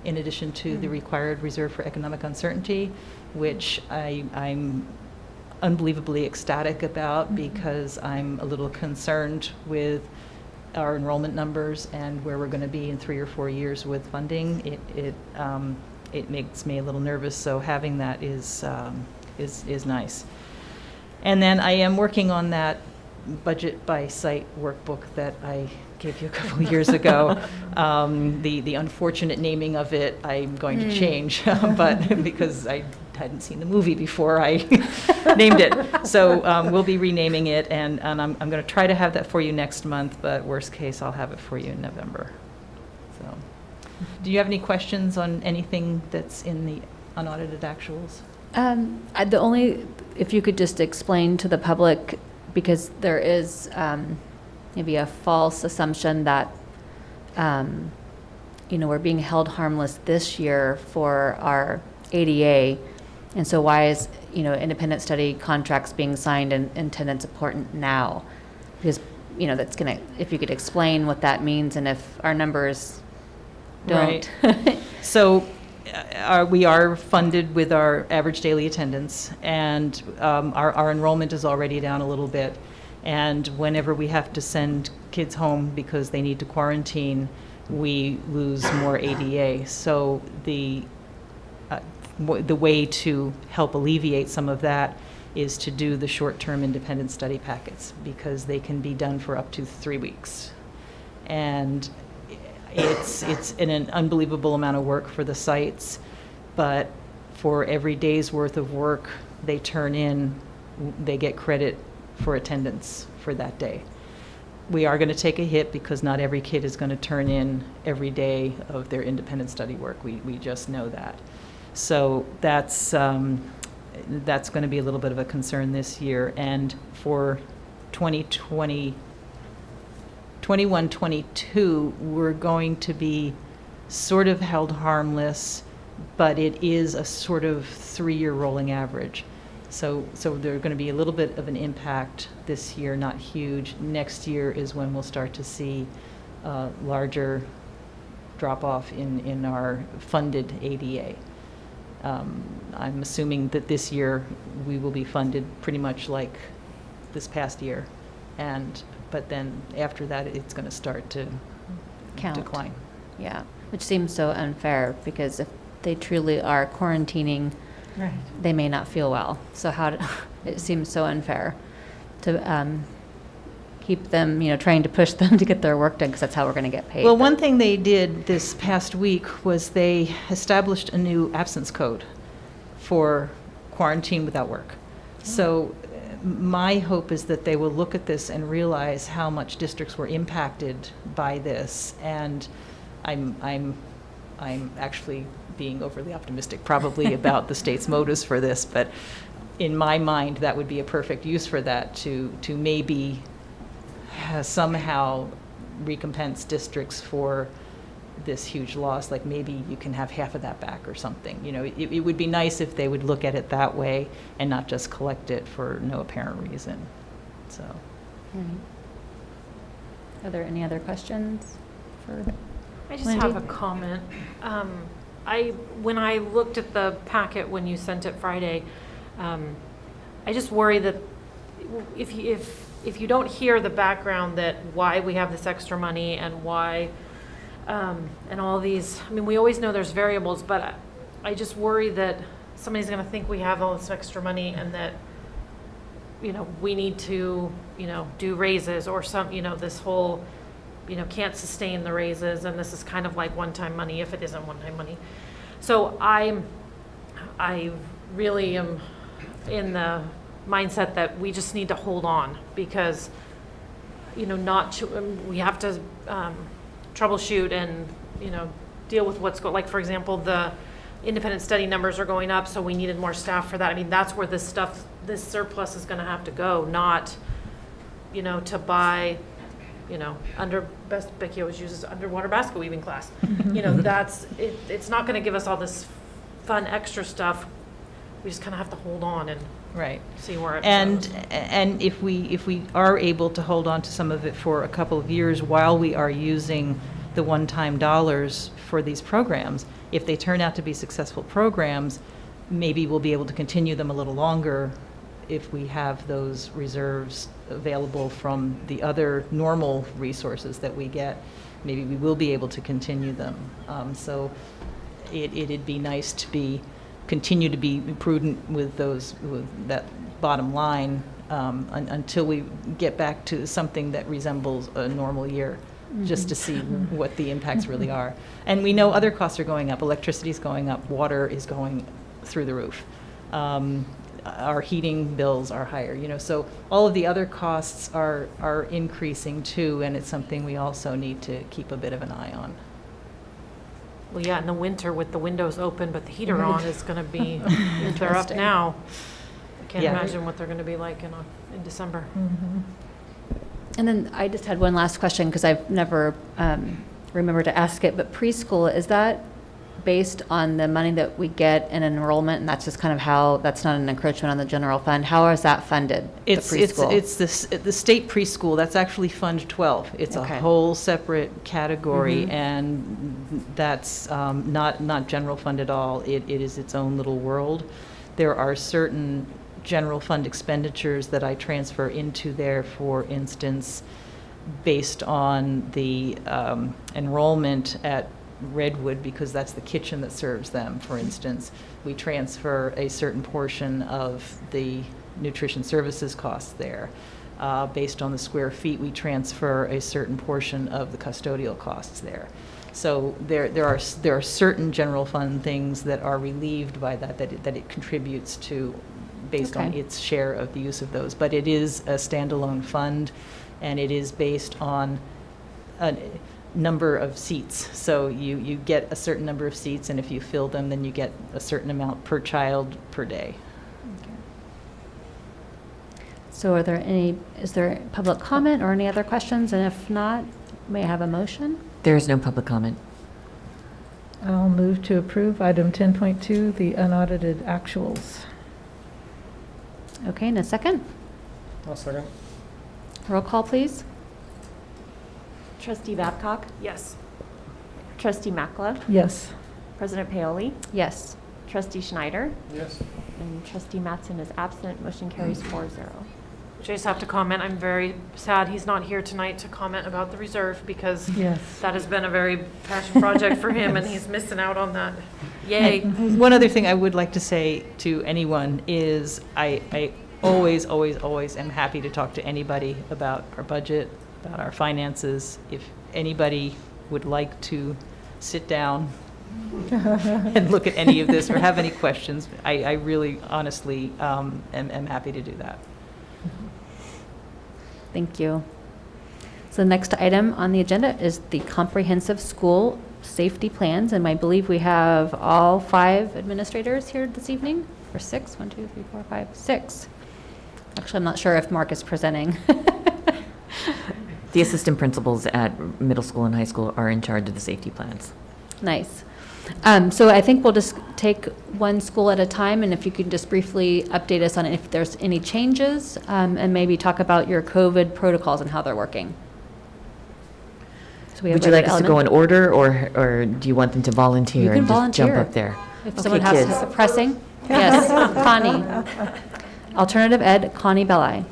Speaker 14: in addition to the required reserve for economic uncertainty, which I'm unbelievably ecstatic about, because I'm a little concerned with our enrollment numbers and where we're going to be in 3 or 4 years with funding. It makes me a little nervous, so having that is nice. And then I am working on that budget by site workbook that I gave you a couple of years ago. The unfortunate naming of it I'm going to change, but because I hadn't seen the movie before I named it. So we'll be renaming it, and I'm going to try to have that for you next month, but worst case, I'll have it for you in November. So, do you have any questions on anything that's in the unaudited actuals?
Speaker 3: If you could just explain to the public, because there is maybe a false assumption that, we're being held harmless this year for our ADA. And so why is, independent study contracts being signed and attendance important now? Because, that's going to, if you could explain what that means, and if our numbers don't.
Speaker 14: Right. So we are funded with our average daily attendance, and our enrollment is already down a little bit. And whenever we have to send kids home because they need to quarantine, we lose more ADA. So the way to help alleviate some of that is to do the short-term independent study packets, because they can be done for up to 3 weeks. And it's an unbelievable amount of work for the sites, but for every day's worth of work they turn in, they get credit for attendance for that day. We are going to take a hit because not every kid is going to turn in every day of their independent study work. We just know that. So that's going to be a little bit of a concern this year. And for 21-22, we're going to be sort of held harmless, but it is a sort of 3-year rolling average. So there's going to be a little bit of an impact this year, not huge. Next year is when we'll start to see larger drop-off in our funded ADA. I'm assuming that this year we will be funded pretty much like this past year, but then after that it's going to start to decline.
Speaker 3: Yeah, which seems so unfair, because if they truly are quarantining,
Speaker 14: right,
Speaker 3: they may not feel well. So it seems so unfair to keep them, trying to push them to get their work done, because that's how we're going to get paid.
Speaker 14: Well, one thing they did this past week was they established a new absence code for quarantine without work. So my hope is that they will look at this and realize how much districts were impacted by this, and I'm actually being overly optimistic probably about the state's motives for this, but in my mind that would be a perfect use for that, to maybe somehow recompense districts for this huge loss. Like maybe you can have half of that back or something. It would be nice if they would look at it that way and not just collect it for no apparent reason. So.
Speaker 3: Right. Are there any other questions for
Speaker 9: I just
Speaker 3: Wendy?
Speaker 9: have a comment. When I looked at the packet when you sent it Friday, I just worry that if you don't hear the background that why we have this extra money and why, and all these, I mean, we always know there's variables, but I just worry that somebody's going to think we have all this extra money and that, we need to, do raises or this whole, can't sustain the raises, and this is kind of like one-time money if it isn't one-time money. So I really am in the mindset that we just need to hold on because, we have to troubleshoot and, deal with what's going, like, for example, the independent study numbers are going up, so we needed more staff for that. I mean, that's where this surplus is going to have to go, not, to buy, Becky always uses underwater basket weaving class. It's not going to give us all this fun extra stuff. We just kind of have to hold on and
Speaker 14: Right.
Speaker 9: see where it
Speaker 14: And
Speaker 9: goes.
Speaker 14: and if we are able to hold on to some of it for a couple of years while we are using the one-time dollars for these programs, if they turn out to be successful programs, maybe we'll be able to continue them a little longer if we have those reserves available from the other normal resources that we get. Maybe we will be able to continue them. So it'd be nice to continue to be prudent with that bottom line until we get back to something that resembles a normal year, just to see what the impacts really are. And we know other costs are going up. Electricity's going up. Water is going through the roof. Our heating bills are higher, so all of the other costs are increasing too, and it's something we also need to keep a bit of an eye on.
Speaker 9: Well, yeah, in the winter with the windows open but the heater on is going to be, they're up
Speaker 3: Interesting.
Speaker 9: now. I can't
Speaker 14: Yeah.
Speaker 9: imagine what they're going to be like in December.
Speaker 3: And then I just had one last question because I've never remembered to ask it, but preschool, is that based on the money that we get in enrollment, and that's just kind of how, that's not an encroachment on the general fund? How is that funded, the preschool?
Speaker 14: It's the state preschool, that's actually Fund 12. It's a
Speaker 3: Okay.
Speaker 14: whole separate category,
Speaker 3: Mhm.
Speaker 14: and that's not general fund at all. It is its own little world. There are certain general fund expenditures that I transfer into there, for instance, based on the enrollment at Redwood, because that's the kitchen that serves them, for instance. We transfer a certain portion of the nutrition services costs there. Based on the square feet, we transfer a certain portion of the custodial costs there. So there are certain general fund things that are relieved by that it contributes to based on
Speaker 3: Okay.
Speaker 14: its share of the use of those. But it is a standalone fund, and it is based on a number of seats. So you get a certain number of seats, and if you fill them, then you get a certain amount per child per day.
Speaker 3: So is there public comment or any other questions? And if not, may I have a motion?
Speaker 2: There is no public comment.
Speaker 4: I'll move to approve item 10.2, the unaudited actuals.
Speaker 3: Okay, and a second?
Speaker 5: I'll second.
Speaker 3: Roll call, please.
Speaker 6: Trustee Babcock?
Speaker 9: Yes.
Speaker 6: Trustee Makla?
Speaker 4: Yes.
Speaker 6: President Paoli?
Speaker 3: Yes.
Speaker 6: Trustee Schneider?
Speaker 5: Yes.
Speaker 6: And Trustee Mattson is absent. Motion carries 4-0.
Speaker 9: I just have to comment, I'm very sad he's not here tonight to comment about the reserve because
Speaker 4: Yes.
Speaker 9: that has been a very passion project for him and he's missing out on that. Yay.
Speaker 14: One other thing I would like to say to anyone is I always am happy to talk to anybody about our budget, about our finances. If anybody would like to sit down and look at any of this or have any questions, I really honestly am happy to do that.
Speaker 3: Thank you. So the next item on the agenda is the comprehensive school safety plans, and I believe we have all 5 administrators here this evening, or 6? 1, 2, 3, 4, 5, 6. Actually, I'm not sure if Mark is presenting.
Speaker 2: The assistant principals at middle school and high school are in charge of the safety plans.
Speaker 3: Nice. So I think we'll just take one school at a time, and if you could just briefly update us on if there's any changes, and maybe talk about your COVID protocols and how they're working. So we have
Speaker 2: Would you like
Speaker 3: Redwood
Speaker 2: us to go in
Speaker 3: Elementary.
Speaker 2: order, or do you want them to volunteer
Speaker 3: You can
Speaker 2: and just jump
Speaker 3: volunteer.
Speaker 2: up there?
Speaker 3: If
Speaker 2: Okay,
Speaker 3: someone has
Speaker 2: kids.
Speaker 3: pressing, yes, Connie. Alternative Ed, Connie Belli.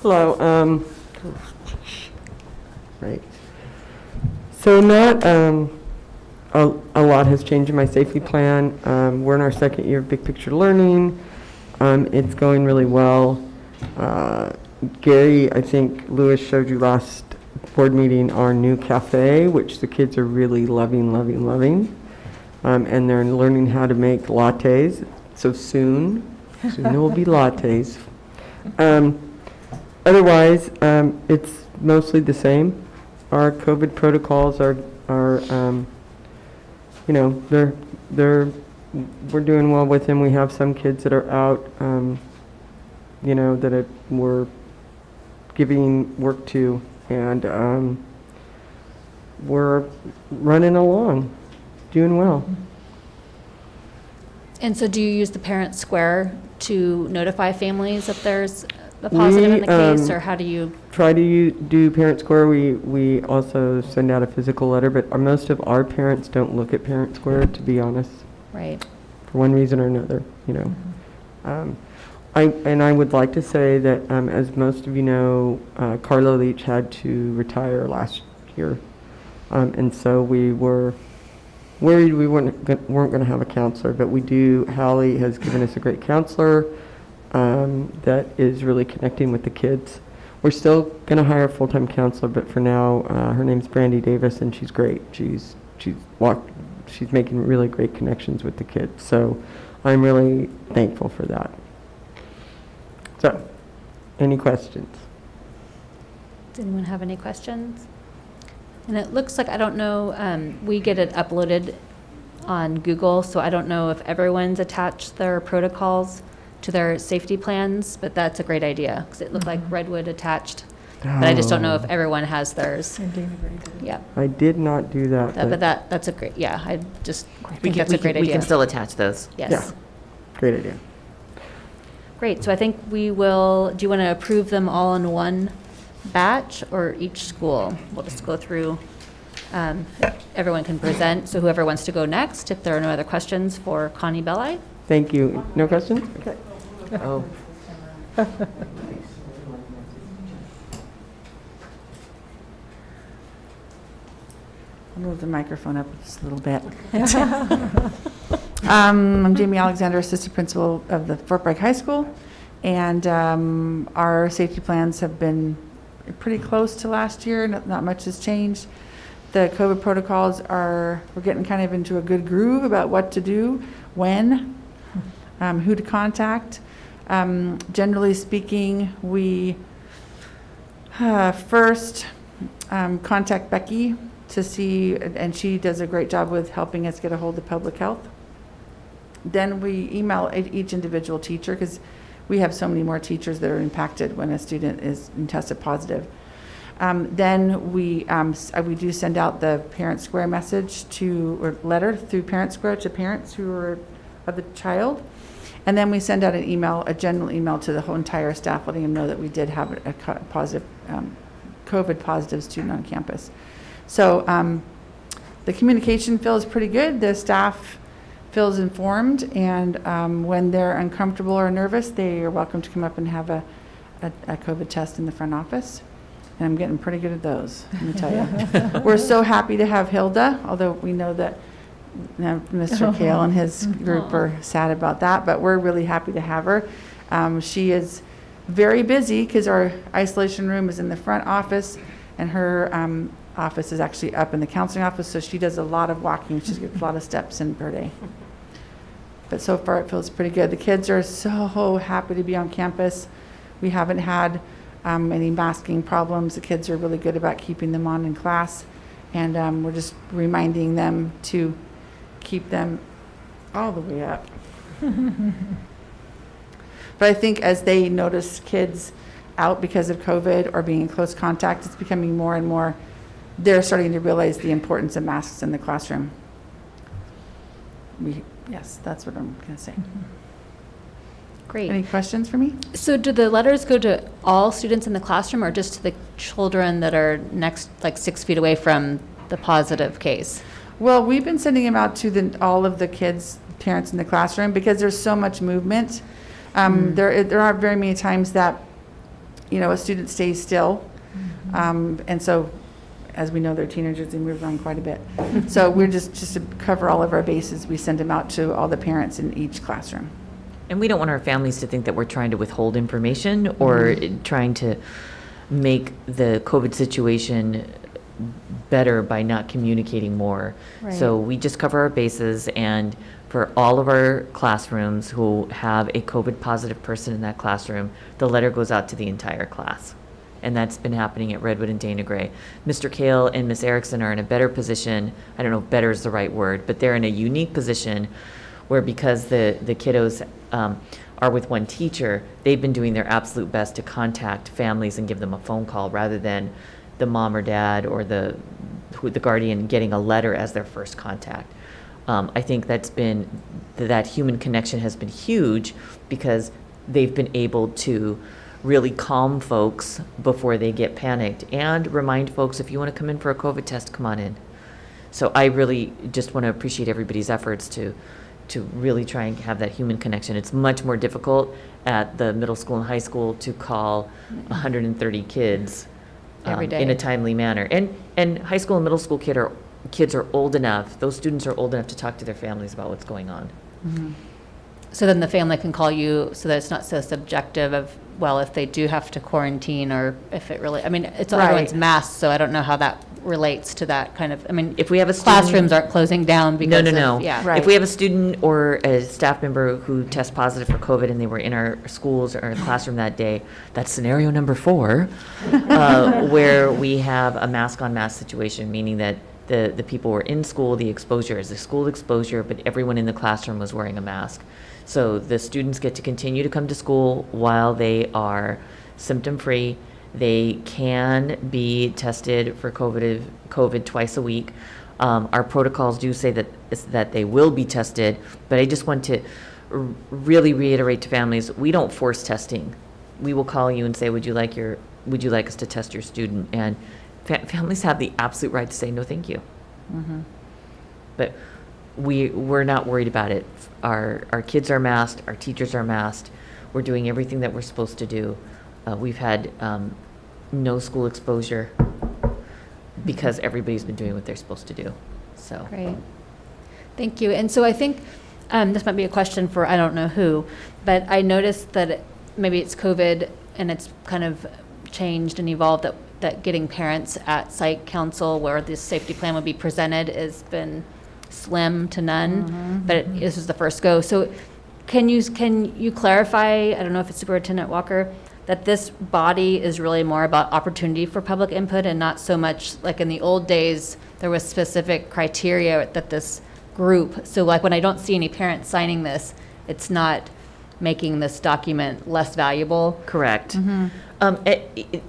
Speaker 15: Hello. Right. So not a lot has changed in my safety plan. We're in our second year of big picture learning. It's going really well. Gary, I think Lewis showed you last board meeting our new cafe, which the kids are really loving. And they're learning how to make lattes. So soon there will be lattes. Otherwise, it's mostly the same. Our COVID protocols are we're doing well with them. We have some kids that are out, we're giving work to, and we're running along, doing well.
Speaker 3: And so do you use the parent square to notify families if there's a positive in the case, or how do you?
Speaker 15: Try to do Parent Square. We also send out a physical letter, but most of our parents don't look at Parent Square, to be honest.
Speaker 3: Right.
Speaker 15: For one reason or another, I would like to say that, as most of you know, Carlo Leach had to retire last year, and so we were worried we weren't going to have a counselor, but we do. Hallie has given us a great counselor that is really connecting with the kids. We're still going to hire a full-time counselor, but for now, her name's Brandy Davis, and she's great. She's making really great connections with the kids. So I'm really thankful for that. So, any questions?
Speaker 3: Does anyone have any questions? And it looks like, I don't know, we get it uploaded on Google, so I don't know if everyone's attached their protocols to their safety plans, but that's a great idea, because it looked like Redwood attached, but I just don't know if everyone has theirs. Yeah.
Speaker 15: I did not do that.
Speaker 3: But that's a great, yeah, I just
Speaker 2: We
Speaker 3: think
Speaker 2: can,
Speaker 3: that's a great idea.
Speaker 2: we can still attach those.
Speaker 3: Yes.
Speaker 15: Yeah, great idea.
Speaker 3: Great, so I think we will, do you want to approve them all in one batch or each school? We'll just go through, everyone can present, so whoever wants to go next, if there are no other questions for Connie Belli.
Speaker 15: Thank you. No questions? Okay.
Speaker 2: Oh.
Speaker 16: I'll move the microphone up just a little bit. I'm Jamie Alexander, Assistant Principal of the Fort Bragg High School, and our safety plans have been pretty close to last year. Not much has changed. The COVID protocols we're getting kind of into a good groove about what to do, when, who to contact. Generally speaking, we first contact Becky to see, and she does a great job with helping us get a hold of public health. Then we email each individual teacher, because we have so many more teachers that are impacted when a student is tested positive. Then we do send out the Parent Square message or letter through Parent Square to parents who are of the child. And then we send out an email, a general email to the whole entire staff, letting them know that we did have a positive, COVID positive student on campus. So the communication feels pretty good. The staff feels informed, and when they're uncomfortable or nervous, they are welcome to come up and have a COVID test in the front office. And I'm getting pretty good at those, let me tell you. We're so happy to have Hilda, although we know that Mr. Kale and his group are sad about that, but we're really happy to have her. She is very busy because our isolation room is in the front office, and her office is actually up in the counseling office, so she does a lot of walking. She gets a lot of steps in per day. But so far it feels pretty good. The kids are so happy to be on campus. We haven't had any masking problems. The kids are really good about keeping them on in class, and we're just reminding them to keep them all the way up. But I think as they notice kids out because of COVID or being in close contact, it's becoming more and more, they're starting to realize the importance of masks in the classroom. Yes, that's what I'm going to say.
Speaker 3: Great.
Speaker 16: Any questions for me?
Speaker 3: So do the letters go to all students in the classroom or just to the children that are next, like 6 feet away from the positive case?
Speaker 16: Well, we've been sending them out to all of the kids' parents in the classroom because there's so much movement. There aren't very many times that, a student stays still. And so, as we know, they're teenagers, they move around quite a bit. So we're just to cover all of our bases, we send them out to all the parents in each classroom.
Speaker 2: And we don't want our families to think that we're trying to withhold information or trying to make the COVID situation better by not communicating more.
Speaker 3: Right.
Speaker 2: So we just cover our bases, and for all of our classrooms who have a COVID positive person in that classroom, the letter goes out to the entire class. And that's been happening at Redwood and Dana Gray. Mr. Kale and Ms. Erickson are in a better position. I don't know if better is the right word, but they're in a unique position where, because the kiddos are with one teacher, they've been doing their absolute best to contact families and give them a phone call rather than the mom or dad or the guardian getting a letter as their first contact. I think that human connection has been huge because they've been able to really calm folks before they get panicked and remind folks, if you want to come in for a COVID test, come on in. So I really just want to appreciate everybody's efforts to really try and have that human connection. It's much more difficult at the middle school and high school to call 130 kids
Speaker 3: Every day
Speaker 2: in a timely manner. And high school and middle school kids are old enough, those students are old enough to talk to their families about what's going on.
Speaker 3: So then the family can call you so that it's not so subjective of, well, if they do have to quarantine or if it really, it's everyone's masked, so I don't know how that relates to that kind of,
Speaker 2: if we have a student,
Speaker 3: classrooms aren't closing down because
Speaker 2: no.
Speaker 3: of, yeah.
Speaker 16: Right.
Speaker 2: If we have a student or a staff member who tests positive for COVID and they were in our schools or our classroom that day, that's scenario number 4, where we have a mask-on-mask situation, meaning that the people were in school, the exposure is the school exposure, but everyone in the classroom was wearing a mask. So the students get to continue to come to school while they are symptom-free. They can be tested for COVID twice a week. Our protocols do say that they will be tested, but I just want to really reiterate to families, we don't force testing. We will call you and say, would you like us to test your student? And families have the absolute right to say, no, thank you. But we're not worried about it. Our kids are masked, our teachers are masked. We're doing everything that we're supposed to do. We've had no school exposure because everybody's been doing what they're supposed to do. So
Speaker 3: Great. Thank you. And so I think this might be a question for, I don't know who, but I noticed that maybe it's COVID and it's kind of changed and evolved that getting parents at site council where this safety plan would be presented has been slim to none, but this is the first go. So can you clarify, I don't know if it's Superintendent Walker, that this body is really more about opportunity for public input and not so much like in the old days, there was specific criteria that this group, so like when I don't see any parents signing this, it's not making this document less valuable?
Speaker 2: correct.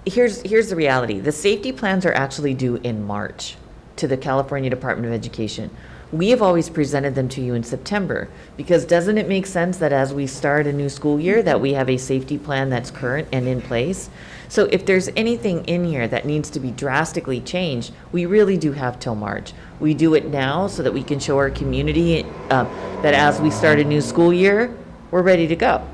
Speaker 2: Here's the reality. The safety plans are actually due in March to the California Department of Education. We have always presented them to you in September because doesn't it make sense that as we start a new school year that we have a safety plan that's current and in place? So if there's anything in here that needs to be drastically changed, we really do have till March. We do it now so that we can show our community that as we start a new school year, we're ready to go.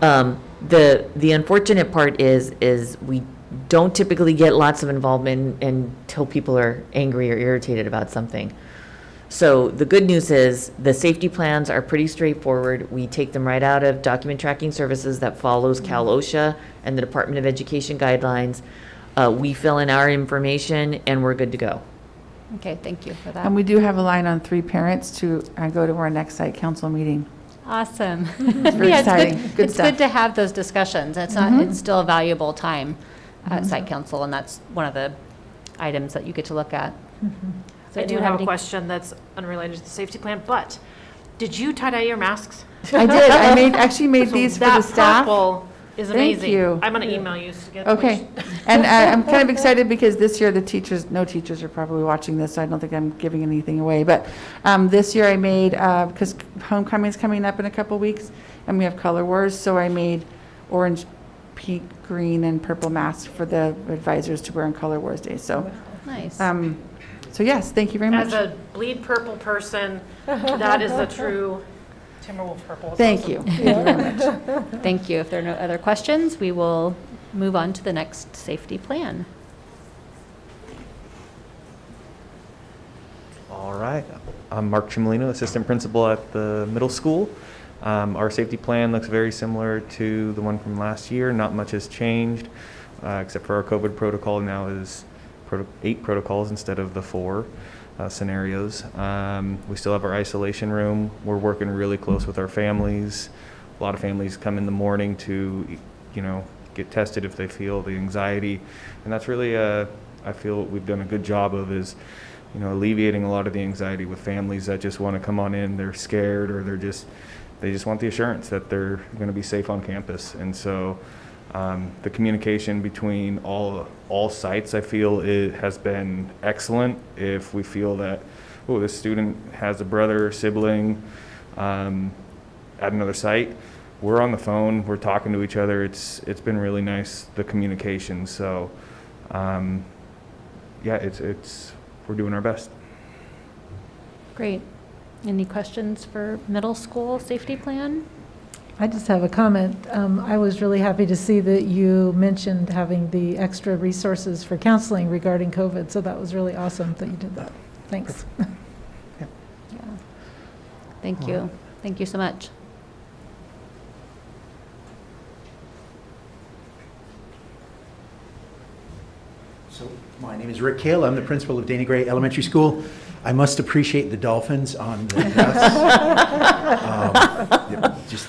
Speaker 2: The unfortunate part is we don't typically get lots of involvement until people are angry or irritated about something. So the good news is the safety plans are pretty straightforward. We take them right out of document tracking services that follows Cal OSHA and the Department of Education guidelines. We fill in our information and we're good to go.
Speaker 3: Okay, thank you for that.
Speaker 16: And we do have a line on 3 parents to go to our next site council meeting.
Speaker 3: Awesome.
Speaker 16: very
Speaker 3: Yeah,
Speaker 16: exciting.
Speaker 3: It's good,
Speaker 16: Good
Speaker 3: it's
Speaker 16: stuff.
Speaker 3: good to have those discussions. It's not. It's still a valuable time at site council, and that's one of the items that you get to look at. So
Speaker 9: I do
Speaker 3: anyone
Speaker 9: have a
Speaker 3: any-
Speaker 9: question that's unrelated to the safety plan, but did you tie-dye your masks?
Speaker 16: I did. I actually made these for the
Speaker 9: That
Speaker 16: staff.
Speaker 9: purple is
Speaker 16: Thank
Speaker 9: amazing.
Speaker 16: you.
Speaker 9: I'm going to email you to get.
Speaker 16: Okay. And I'm kind of excited because this year the teachers, no teachers are probably watching this, so I don't think I'm giving anything away. But this year I made, because homecoming is coming up in a couple weeks, and we have color wars, so I made orange, pink, green, and purple masks for the advisors to wear on Color Wars Day. So,
Speaker 3: Nice.
Speaker 16: so yes, thank you very much.
Speaker 9: As a bleed purple person, that is the true Timberwolf purple. It's
Speaker 16: Thank
Speaker 9: awesome.
Speaker 16: you. Thank you very much.
Speaker 3: Thank you. If there are no other questions, we will move on to the next safety plan.
Speaker 11: All right. I'm Mark Chimolino, assistant principal at the middle school. Our safety plan looks very similar to the one from last year. Not much has changed, except for our COVID protocol now is 8 protocols instead of the 4 scenarios. We still have our isolation room. We're working really close with our families. A lot of families come in the morning to, get tested if they feel the anxiety. And that's really, I feel what we've done a good job of is, alleviating a lot of the anxiety with families that just want to come on in. They're scared or they just want the assurance that they're going to be safe on campus. And so the communication between all sites, I feel, it has been excellent. If we feel that, this student has a brother or sibling at another site, we're on the phone, we're talking to each other. It's been really nice, the communication. So we're doing our best.
Speaker 3: Great. Any questions for middle school safety plan?
Speaker 4: I just have a comment. I was really happy to see that you mentioned having the extra resources for counseling regarding COVID, so that was really awesome that you did that. Thanks.
Speaker 3: Yeah. Thank you. Thank you so much.
Speaker 17: So my name is Rick Kale. I'm the principal of Danny Gray Elementary School. I must appreciate the dolphins on the dress.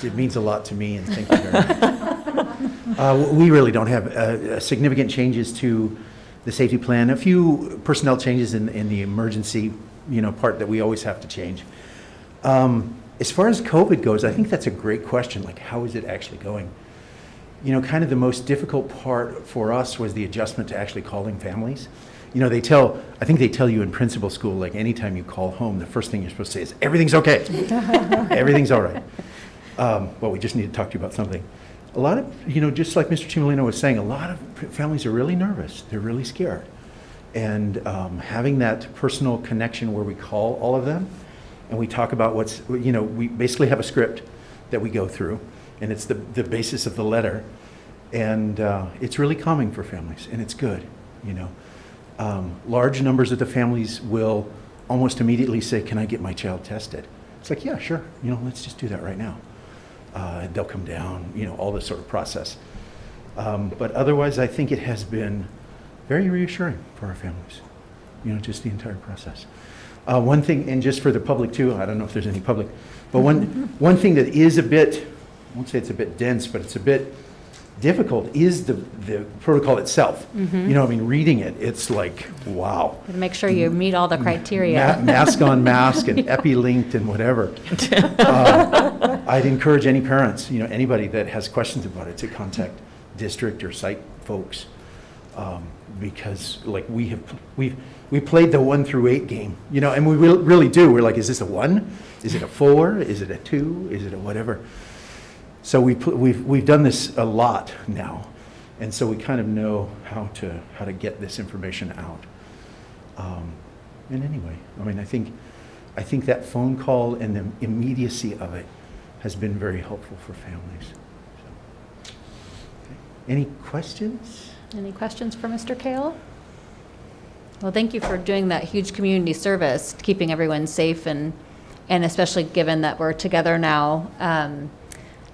Speaker 17: It means a lot to me, and thank you very much. We really don't have significant changes to the safety plan. A few personnel changes in the emergency, part that we always have to change. As far as COVID goes, I think that's a great question. Like, how is it actually going? Kind of the most difficult part for us was the adjustment to actually calling families. I think they tell you in principal school, like anytime you call home, the first thing you're supposed to say is, everything's okay. Everything's all right. Well, we just need to talk to you about something. A lot of, just like Mr. Chimolino was saying, a lot of families are really nervous. They're really scared. And having that personal connection where we call all of them and we talk about we basically have a script that we go through, and it's the basis of the letter. And it's really calming for families, and it's good, Large numbers of the families will almost immediately say, can I get my child tested? It's like, yeah, sure. Let's just do that right now. They'll come down, all this sort of process. But otherwise, I think it has been very reassuring for our families, just the entire process. One thing, and just for the public too, I don't know if there's any public, but one thing that is a bit, I won't say it's a bit dense, but it's a bit difficult is the protocol itself. Reading it, it's like, wow.
Speaker 3: To make sure you meet all the criteria.
Speaker 17: Mask on mask and epi-linked and whatever. I'd encourage any parents, anybody that has questions about it to contact district or site folks, because like we played the 1 through 8 game, and we really do. We're like, is this a 1? Is it a 4? Is it a 2? Is it a whatever? So we've done this a lot now, and so we kind of know how to get this information out. And anyway, I think that phone call and the immediacy of it has been very helpful for families. So, okay. Any questions?
Speaker 3: Any questions for Mr. Kale? Well, thank you for doing that huge community service, keeping everyone safe, and especially given that we're together now,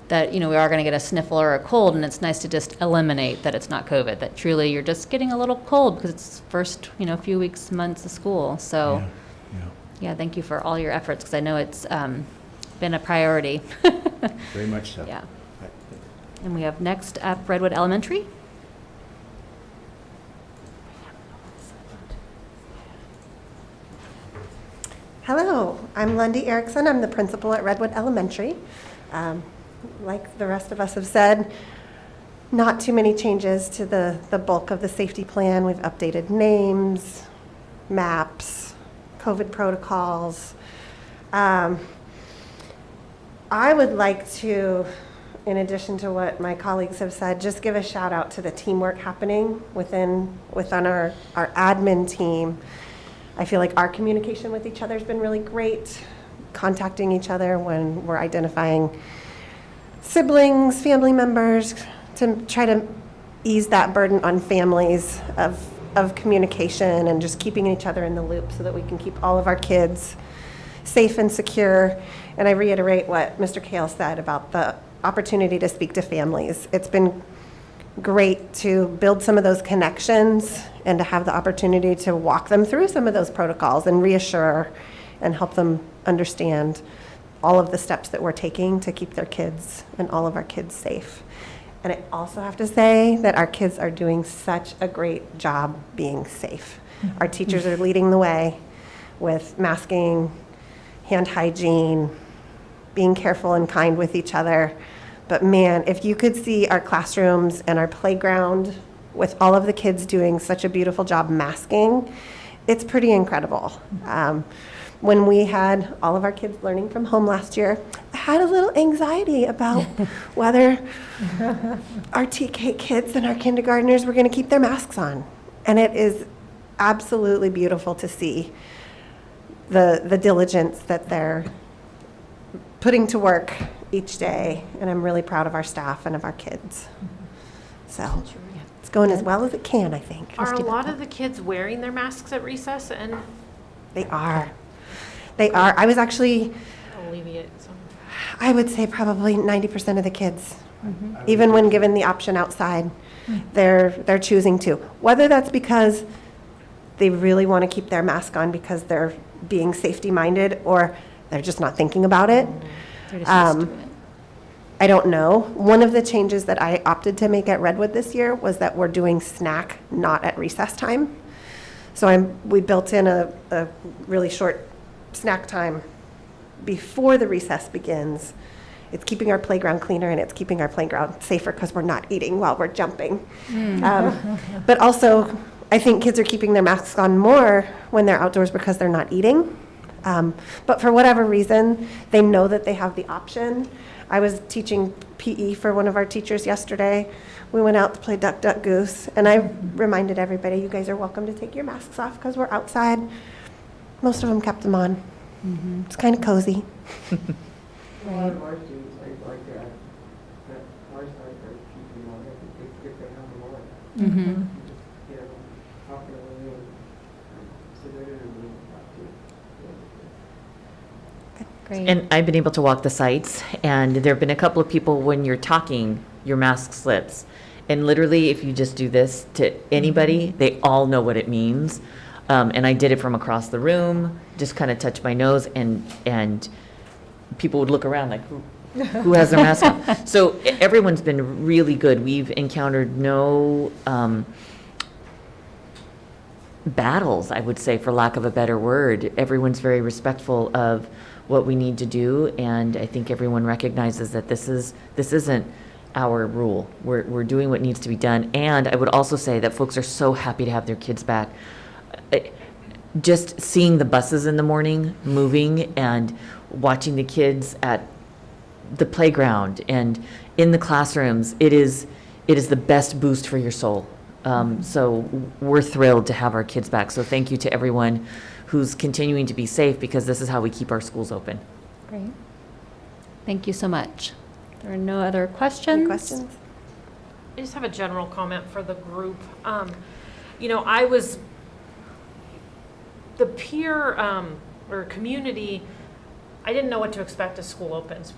Speaker 3: that, we are going to get a sniffle or a cold, and it's nice to just eliminate that it's not COVID, that truly you're just getting a little cold because it's first, few weeks, months of school. So, yeah, thank you for all your efforts, because I know it's been a priority.
Speaker 17: Very much so.
Speaker 3: Yeah. And we have next up Redwood Elementary.
Speaker 18: Hello, I'm Lundy Erickson. I'm the principal at Redwood Elementary. Like the rest of us have said, Not too many changes to the bulk of the safety plan. We've updated names, maps, COVID protocols. I would like to, in addition to what my colleagues have said, just give a shout out to the teamwork happening within our admin team. I feel like our communication with each other has been really great, contacting each other when we're identifying siblings, family members, to try to ease that burden on families of communication and just keeping each other in the loop so that we can keep all of our kids safe and secure. And I reiterate what Mr. Kale said about the opportunity to speak to families. It's been great to build some of those connections and to have the opportunity to walk them through some of those protocols and reassure and help them understand all of the steps that we're taking to keep their kids and all of our kids safe. And I also have to say that our kids are doing such a great job being safe. Our teachers are leading the way with masking, hand hygiene, being careful and kind with each other. But man, if you could see our classrooms and our playground with all of the kids doing such a beautiful job masking, it's pretty incredible. When we had all of our kids learning from home last year, I had a little anxiety about whether our TK kids and our kindergartners were going to keep their masks on. And it is absolutely beautiful to see the diligence that they're putting to work each day. And I'm really proud of our staff and of our kids. So it's going as well as it can, I think.
Speaker 9: Are a lot of the kids wearing their masks at recess? And
Speaker 18: They are. They are. I was actually,
Speaker 9: alleviate some.
Speaker 18: I would say probably 90% of the kids, even when given the option outside, they're choosing to. Whether that's because they really want to keep their mask on because they're being safety minded or they're just not thinking about it.
Speaker 3: They're just used to it.
Speaker 18: I don't know. One of the changes that I opted to make at Redwood this year was that we're doing snack not at recess time. So we built in a really short snack time before the recess begins. It's keeping our playground cleaner and it's keeping our playground safer because we're not eating while we're jumping. But also, I think kids are keeping their masks on more when they're outdoors because they're not eating. But for whatever reason, they know that they have the option. I was teaching PE for one of our teachers yesterday. We went out to play Duck, Duck, Goose, and I reminded everybody, you guys are welcome to take your masks off because we're outside. Most of them kept them on. It's kind of cozy.
Speaker 15: A lot of our students like that. Our side are keeping on it. If they have them on. Just, you know, talking to them and so they're really
Speaker 3: Great.
Speaker 2: And I've been able to walk the sites, and there have been a couple of people, when you're talking, your mask slips. And literally, if you just do this to anybody, they all know what it means. And I did it from across the room, just kind of touched my nose, and people would look around like, who has their mask on? So everyone's been really good. We've encountered no battles, I would say, for lack of a better word. Everyone's very respectful of what we need to do, and I think everyone recognizes that this isn't our rule. We're doing what needs to be done, and I would also say that folks are so happy to have their kids back. Just seeing the buses in the morning moving and watching the kids at the playground and in the classrooms, it is the best boost for your soul. So we're thrilled to have our kids back. So thank you to everyone who's continuing to be safe, because this is how we keep our schools open.
Speaker 3: Great. Thank you so much. There are no other questions?
Speaker 18: Any questions?
Speaker 9: I just have a general comment for the group. The peer or community, I didn't know what to expect as school opens.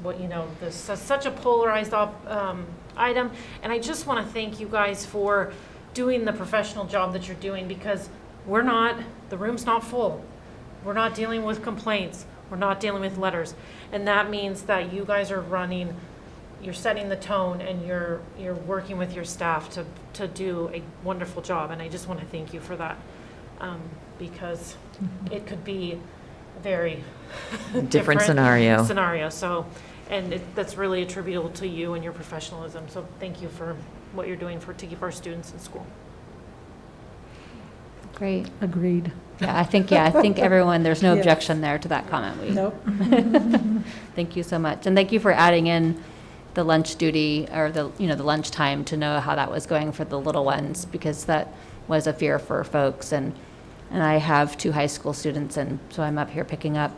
Speaker 9: This is such a polarized item, and I just want to thank you guys for doing the professional job that you're doing, because the room's not full. We're not dealing with complaints. We're not dealing with letters, and that means that you guys are you're setting the tone, and you're working with your staff to do a wonderful job, and I just want to thank you for that. Because it could be a very
Speaker 2: Different scenario.
Speaker 9: So, and that's really attributable to you and your professionalism. So thank you for what you're doing to keep our students in school.
Speaker 3: Great.
Speaker 4: Agreed.
Speaker 3: Yeah, I think everyone, there's no
Speaker 4: Yes.
Speaker 3: objection there to that comment.
Speaker 4: Nope.
Speaker 3: Thank you so much. And thank you for adding in the lunch duty or the lunch time to know how that was going for the little ones, because that was a fear for folks. And I have 2 high school students, and so I'm up here picking up.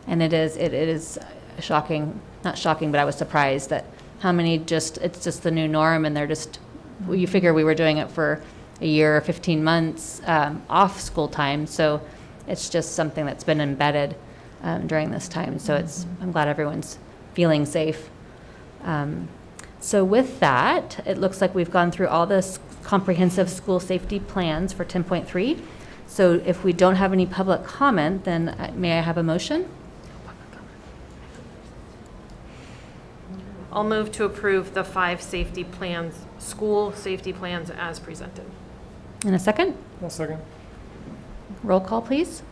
Speaker 3: And it is shocking, not shocking, but I was surprised that how many it's just the new norm, and they're just, you figure we were doing it for a year or 15 months off school time. So it's just something that's been embedded during this time. So I'm glad everyone's feeling safe. So with that, it looks like we've gone through all the comprehensive school safety plans for 10.3. So if we don't have any public comment, then may I have a motion?
Speaker 9: I'll move to approve the 5 safety plans, school safety plans as presented.
Speaker 3: In a second?
Speaker 5: One second.
Speaker 3: Roll call, please.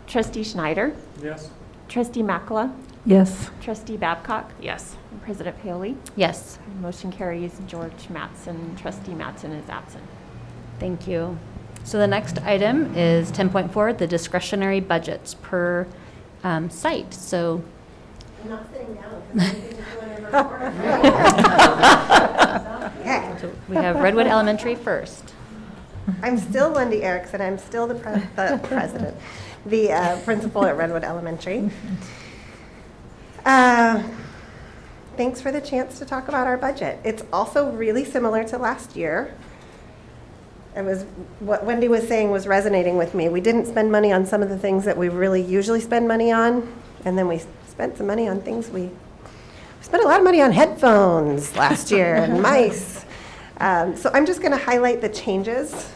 Speaker 19: Trustee Schneider?
Speaker 5: Yes.
Speaker 19: Trustee Makala?
Speaker 4: Yes.
Speaker 19: Trustee Babcock?
Speaker 9: Yes.
Speaker 19: And President Paoli?
Speaker 3: Yes.
Speaker 19: Motion carries. George Mattson, Trustee Mattson is absent.
Speaker 3: Thank you. So the next item is 10.4, the discretionary budgets per site. So
Speaker 18: I'm not sitting down because I'm doing whatever. Okay.
Speaker 3: so we have Redwood Elementary first.
Speaker 18: I'm still Wendy Erickson. I'm still the president, the principal at Redwood Elementary. Thanks for the chance to talk about our budget. It's also really similar to last year. It was what Wendy was saying was resonating with me. We didn't spend money on some of the things that we really usually spend money on, and then we spent some money on things we spent a lot of money on headphones last year and mice. So I'm just going to highlight the changes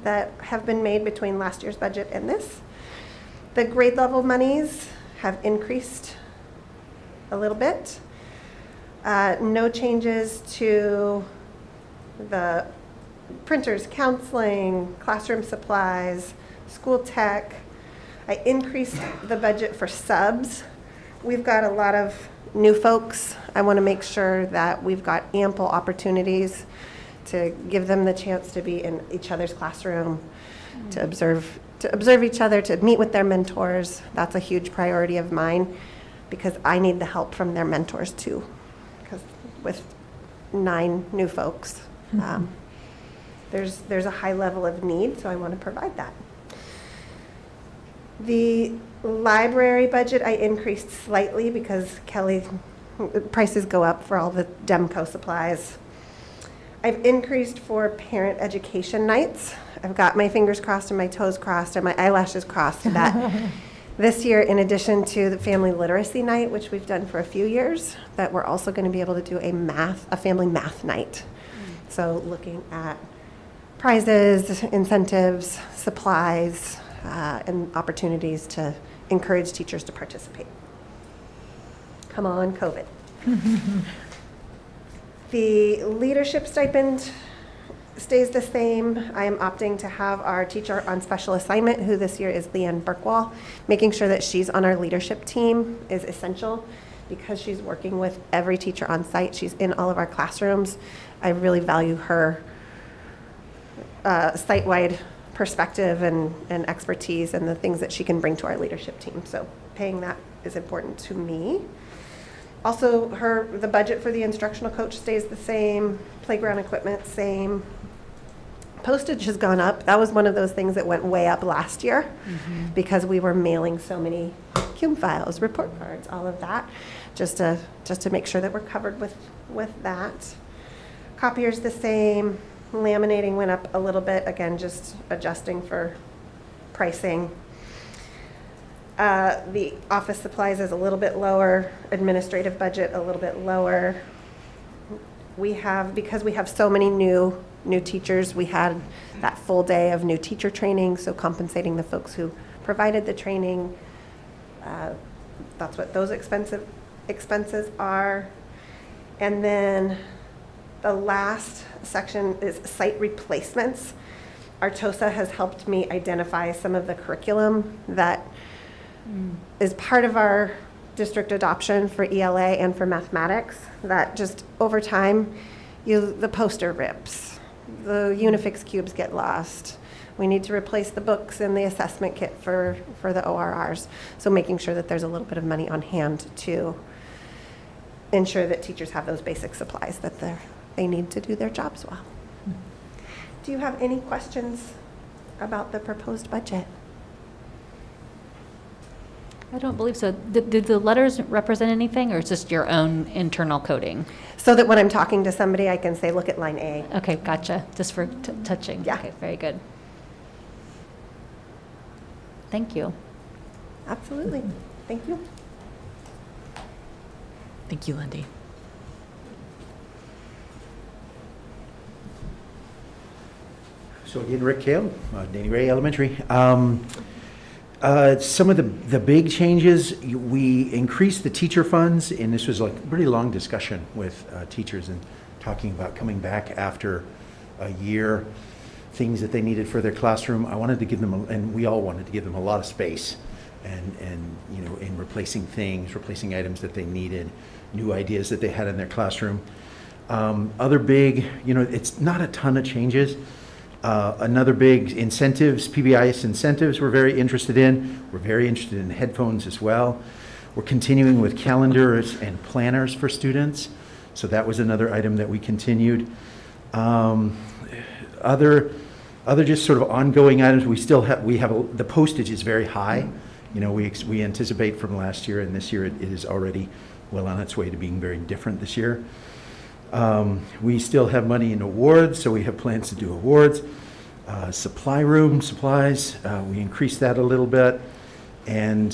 Speaker 18: that have been made between last year's budget and this. The grade level monies have increased a little bit. No changes to the printers, counseling, classroom supplies, school tech. I increased the budget for subs. We've got a lot of new folks. I want to make sure that we've got ample opportunities to give them the chance to be in each other's classroom, to observe each other, to meet with their mentors. That's a huge priority of mine because I need the help from their mentors too. Because with 9 new folks, there's a high level of need, so I want to provide that. The library budget I increased slightly because prices go up for all the Demco supplies. I've increased for parent education nights. I've got my fingers crossed and my toes crossed and my eyelashes crossed that this year, in addition to the family literacy night, which we've done for a few years, that we're also going to be able to do a family math night. So looking at prizes, incentives, supplies, and opportunities to encourage teachers to participate. Come on, COVID. The leadership stipend stays the same. I am opting to have our teacher on special assignment, who this year is Leanne Burkwall. Making sure that she's on our leadership team is essential because she's working with every teacher on site. She's in all of our classrooms. I really value her site-wide perspective and expertise and the things that she can bring to our leadership team. So paying that is important to me. Also, the budget for the instructional coach stays the same, playground equipment, same. Postage has gone up. That was one of those things that went way up last year because we were mailing so many CUME files, report cards, all of that, just to make sure that we're covered with that. Copiers the same. Laminating went up a little bit, again, just adjusting for pricing. The office supplies is a little bit lower, administrative budget a little bit lower. Because we have so many new teachers, we had that full day of new teacher training, so compensating the folks who provided the training. That's what those expenses are. And then the last section is site replacements. Artosa has helped me identify some of the curriculum that is part of our district adoption for ELA and for mathematics, that just over time, the poster rips, the Unifix cubes get lost. We need to replace the books and the assessment kit for the ORRs. So making sure that there's a little bit of money on hand to ensure that teachers have those basic supplies that they need to do their jobs well. Do you have any questions about the proposed budget?
Speaker 3: I don't believe so. Did the letters represent anything, or is this your own internal coding?
Speaker 18: So that when I'm talking to somebody, I can say, look at line A.
Speaker 3: Okay, gotcha. Just for touching.
Speaker 18: Yeah.
Speaker 3: Okay, very good. Thank you.
Speaker 18: Absolutely. Thank you.
Speaker 2: Thank you, Lindy.
Speaker 17: So again, Rick Kale, Danny Ray Elementary. Some of the big changes, we increased the teacher funds, and this was like a pretty long discussion with teachers and talking about coming back after a year, things that they needed for their classroom. I wanted to give them, and we all wanted to give them a lot of space, and you know, in replacing things, replacing items that they needed, new ideas that they had in their classroom. Other big, you know, it's not a ton of changes. Another big incentives, PBIS incentives we're very interested in. We're very interested in headphones as well. We're continuing with calendars and planners for students. So that was another item that we continued. Other just sort of ongoing items, the postage is very high. You know, we anticipate from last year and this year it is already well on its way to being very different this year. We still have money in awards, so we have plans to do awards. Supply room supplies, we increased that a little bit. And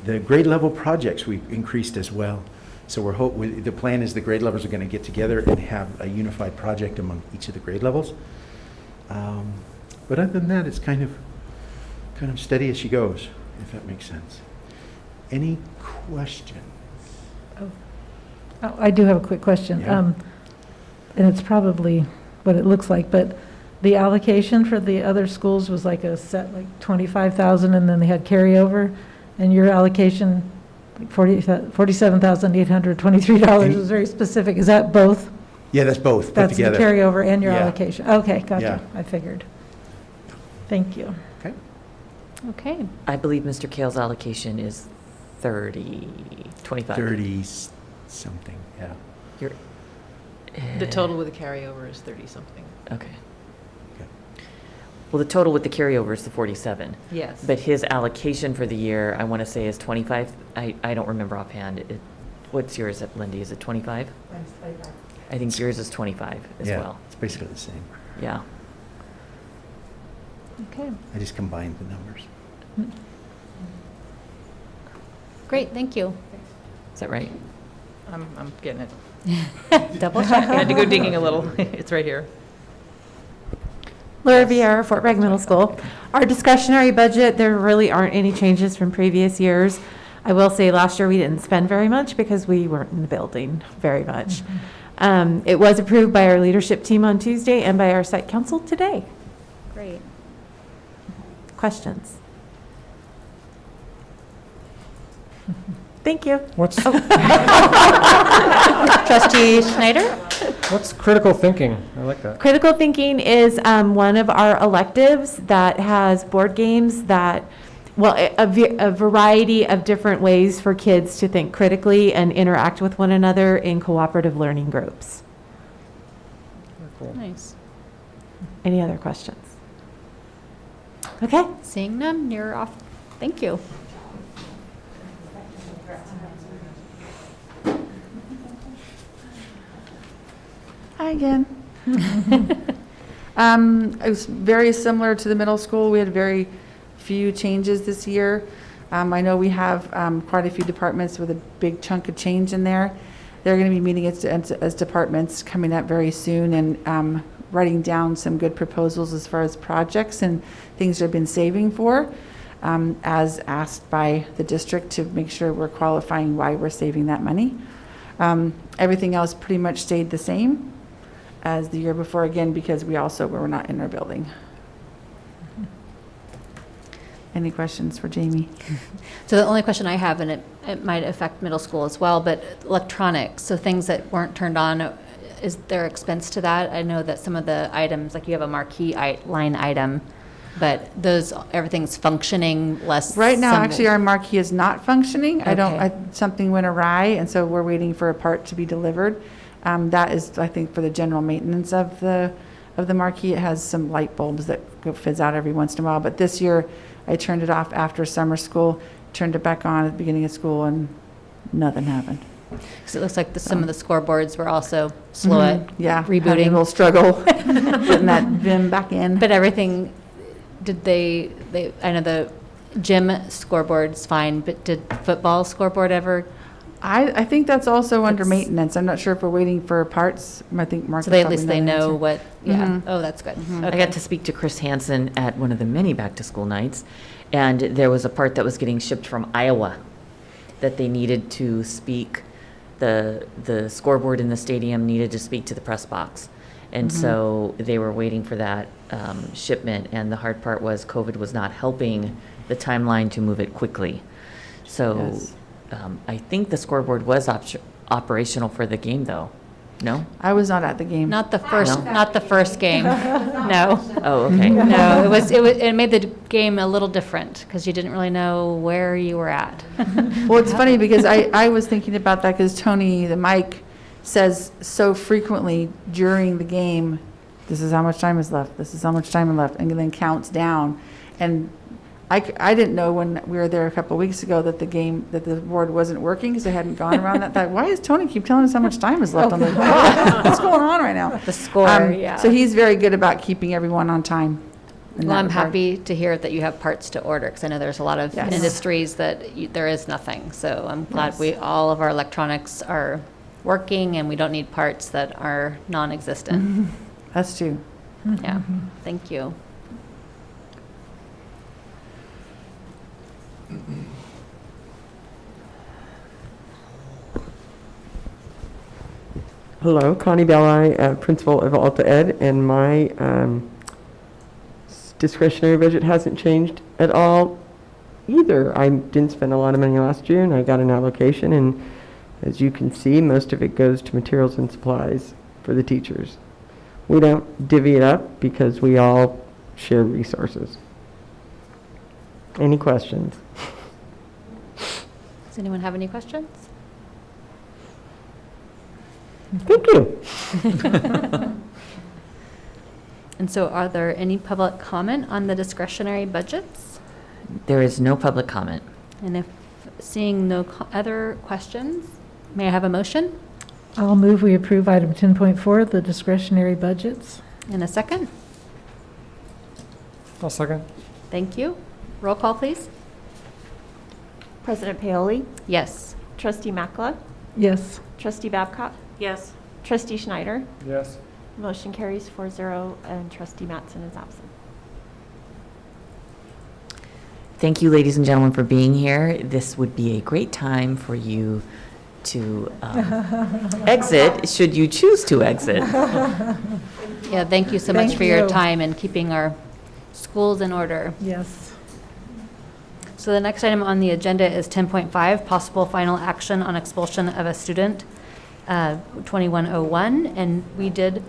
Speaker 17: the grade level projects we increased as well. So the plan is the grade levels are going to get together and have a unified project among each of the grade levels. But other than that, it's kind of steady as she goes, if that makes sense. Any questions?
Speaker 4: Oh, I do have a quick question.
Speaker 17: Yeah.
Speaker 4: And it's probably what it looks like, but the allocation for the other schools was like a set, like 25,000, and then they had carryover, and your allocation, like $47,823 was very specific. Is that both?
Speaker 17: Yeah, that's both put
Speaker 4: That's the
Speaker 17: together.
Speaker 4: carryover and your
Speaker 17: Yeah.
Speaker 4: allocation? Okay, gotcha.
Speaker 17: Yeah.
Speaker 4: I figured. Thank you.
Speaker 17: Okay.
Speaker 3: Okay.
Speaker 2: I believe Mr. Kale's allocation is 25.
Speaker 17: 30 something, yeah.
Speaker 2: You're,
Speaker 14: The total with the carryover is 30-something.
Speaker 2: okay. Well, the total with the carryover is the 47.
Speaker 14: Yes.
Speaker 2: But his allocation for the year, I want to say, is 25. I don't remember offhand. What's yours, Lindy? Is it 25?
Speaker 18: Mine's 25.
Speaker 2: I think yours is 25 as
Speaker 17: Yeah,
Speaker 2: well.
Speaker 17: it's basically the same.
Speaker 2: Yeah.
Speaker 3: Okay.
Speaker 17: I just combined the numbers.
Speaker 3: Great, thank you.
Speaker 2: Is that right?
Speaker 14: I'm getting it.
Speaker 3: Double
Speaker 14: I
Speaker 3: check.
Speaker 14: had to go digging a little. It's right here.
Speaker 20: Laura Vieira, Fort Bragg Middle School. Our discretionary budget, there really aren't any changes from previous years. I will say last year we didn't spend very much because we weren't in the building very much. It was approved by our leadership team on Tuesday and by our site council today.
Speaker 3: Great.
Speaker 20: Questions? Thank you.
Speaker 5: What's
Speaker 3: Trustee Schneider?
Speaker 5: what's critical thinking? I like that.
Speaker 20: Critical thinking is one of our electives that has board games that, well, a variety of different ways for kids to think critically and interact with one another in cooperative learning groups.
Speaker 5: Cool.
Speaker 3: Nice.
Speaker 20: Any other questions? Okay.
Speaker 3: Seeing none, you're off. Thank you.
Speaker 16: Hi again. It was very similar to the middle school. We had very few changes this year. I know we have quite a few departments with a big chunk of change in there. They're going to be meeting as departments coming up very soon and writing down some good proposals as far as projects and things they've been saving for, as asked by the district to make sure we're qualifying why we're saving that money. Everything else pretty much stayed the same as the year before, again, because we also were not in our building. Any questions for Jamie?
Speaker 3: So the only question I have, and it might affect middle school as well, but electronics, so things that weren't turned on, is there expense to that? I know that some of the items, like you have a marquee line item, but those, everything's functioning less.
Speaker 16: Right now, actually, our marquee is not functioning.
Speaker 3: Okay.
Speaker 16: Something went awry, and so we're waiting for a part to be delivered. That is, I think, for the general maintenance of the marquee. It has some light bulbs that go fizz out every once in a while, but this year, I turned it off after summer school, turned it back on at the beginning of school, and nothing happened.
Speaker 3: Because it looks like some of the scoreboards were also slow at
Speaker 16: having
Speaker 3: rebooting.
Speaker 16: a little struggle getting that VIM back in.
Speaker 3: But everything, did they, I know the gym scoreboard's fine, but did football scoreboard ever?
Speaker 16: I think that's also under maintenance. I'm not sure if we're waiting for parts. I think Mark.
Speaker 3: So they, at least they know what, yeah.
Speaker 16: Mhm.
Speaker 3: Oh, that's good.
Speaker 2: I got to speak to Chris Hansen at one of the many back-to-school nights, and there was a part that was getting shipped from Iowa that they needed to speak, the scoreboard in the stadium needed to speak to the press box. And so they were waiting for that shipment, and the hard part was COVID was not helping the timeline to move it quickly. So
Speaker 16: Yes.
Speaker 2: I think the scoreboard was operational for the game, though. No?
Speaker 16: I was not at the game.
Speaker 3: Not the first,
Speaker 2: No?
Speaker 3: not the first game. No.
Speaker 2: Oh, okay.
Speaker 3: No, it made the game a little different because you didn't really know where you were at.
Speaker 16: Well, it's funny because I was thinking about that because Tony, the mic, says so frequently during the game, this is how much time is left, this is how much time is left, and then counts down. And I didn't know when we were there a couple of weeks ago that the board wasn't working because I hadn't gone around that. Thought, why does Tony keep telling us how much time is left on the clock? What's going on right now?
Speaker 3: The score, yeah.
Speaker 16: So he's very good about keeping everyone on time. in
Speaker 3: Well,
Speaker 16: that
Speaker 3: I'm
Speaker 16: regard.
Speaker 3: happy to hear that you have parts to order because I know there's a lot of
Speaker 16: Yes.
Speaker 3: industries that there is nothing. So I'm glad
Speaker 16: Yes.
Speaker 3: all of our electronics are working and we don't need parts that are non-existent.
Speaker 16: Us too.
Speaker 3: Yeah, thank you.
Speaker 15: Hello, Connie Belli, principal of Alta Ed, and my discretionary budget hasn't changed at all either. I didn't spend a lot of money last year, and I got an allocation, and as you can see, most of it goes to materials and supplies for the teachers. We don't divvy it up because we all share resources. Any questions?
Speaker 3: Does anyone have any questions?
Speaker 15: Thank you.
Speaker 3: And so are there any public comment on the discretionary budgets?
Speaker 2: There is no public comment.
Speaker 3: And if seeing no other questions, may I have a motion?
Speaker 4: I'll move we approve item 10.4, the discretionary budgets.
Speaker 3: In a second?
Speaker 5: I'll second.
Speaker 3: Thank you. Roll call, please.
Speaker 19: President Paoli?
Speaker 3: Yes.
Speaker 19: Trustee Makla?
Speaker 4: Yes.
Speaker 19: Trustee Babcock?
Speaker 9: Yes.
Speaker 19: Trustee Schneider?
Speaker 5: Yes.
Speaker 19: Motion carries 4-0, and Trustee Mattson is absent.
Speaker 2: Thank you, ladies and gentlemen, for being here. This would be a great time for you to exit, should you choose to exit.
Speaker 3: Yeah, thank you so much
Speaker 4: Thank
Speaker 3: for your
Speaker 4: you.
Speaker 3: time and keeping our schools in order.
Speaker 4: Yes.
Speaker 3: So the next item on the agenda is 10.5, possible final action on expulsion of a student, 2101, and we did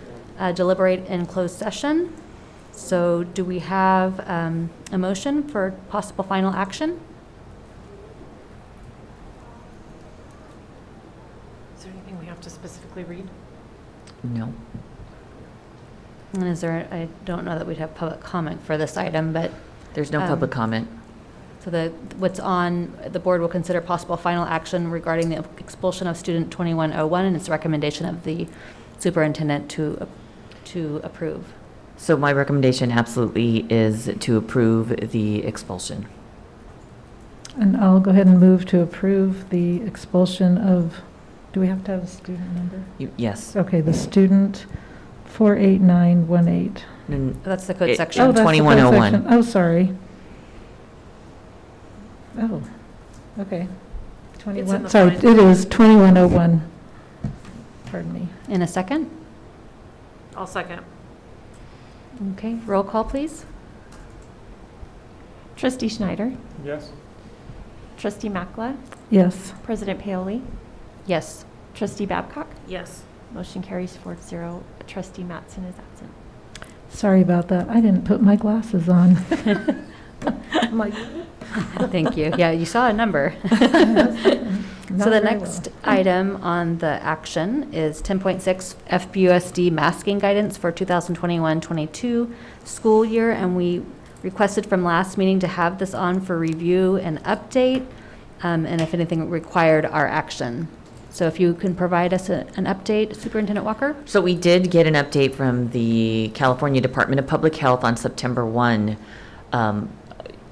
Speaker 3: deliberate in closed session. So do we have a motion for possible final action?
Speaker 9: Is there anything we have to specifically read?
Speaker 2: No.
Speaker 3: And is there, I don't know that we'd have public comment for this item, but.
Speaker 2: There's no public comment.
Speaker 3: So what's on, the board will consider possible final action regarding the expulsion of student 2101 and its recommendation of the superintendent to approve.
Speaker 2: So my recommendation absolutely is to approve the expulsion.
Speaker 4: And I'll go ahead and move to approve the expulsion of, do we have to have a student number?
Speaker 2: Yes.
Speaker 4: Okay, the student 48918.
Speaker 3: That's the code section.
Speaker 4: Oh, that's the code
Speaker 2: 2101.
Speaker 4: section. Oh, sorry. Oh, okay.
Speaker 9: It's
Speaker 4: 21,
Speaker 9: in the
Speaker 4: sorry,
Speaker 9: fine.
Speaker 4: it is 2101. Pardon me.
Speaker 3: In a second?
Speaker 9: I'll second.
Speaker 3: Okay, roll call, please.
Speaker 19: Trustee Schneider?
Speaker 5: Yes.
Speaker 19: Trustee Makla?
Speaker 4: Yes.
Speaker 19: President Paoli?
Speaker 3: Yes.
Speaker 19: Trustee Babcock?
Speaker 9: Yes.
Speaker 19: Motion carries 4-0. Trustee Mattson is absent.
Speaker 4: Sorry about that. I didn't put my glasses on. I'm like,
Speaker 3: Thank you. Yeah, you saw a number.
Speaker 4: Not
Speaker 3: So the
Speaker 4: very
Speaker 3: next
Speaker 4: well.
Speaker 3: item on the action is 10.6 FBUSD masking guidance for 2021-22 school year, and we requested from last meeting to have this on for review and update, and if anything required our action. So if you can provide us an update, Superintendent Walker?
Speaker 2: So we did get an update from the California Department of Public Health on September 1,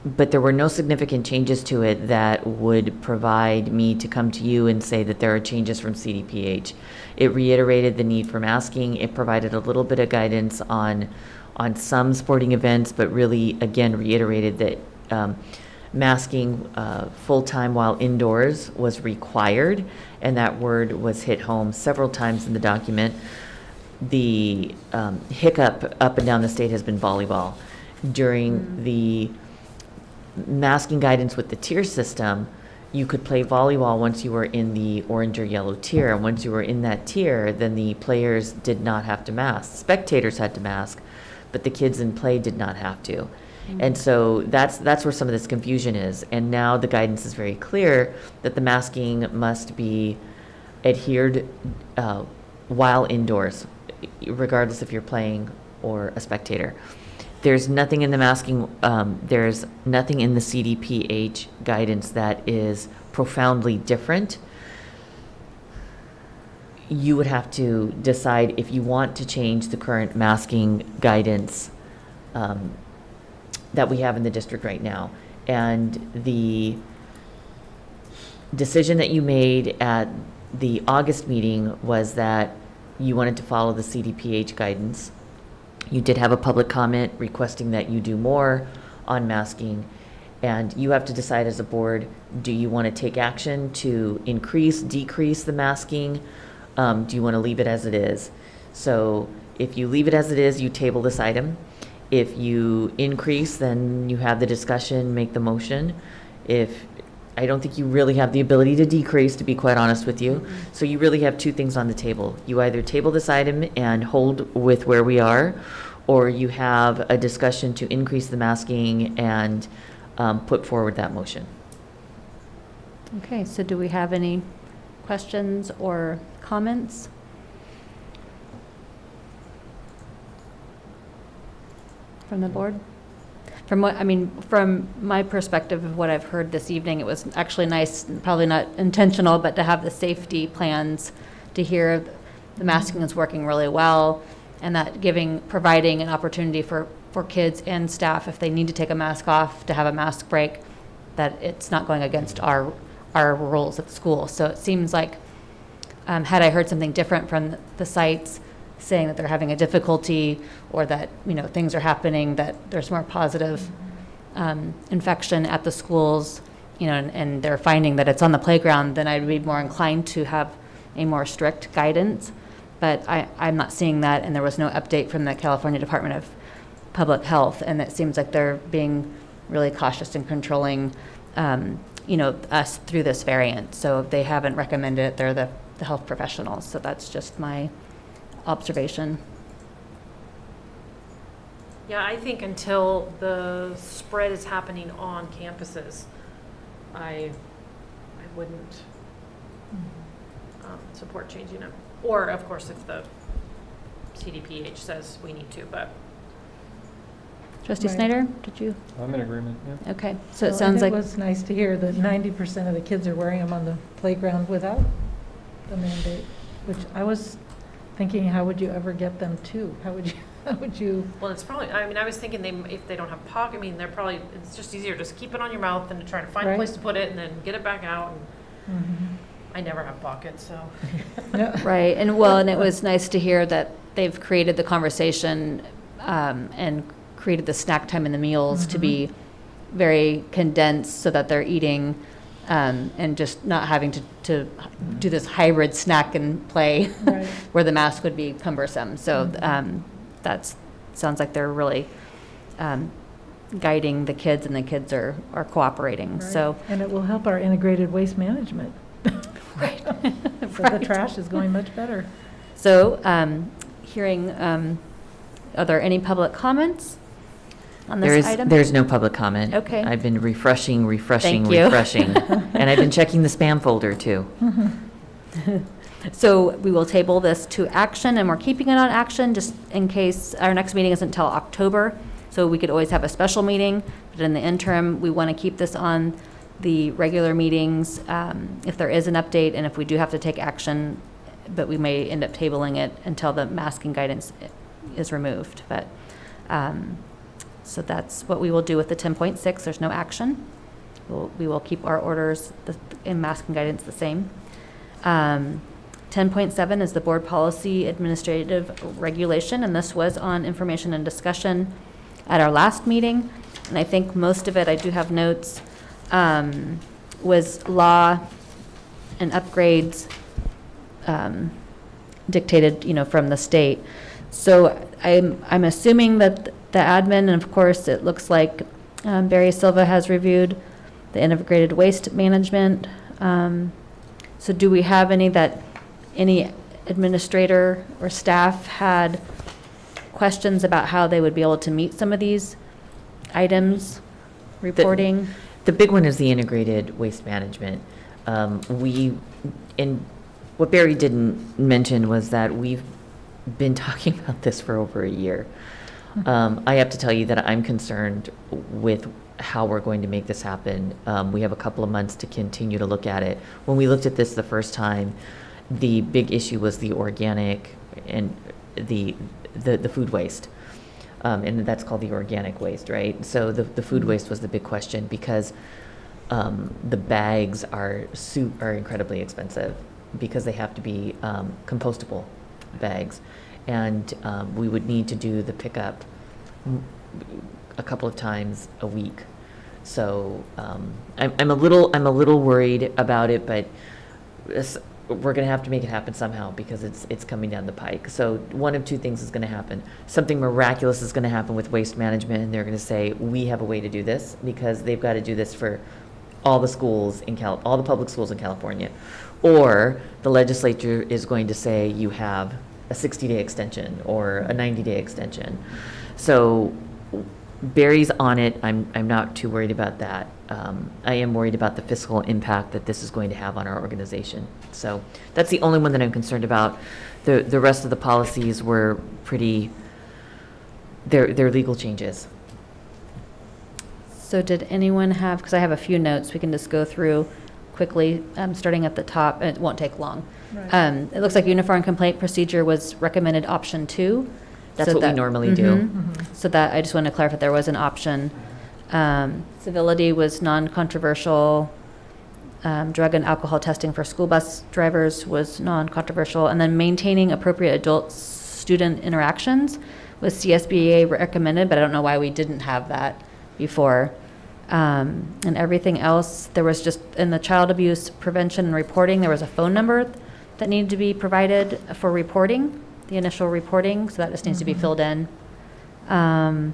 Speaker 2: but there were no significant changes to it that would provide me to come to you and say that there are changes from CDPH. It reiterated the need for masking. It provided a little bit of guidance on some sporting events, but really, again, reiterated that masking full-time while indoors was required, and that word was hit home several times in the document. The hiccup up and down the state has been volleyball. During the masking guidance with the tier system, you could play volleyball once you were in the orange or yellow tier, and once you were in that tier, then the players did not have to mask. Spectators had to mask, but the kids in play did not have to. And so that's where some of this confusion is. And now the guidance is very clear that the masking must be adhered while indoors, regardless if you're playing or a spectator. There's nothing in the masking, there's nothing in the CDPH guidance that is profoundly different. You would have to decide if you want to change the current masking guidance that we have in the district right now. And the decision that you made at the August meeting was that you wanted to follow the CDPH guidance. You did have a public comment requesting that you do more on masking, and you have to decide as a board, do you want to take action to increase, decrease the masking? Do you want to leave it as it is? So if you leave it as it is, you table this item. If you increase, then you have the discussion, make the motion. I don't think you really have the ability to decrease, to be quite honest with you. So you really have two things on the table. You either table this item and hold with where we are, or you have a discussion to increase the masking and put forward that motion.
Speaker 3: Okay, so do we have any questions or comments? From the board? From my perspective of what I've heard this evening, it was actually nice, probably not intentional, but to have the safety plans, to hear the masking is working really well, and that providing an opportunity for kids and staff, if they need to take a mask off, to have a mask break, that it's not going against our rules at school. So it seems like, had I heard something different from the sites, saying that they're having a difficulty, or that things are happening, that there's more positive infection at the schools, and they're finding that it's on the playground, then I'd be more inclined to have a more strict guidance. But I'm not seeing that, and there was no update from the California Department of Public Health, and it seems like they're being really cautious in controlling us through this variant. So they haven't recommended it. They're the health professionals. So that's just my observation.
Speaker 9: Yeah, I think until the spread is happening on campuses, I wouldn't support changing it. Or, of course, if the CDPH says we need to, but.
Speaker 3: Trustee
Speaker 4: Right.
Speaker 3: Snyder, did you?
Speaker 5: I'm in agreement, yeah.
Speaker 3: Okay, so it
Speaker 4: Well,
Speaker 3: sounds
Speaker 4: and
Speaker 3: like.
Speaker 4: It was nice to hear that 90% of the kids are wearing them on the playground without the mandate, which I was thinking, how would you ever get them to? How would you?
Speaker 9: Well, it's probably, I was thinking if they don't have pocket, it's just easier, just keep it on your mouth than to try to find a
Speaker 4: Right.
Speaker 9: place to put it and then get it back out. And
Speaker 4: Mhm.
Speaker 9: I never have pockets, so.
Speaker 3: Right, and it was nice to hear that they've created the conversation and created the snack time and the meals to be very condensed, so that they're eating and just not having to do this hybrid snack and play
Speaker 4: Right.
Speaker 3: where the mask would be cumbersome. So that sounds like they're really guiding the kids, and the kids are cooperating, so.
Speaker 4: And it will help our integrated waste management.
Speaker 3: Right.
Speaker 4: So the trash is going much better.
Speaker 3: So, hearing, are there any public comments on this item?
Speaker 2: There's no public comment.
Speaker 3: Okay.
Speaker 2: I've been refreshing,
Speaker 3: Thank you.
Speaker 2: and I've been checking the spam folder too.
Speaker 3: So we will table this to action, and we're keeping it on action just in case our next meeting isn't until October. So we could always have a special meeting, but in the interim, we want to keep this on the regular meetings if there is an update, and if we do have to take action, but we may end up tabling it until the masking guidance is removed. But so that's what we will do with the 10.6. There's no action. We will keep our orders in masking guidance the same. 10.7 is the board policy administrative regulation, and this was on information and discussion at our last meeting. And I think most of it, I do have notes, was law and upgrades dictated, from the state. So I'm assuming that the admin, and of course it looks like Barry Silva has reviewed the integrated waste management. So do we have any administrator or staff had questions about how they would be able to meet some of these items, reporting?
Speaker 2: The big one is the integrated waste management. What Barry didn't mention was that we've been talking about this for over a year. I have to tell you that I'm concerned with how we're going to make this happen. We have a couple of months to continue to look at it. When we looked at this the first time, the big issue was the organic and the food waste. And that's called the organic waste, right? So the food waste was the big question because the bags are incredibly expensive because they have to be compostable bags. And we would need to do the pickup a couple of times a week. So I'm a little worried about it, but we're going to have to make it happen somehow because it's coming down the pike. So one of two things is going to happen. Something miraculous is going to happen with waste management, and they're going to say, we have a way to do this because they've got to do this for all the schools in all the public schools in California. Or the legislature is going to say you have a 60-day extension or a 90-day extension. So Barry's on it. I'm not too worried about that. I am worried about the fiscal impact that this is going to have on our organization. So that's the only one that I'm concerned about. The rest of the policies were they're legal changes.
Speaker 3: So did anyone have, because I have a few notes, we can just go through quickly, starting at the top, and it won't take long.
Speaker 4: Right.
Speaker 3: It looks like uniform complaint procedure was recommended option 2.
Speaker 2: That's what we normally do.
Speaker 3: So that, I just want to clarify, there was an option. Civility was non-controversial. Drug and alcohol testing for school bus drivers was non-controversial. And then maintaining appropriate adult-student interactions was CSBA recommended, but I don't know why we didn't have that before. And everything else, there was just, in the child abuse prevention and reporting, there was a phone number that needed to be provided for reporting, the initial reporting, so that just needs to be filled in. And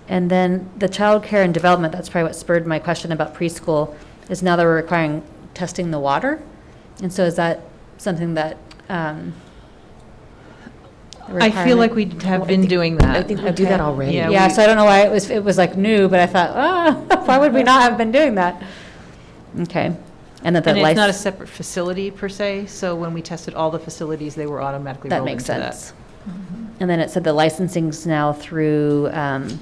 Speaker 3: then the child care and development, that's probably what spurred my question about preschool, is now they're requiring testing the water. And so is that something that,
Speaker 14: I feel like we have been doing that.
Speaker 2: I think we do that already.
Speaker 3: Yeah, so I don't know why it was like new, but I thought, why would we not have been doing that? Okay. And that
Speaker 14: And it's not a separate facility per se, so when we tested all the facilities, they were automatically rolled into that.
Speaker 3: That makes sense. And then it said the licensing's now through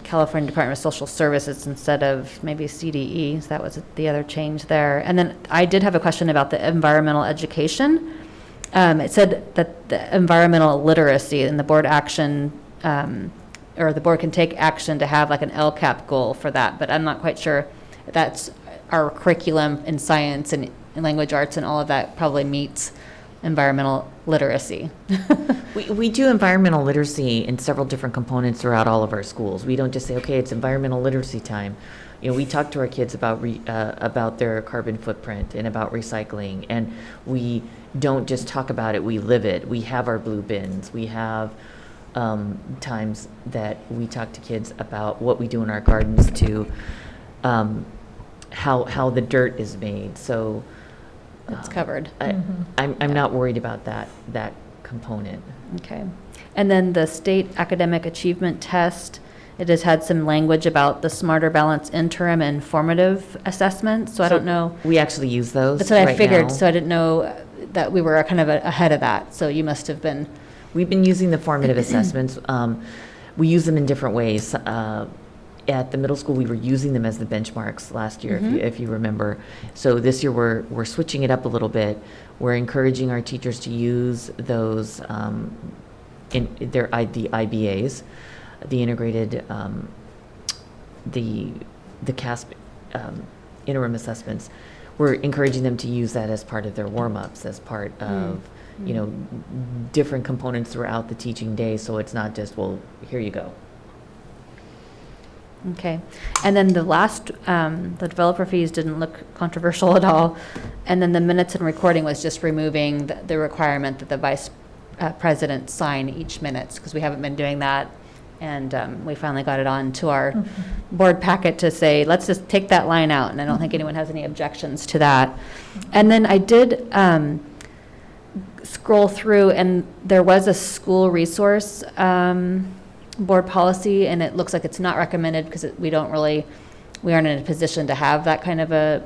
Speaker 3: California Department of Social Services instead of maybe CDE, so that was the other change there. And then I did have a question about the environmental education. It said that the environmental literacy and the board action, or the board can take action to have like an LCAP goal for that, but I'm not quite sure if that's our curriculum in science and in language arts and all of that probably meets environmental literacy.
Speaker 2: We do environmental literacy in several different components throughout all of our schools. We don't just say, okay, it's environmental literacy time. We talk to our kids about their carbon footprint and about recycling, and we don't just talk about it, we live it. We have our blue bins. We have times that we talk to kids about what we do in our gardens to how the dirt is made. So
Speaker 3: It's covered.
Speaker 2: I'm not worried about that component.
Speaker 3: Okay. And then the state academic achievement test, it has had some language about the Smarter Balance interim and formative assessments. So I don't know.
Speaker 2: We actually use those.
Speaker 3: That's what I
Speaker 2: right
Speaker 3: figured.
Speaker 2: now.
Speaker 3: So I didn't know that we were kind of ahead of that. So you must have been.
Speaker 2: We've been using the formative assessments. We use them in different ways. At the middle school, we were using them as the benchmarks last year, if you remember. So this year, we're switching it up a little bit. We're encouraging our teachers to use those the IBAs, the integrated, the CASP interim assessments. We're encouraging them to use that as part of their warm-ups, as part of different components throughout the teaching day. So it's not just, well, here you go.
Speaker 3: Okay. And then the last, the developer fees didn't look controversial at all. And then the minutes and recording was just removing the requirement that the vice president sign each minutes, because we haven't been doing that. And we finally got it on to our board packet to say, let's just take that line out. And I don't think anyone has any objections to that. And then I did scroll through, and there was a school resource board policy, and it looks like it's not recommended because we aren't in a position to have that kind of a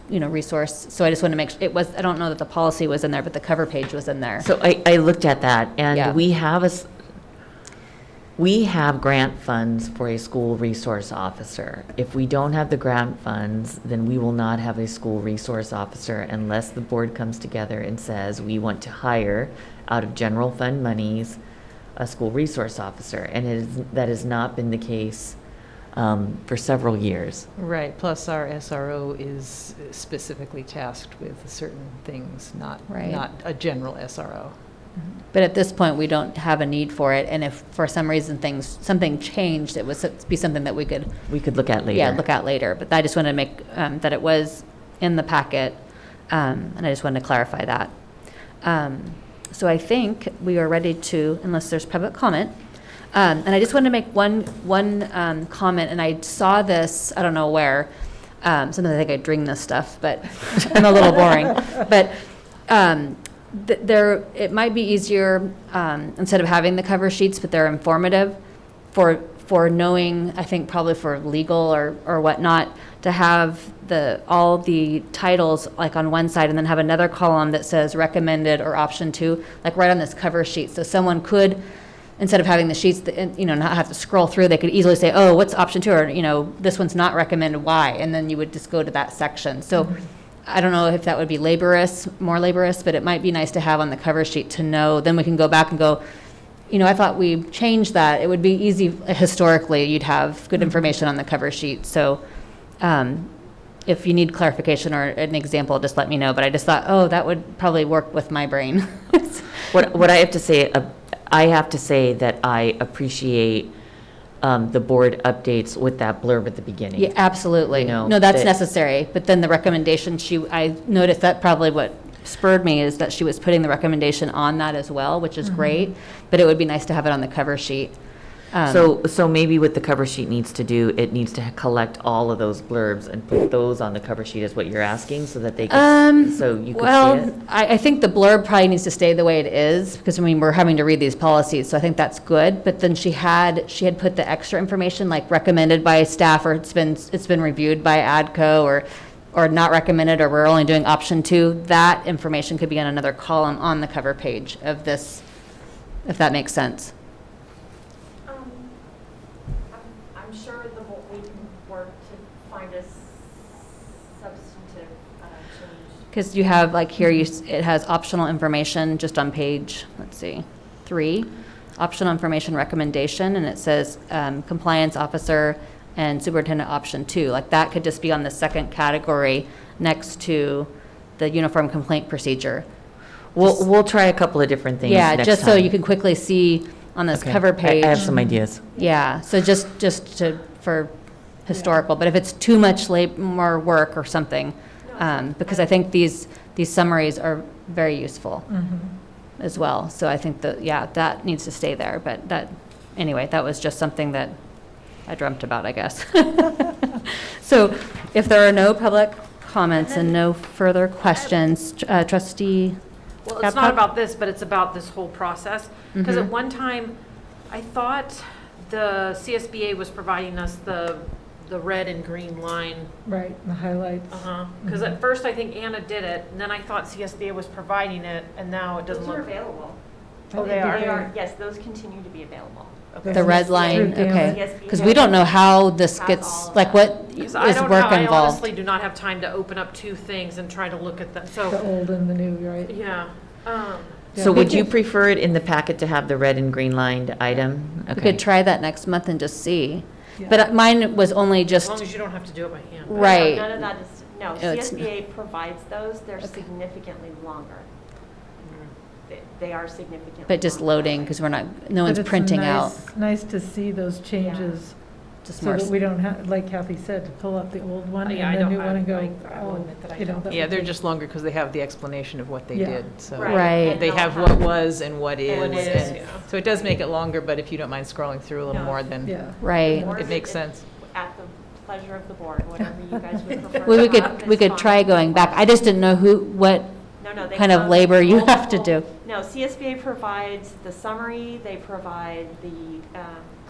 Speaker 3: resource. So I just want to make sure I don't know that the policy was in there, but the cover page was in there.
Speaker 2: So I looked at that, and
Speaker 3: Yeah.
Speaker 2: we have grant funds for a school resource officer. If we don't have the grant funds, then we will not have a school resource officer unless the board comes together and says we want to hire out of general fund monies a school resource officer. And that has not been the case for several years.
Speaker 14: Right, plus our SRO is specifically tasked with certain things, not a general SRO.
Speaker 3: But at this point, we don't have a need for it, and if for some reason something changed, it would be something that we could
Speaker 2: look at later.
Speaker 3: Yeah, look at later. But I just wanted to make that it was in the packet, and I just wanted to clarify that. So I think we are ready to, unless there's public comment. And I just wanted to make one comment, and I saw this, I don't know where. Sometimes I think I dream this stuff, but I'm a little boring. But it might be easier instead of having the cover sheets, but they're informative for knowing, I think probably for legal or whatnot, to have all the titles like on one side and then have another column that says recommended or option 2, like right on this cover sheet. So someone could, instead of having the sheets, not have to scroll through, they could easily say, oh, what's option 2? Or, this one's not recommended, why? And then you would just go to that section. So I don't know if that would be more laborious, but it might be nice to have on the cover sheet to know. Then we can go back and go, I thought we changed that. It would be easy historically. You'd have good information on the cover sheet. So if you need clarification or an example, just let me know. But I just thought, that would probably work with my brain.
Speaker 2: What I have to say, that I appreciate the board updates with that blurb at the beginning.
Speaker 3: Yeah, absolutely. No, that's necessary. But then the recommendation, I noticed that probably what spurred me is that she was putting the recommendation on that as well, which is great. But it would be nice to have it on the cover sheet.
Speaker 2: So maybe what the cover sheet needs to do, it needs to collect all of those blurbs and put those on the cover sheet is what you're asking, so that they can, so you can see it?
Speaker 3: I think the blurb probably needs to stay the way it is, because we're having to read these policies, so I think that's good. But then she had put the extra information, like recommended by staff, or it's been reviewed by ADCO, or not recommended, or we're only doing option 2. That information could be on another column on the cover page of this, if that makes sense.
Speaker 6: I'm sure we can work to find a substantive change.
Speaker 3: Because you have, like here, it has optional information just on page, 3, optional information recommendation, and it says compliance officer and superintendent option 2. Like that could just be on the second category next to the uniform complaint procedure.
Speaker 2: We'll try a couple of different things.
Speaker 3: Yeah,
Speaker 2: next
Speaker 3: just
Speaker 2: time.
Speaker 3: so you can quickly see on this cover page.
Speaker 2: I have some ideas.
Speaker 3: Yeah, so just for historical, but if it's too much more work or something, because I think these summaries are very useful. as well. So I think that, yeah, that needs to stay there. But that, anyway, that was just something that I dreamt about, I guess. So if there are no public comments and no further questions, trustee
Speaker 9: Well, it's not about this, but it's about this whole process. Because at one time, I thought the CSBA was providing us the red and green line.
Speaker 4: Right, the highlights.
Speaker 9: Because at first, I think Anna did it, and then I thought CSBA was providing it, and now it doesn't
Speaker 13: Those are
Speaker 9: look.
Speaker 13: available.
Speaker 9: Oh, they are?
Speaker 13: Yes, those continue to be available.
Speaker 3: The red line, okay.
Speaker 13: CSBA
Speaker 3: Because we don't know how this gets, like what is
Speaker 9: I don't know,
Speaker 3: work
Speaker 9: I
Speaker 3: involved.
Speaker 9: honestly do not have time to open up two things and try to look at them, so.
Speaker 4: The old and the new, right?
Speaker 9: Yeah.
Speaker 2: So would you prefer it in the packet to have the red and green lined item?
Speaker 3: We could try that next month and just see. But mine was only just.
Speaker 9: As long as you don't have to do it by hand.
Speaker 3: Right.
Speaker 13: None of that is, no,
Speaker 3: It's-
Speaker 13: CSBA provides those, they're significantly longer. They are significantly.
Speaker 3: But just
Speaker 13: longer.
Speaker 3: loading, because we're not, no one's
Speaker 4: But it's
Speaker 3: printing out.
Speaker 4: Nice to see those changes,
Speaker 3: Just
Speaker 4: so
Speaker 3: more
Speaker 4: that we don't have, like Kathy said, to pull up the old one
Speaker 9: Yeah, I
Speaker 4: and the
Speaker 9: don't-
Speaker 4: new one and go,
Speaker 9: I will
Speaker 4: oh,
Speaker 9: admit that I
Speaker 4: you know.
Speaker 9: don't.
Speaker 4: that
Speaker 14: Yeah,
Speaker 4: would
Speaker 14: they're
Speaker 4: be-
Speaker 14: just longer because they have the explanation of what they
Speaker 4: Yeah.
Speaker 14: did, so.
Speaker 3: Right.
Speaker 14: They have what was and what is.
Speaker 9: What is,
Speaker 14: and-
Speaker 9: yeah.
Speaker 14: So it does make it longer, but if you don't mind scrolling through a little
Speaker 13: No.
Speaker 14: more, then
Speaker 4: Yeah.
Speaker 3: Right.
Speaker 13: Or
Speaker 14: it makes sense.
Speaker 13: At the pleasure of the board, whatever you guys would prefer.
Speaker 3: Well, we
Speaker 13: to have,
Speaker 3: could, we
Speaker 13: it's
Speaker 3: could
Speaker 13: fine.
Speaker 3: try going back. I just didn't know what
Speaker 13: No, they
Speaker 3: kind of
Speaker 13: come
Speaker 3: labor you have to
Speaker 13: multiple-
Speaker 3: do.
Speaker 13: No, CSBA provides the summary, they provide the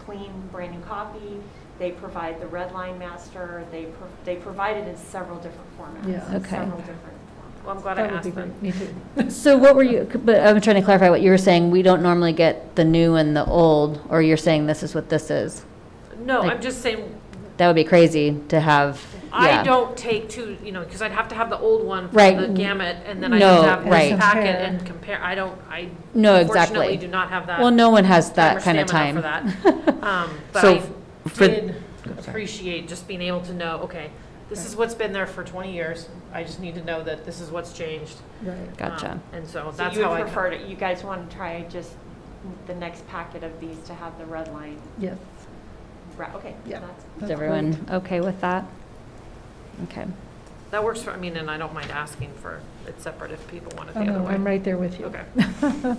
Speaker 13: clean, brand new copy, they provide the red line master, they provide it in several different formats.
Speaker 4: Yeah.
Speaker 3: Okay.
Speaker 13: Several different formats.
Speaker 9: Well, I'm glad I
Speaker 4: That would
Speaker 9: asked
Speaker 4: be
Speaker 9: them.
Speaker 4: great, me too.
Speaker 3: So what were you, but I'm trying to clarify what you were saying. We don't normally get the new and the old, or you're saying this is what this is?
Speaker 9: No,
Speaker 3: Like-
Speaker 9: I'm just saying,
Speaker 3: That would be crazy to have,
Speaker 9: I
Speaker 3: yeah.
Speaker 9: don't take two, because I'd have to have the old one from
Speaker 3: Right.
Speaker 9: the gamut, and then I'd
Speaker 3: No,
Speaker 9: have to have
Speaker 3: right.
Speaker 9: this packet
Speaker 4: Compare.
Speaker 9: and compare. I
Speaker 3: No,
Speaker 9: unfortunately
Speaker 3: exactly.
Speaker 9: do not have that.
Speaker 3: Well, no one has
Speaker 9: time or
Speaker 3: that kind of
Speaker 9: stamina
Speaker 3: time.
Speaker 9: for that. But
Speaker 2: So
Speaker 9: I
Speaker 2: for-
Speaker 9: did appreciate just being able to know, okay, this is what's been there for 20 years. I just need to know that this is what's changed.
Speaker 4: Right.
Speaker 3: Gotcha.
Speaker 9: And so
Speaker 13: So
Speaker 9: that's
Speaker 13: you
Speaker 9: how
Speaker 13: would
Speaker 9: I.
Speaker 13: prefer to, you guys want to try just the next packet of these to have the red line?
Speaker 4: Yes.
Speaker 13: Right, okay.
Speaker 4: Yeah.
Speaker 13: That's-
Speaker 3: Is everyone okay with that? Okay.
Speaker 9: That works for, and I don't mind asking for it separate if people want it the
Speaker 4: Oh,
Speaker 9: other
Speaker 4: no,
Speaker 9: way.
Speaker 4: I'm right there with you.
Speaker 9: Okay.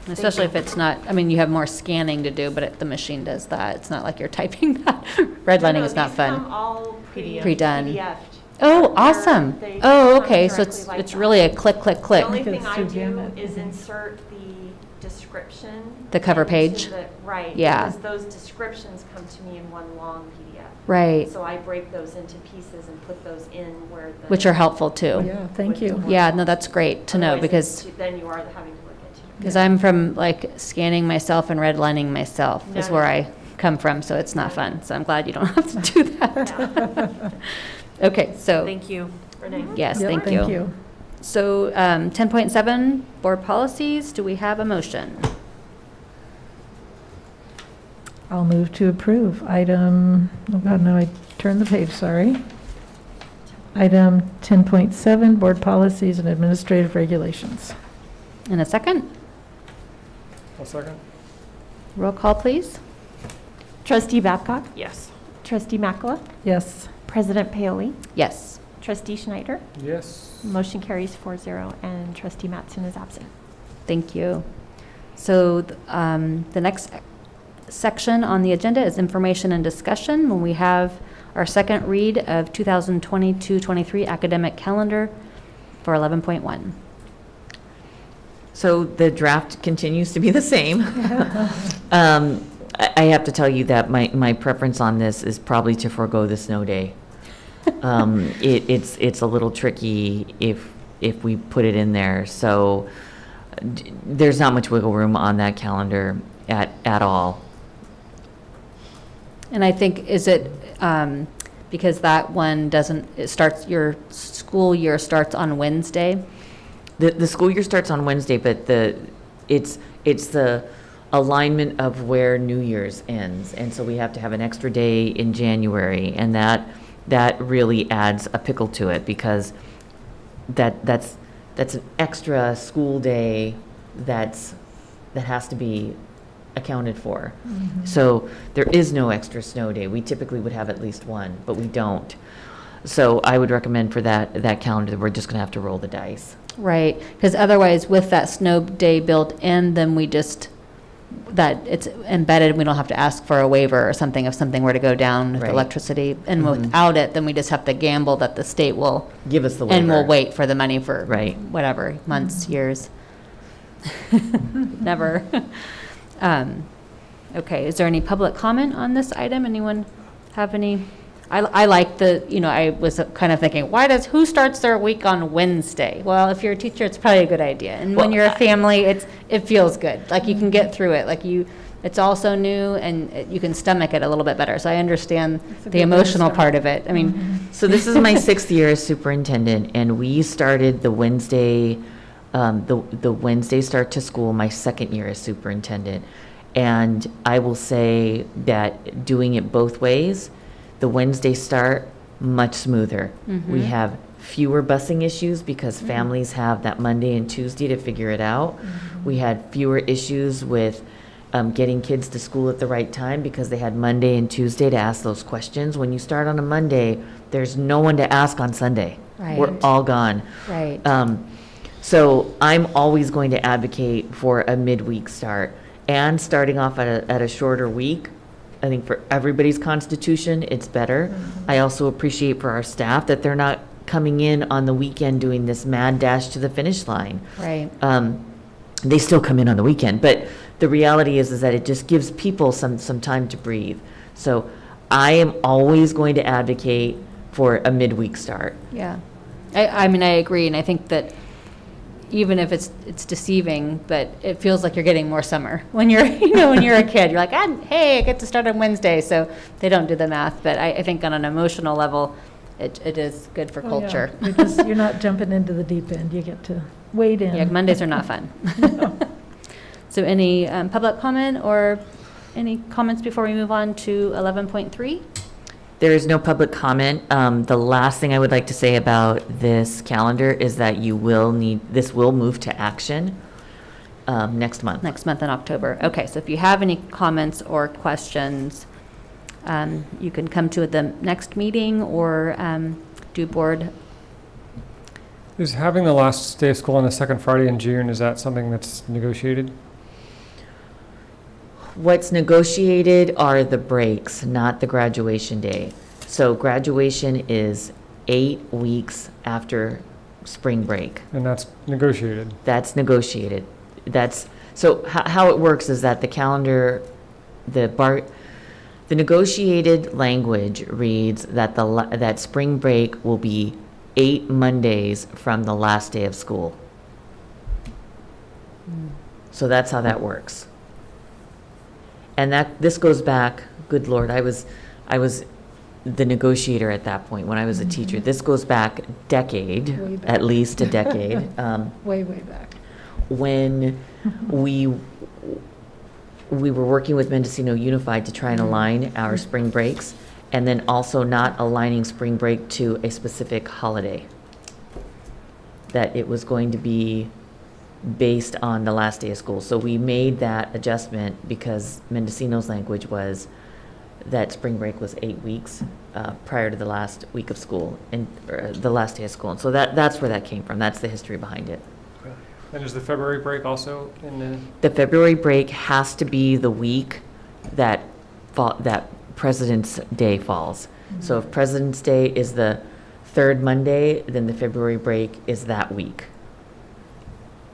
Speaker 3: Especially if it's not, you have more scanning to do, but the machine does that. It's not like you're typing that. Redlining is not
Speaker 13: These come
Speaker 3: fun.
Speaker 13: all
Speaker 3: Pre-done.
Speaker 13: PDF'd.
Speaker 3: Oh,
Speaker 13: They're-
Speaker 3: awesome.
Speaker 13: they
Speaker 3: Oh,
Speaker 13: come
Speaker 3: okay, so
Speaker 13: directly
Speaker 3: it's,
Speaker 13: like
Speaker 3: it's
Speaker 13: that.
Speaker 3: really a click, click,
Speaker 13: The
Speaker 3: click.
Speaker 13: only
Speaker 4: Because
Speaker 13: thing I
Speaker 4: through
Speaker 13: do
Speaker 4: Gamut,
Speaker 13: is
Speaker 4: mhm.
Speaker 13: insert the description.
Speaker 3: The cover
Speaker 13: into
Speaker 3: page?
Speaker 13: Right.
Speaker 3: Yeah.
Speaker 13: Because those descriptions come to me in one long PDF.
Speaker 3: Right,
Speaker 13: So I break those into pieces and put those in where the.
Speaker 3: which are helpful too.
Speaker 4: Yeah, thank you.
Speaker 3: Yeah, no, that's great to know
Speaker 13: Otherwise,
Speaker 3: because,
Speaker 13: then you are having to look at two.
Speaker 3: because I'm from like scanning myself and redlining myself is
Speaker 13: No,
Speaker 3: where
Speaker 13: no.
Speaker 3: I come from, so it's not fun. So I'm glad you don't have to do that. Okay, so,
Speaker 9: Thank you.
Speaker 13: Renee?
Speaker 3: yes,
Speaker 4: Yep,
Speaker 3: thank you. So 10.7, board policies, do we have a motion?
Speaker 4: I'll move to approve item, oh God, no, I turned the page, sorry. Item 10.7, board policies and administrative regulations.
Speaker 3: In a second,
Speaker 5: I'll second.
Speaker 3: roll call, please.
Speaker 19: Trustee Babcock?
Speaker 9: Yes.
Speaker 19: Trustee Makala?
Speaker 4: Yes.
Speaker 19: President Paoli?
Speaker 3: Yes.
Speaker 19: Trustee Schneider?
Speaker 5: Yes.
Speaker 19: Motion carries 4-0, and Trustee Mattson is absent.
Speaker 3: Thank you. So the next section on the agenda is information and discussion, when we have our second read of 2022-23 academic calendar for 11.1.
Speaker 2: So the draft continues to be the same. I have to tell you that my preference on this is probably to forego the snow day. It's a little tricky if we put it in there. So there's not much wiggle room on that calendar at all.
Speaker 3: And I think, is it, because that one doesn't, it starts, your school year starts on Wednesday?
Speaker 2: The school year starts on Wednesday, but it's the alignment of where New Year's ends, and so we have to have an extra day in January, and that really adds a pickle to it because that's an extra school day that has to be accounted for.
Speaker 4: Mhm.
Speaker 2: So there is no extra snow day. We typically would have at least one, but we don't. So I would recommend for that calendar, we're just going to have to roll the dice.
Speaker 3: Right, because otherwise with that snow day built in, then we just, that it's embedded, we don't have to ask for a waiver or something if something were to go down with
Speaker 2: Right.
Speaker 3: electricity. And
Speaker 2: Mhm.
Speaker 3: without it, then we just have to gamble that the state will.
Speaker 2: Give us the
Speaker 3: And we'll
Speaker 2: waiver.
Speaker 3: wait for the money for.
Speaker 2: Right.
Speaker 3: Whatever, months, years. Never. Okay, is there any public comment on this item? Anyone have any? I like the, I was kind of thinking, who starts their week on Wednesday? Well, if you're a teacher, it's probably a good idea. And when
Speaker 2: Well,
Speaker 3: you're a family, it feels good. Like you can get through it. It's also new and you can stomach it a little bit better. So I understand
Speaker 4: It's a
Speaker 3: the
Speaker 4: good way to
Speaker 3: emotional
Speaker 4: start.
Speaker 3: part of it. I mean,
Speaker 2: So this is my 6th year as superintendent, and we started the Wednesday, the Wednesday start to school my 2nd year as superintendent. And I will say that doing it both ways, the Wednesday start, much smoother. We
Speaker 3: Mhm.
Speaker 2: have fewer busing issues because families have that Monday and Tuesday to figure it out. We had fewer issues with getting kids to school at the right time because they had Monday and Tuesday to ask those questions. When you start on a Monday, there's no one to ask on Sunday. We're
Speaker 3: Right.
Speaker 2: all gone.
Speaker 3: right.
Speaker 2: So I'm always going to advocate for a midweek start and starting off at a shorter week. I think for everybody's constitution, it's better. I also appreciate for our staff that they're not coming in on the weekend doing this mad dash to the finish line.
Speaker 3: Right.
Speaker 2: They still come in on the weekend, but the reality is that it just gives people some time to breathe. So I am always going to advocate for a midweek start.
Speaker 3: Yeah. I mean, I agree, and I think that even if it's deceiving, but it feels like you're getting more summer. When you're, when you're a kid, you're like, hey, I get to start on Wednesday, so they don't do the math. But I think on an emotional level, it is good for
Speaker 4: Oh, yeah.
Speaker 3: culture.
Speaker 4: You're not jumping into the deep end. You get to wade in.
Speaker 3: Yeah, Mondays are not fun. So any public comment or any comments before we move on to 11.3?
Speaker 2: There is no public comment. The last thing I would like to say about this calendar is that this will move to action next month.
Speaker 3: Next month in October. Okay, so if you have any comments or questions, you can come to the next meeting or do board.
Speaker 5: Is having the last day of school on the second Friday in June, is that something that's negotiated?
Speaker 2: What's negotiated are the breaks, not the graduation day. So graduation is 8 weeks after spring break.
Speaker 5: And that's negotiated?
Speaker 2: That's negotiated. So how it works is that the calendar, the negotiated language reads that that spring break will be 8 Mondays from the last day of school. So that's how that works. And this goes back, good Lord, I was the negotiator at that point when I was a teacher. This goes back
Speaker 4: Way
Speaker 2: decade,
Speaker 4: back.
Speaker 2: at least a decade.
Speaker 4: Way back.
Speaker 2: When we were working with Mendocino Unified to try and align our spring breaks, and then also not aligning spring break to a specific holiday. That it was going to be based on the last day of school. So we made that adjustment because Mendocino's language was that spring break was 8 weeks prior to the last week of school, and the last day of school. And so that's where that came from. That's the history behind it.
Speaker 5: And is the February break also in the?
Speaker 2: The February break has to be the week that President's Day falls. So if President's Day is the 3rd Monday, then the February break is that week.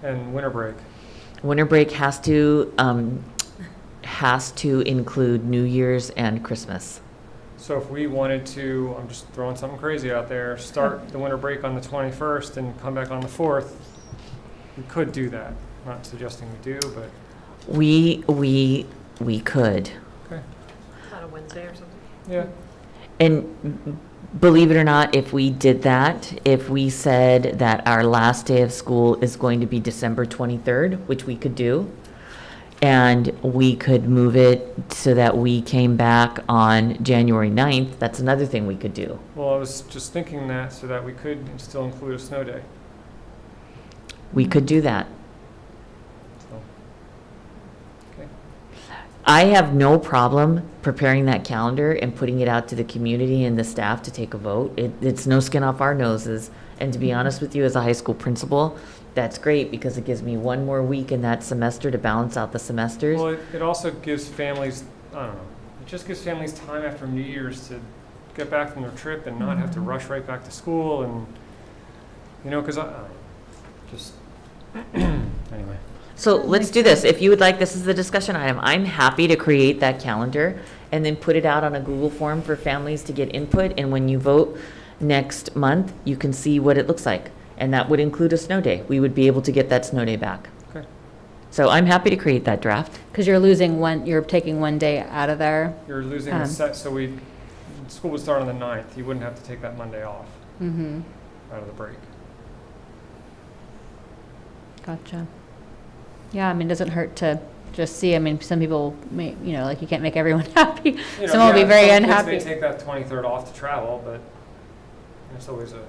Speaker 5: And winter break?
Speaker 2: Winter break has to include New Year's and Christmas.
Speaker 5: So if we wanted to, I'm just throwing something crazy out there, start the winter break on the 21st and come back on the 4th, we could do that. I'm not suggesting we do, but.
Speaker 2: We could.
Speaker 5: Okay.
Speaker 9: On a Wednesday or something?
Speaker 5: Yeah.
Speaker 2: And believe it or not, if we did that, if we said that our last day of school is going to be December 23rd, which we could do, and we could move it so that we came back on January 9th, that's another thing we could do.
Speaker 5: Well, I was just thinking that so that we could still include a snow day.
Speaker 2: We could do that.
Speaker 5: So, okay.
Speaker 2: I have no problem preparing that calendar and putting it out to the community and the staff to take a vote. It's no skin off our noses. And to be honest with you, as a high school principal, that's great because it gives me one more week in that semester to balance out the semesters.
Speaker 5: Well, it also gives families, I don't know, it just gives families time after New Year's to get back from their trip and not have to rush right back to school and, you know, because I just, anyway.
Speaker 2: So let's do this. If you would like, this is the discussion item. I'm happy to create that calendar and then put it out on a Google form for families to get input. And when you vote next month, you can see what it looks like. And that would include a snow day. We would be able to get that snow day back.
Speaker 5: Okay.
Speaker 2: So I'm happy to create that draft.
Speaker 3: Because you're taking one day out of there.
Speaker 5: You're losing the set, so school would start on the 9th. You wouldn't have to take that Monday off out of the break.
Speaker 3: Gotcha. Yeah, I mean, it doesn't hurt to just see. I mean, some people may, you know, like you can't make everyone happy.
Speaker 5: You know,
Speaker 3: Some will be very unhappy.
Speaker 5: Kids may take that 23rd off to travel, but there's always a...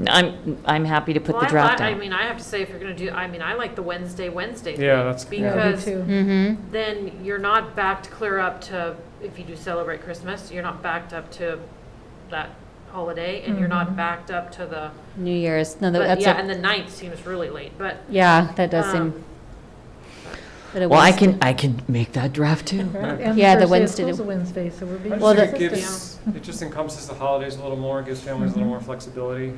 Speaker 2: I'm happy to put the draft out.
Speaker 9: I mean, I have to say, if you're going to do, I mean, I like the Wednesday thing.
Speaker 5: Yeah, that's
Speaker 9: because
Speaker 3: Mm-hmm.
Speaker 9: then you're not backed clear up to, if you do celebrate Christmas, you're not backed up to that holiday, and you're not backed up to the
Speaker 3: New Year's. No,
Speaker 9: but
Speaker 3: that's
Speaker 9: yeah, and the 9th seems really late, but
Speaker 3: yeah, that does seem.
Speaker 2: Well, I can make that draft too.
Speaker 4: And
Speaker 3: Yeah, the
Speaker 4: first day of
Speaker 3: Wednesday
Speaker 4: school's
Speaker 3: to-
Speaker 4: a Wednesday, so we're being.
Speaker 5: Well,
Speaker 4: consistent.
Speaker 5: it just encompasses the holidays a little more, gives families a little more flexibility.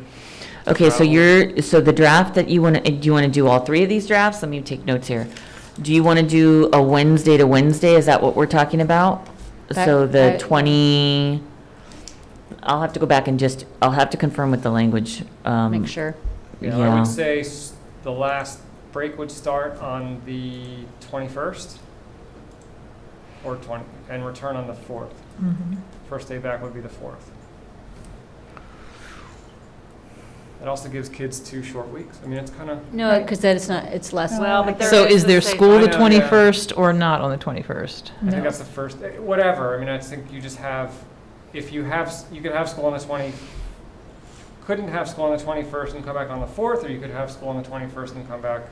Speaker 2: Okay, so
Speaker 5: Travel.
Speaker 2: the draft that do you want to do all three of these drafts? Let me take notes here. Do you want to do a Wednesday to Wednesday? Is that what we're talking about? So the 20, I'll have to go back and I'll have to confirm with the language.
Speaker 3: Make sure.
Speaker 5: Yeah, I would say the last break would start on the 21st and return on the 4th. First day back would be the 4th. It also gives kids 2 short weeks. I mean, it's kind of...
Speaker 3: No, because then it's less.
Speaker 9: Well, but
Speaker 14: So is there school the
Speaker 5: I know, yeah.
Speaker 14: 21st or not on the 21st?
Speaker 5: I think that's the first, whatever. I mean, I think you just have, you could have school on the couldn't have school on the 21st and come back on the 4th, or you could have school on the 21st and come back.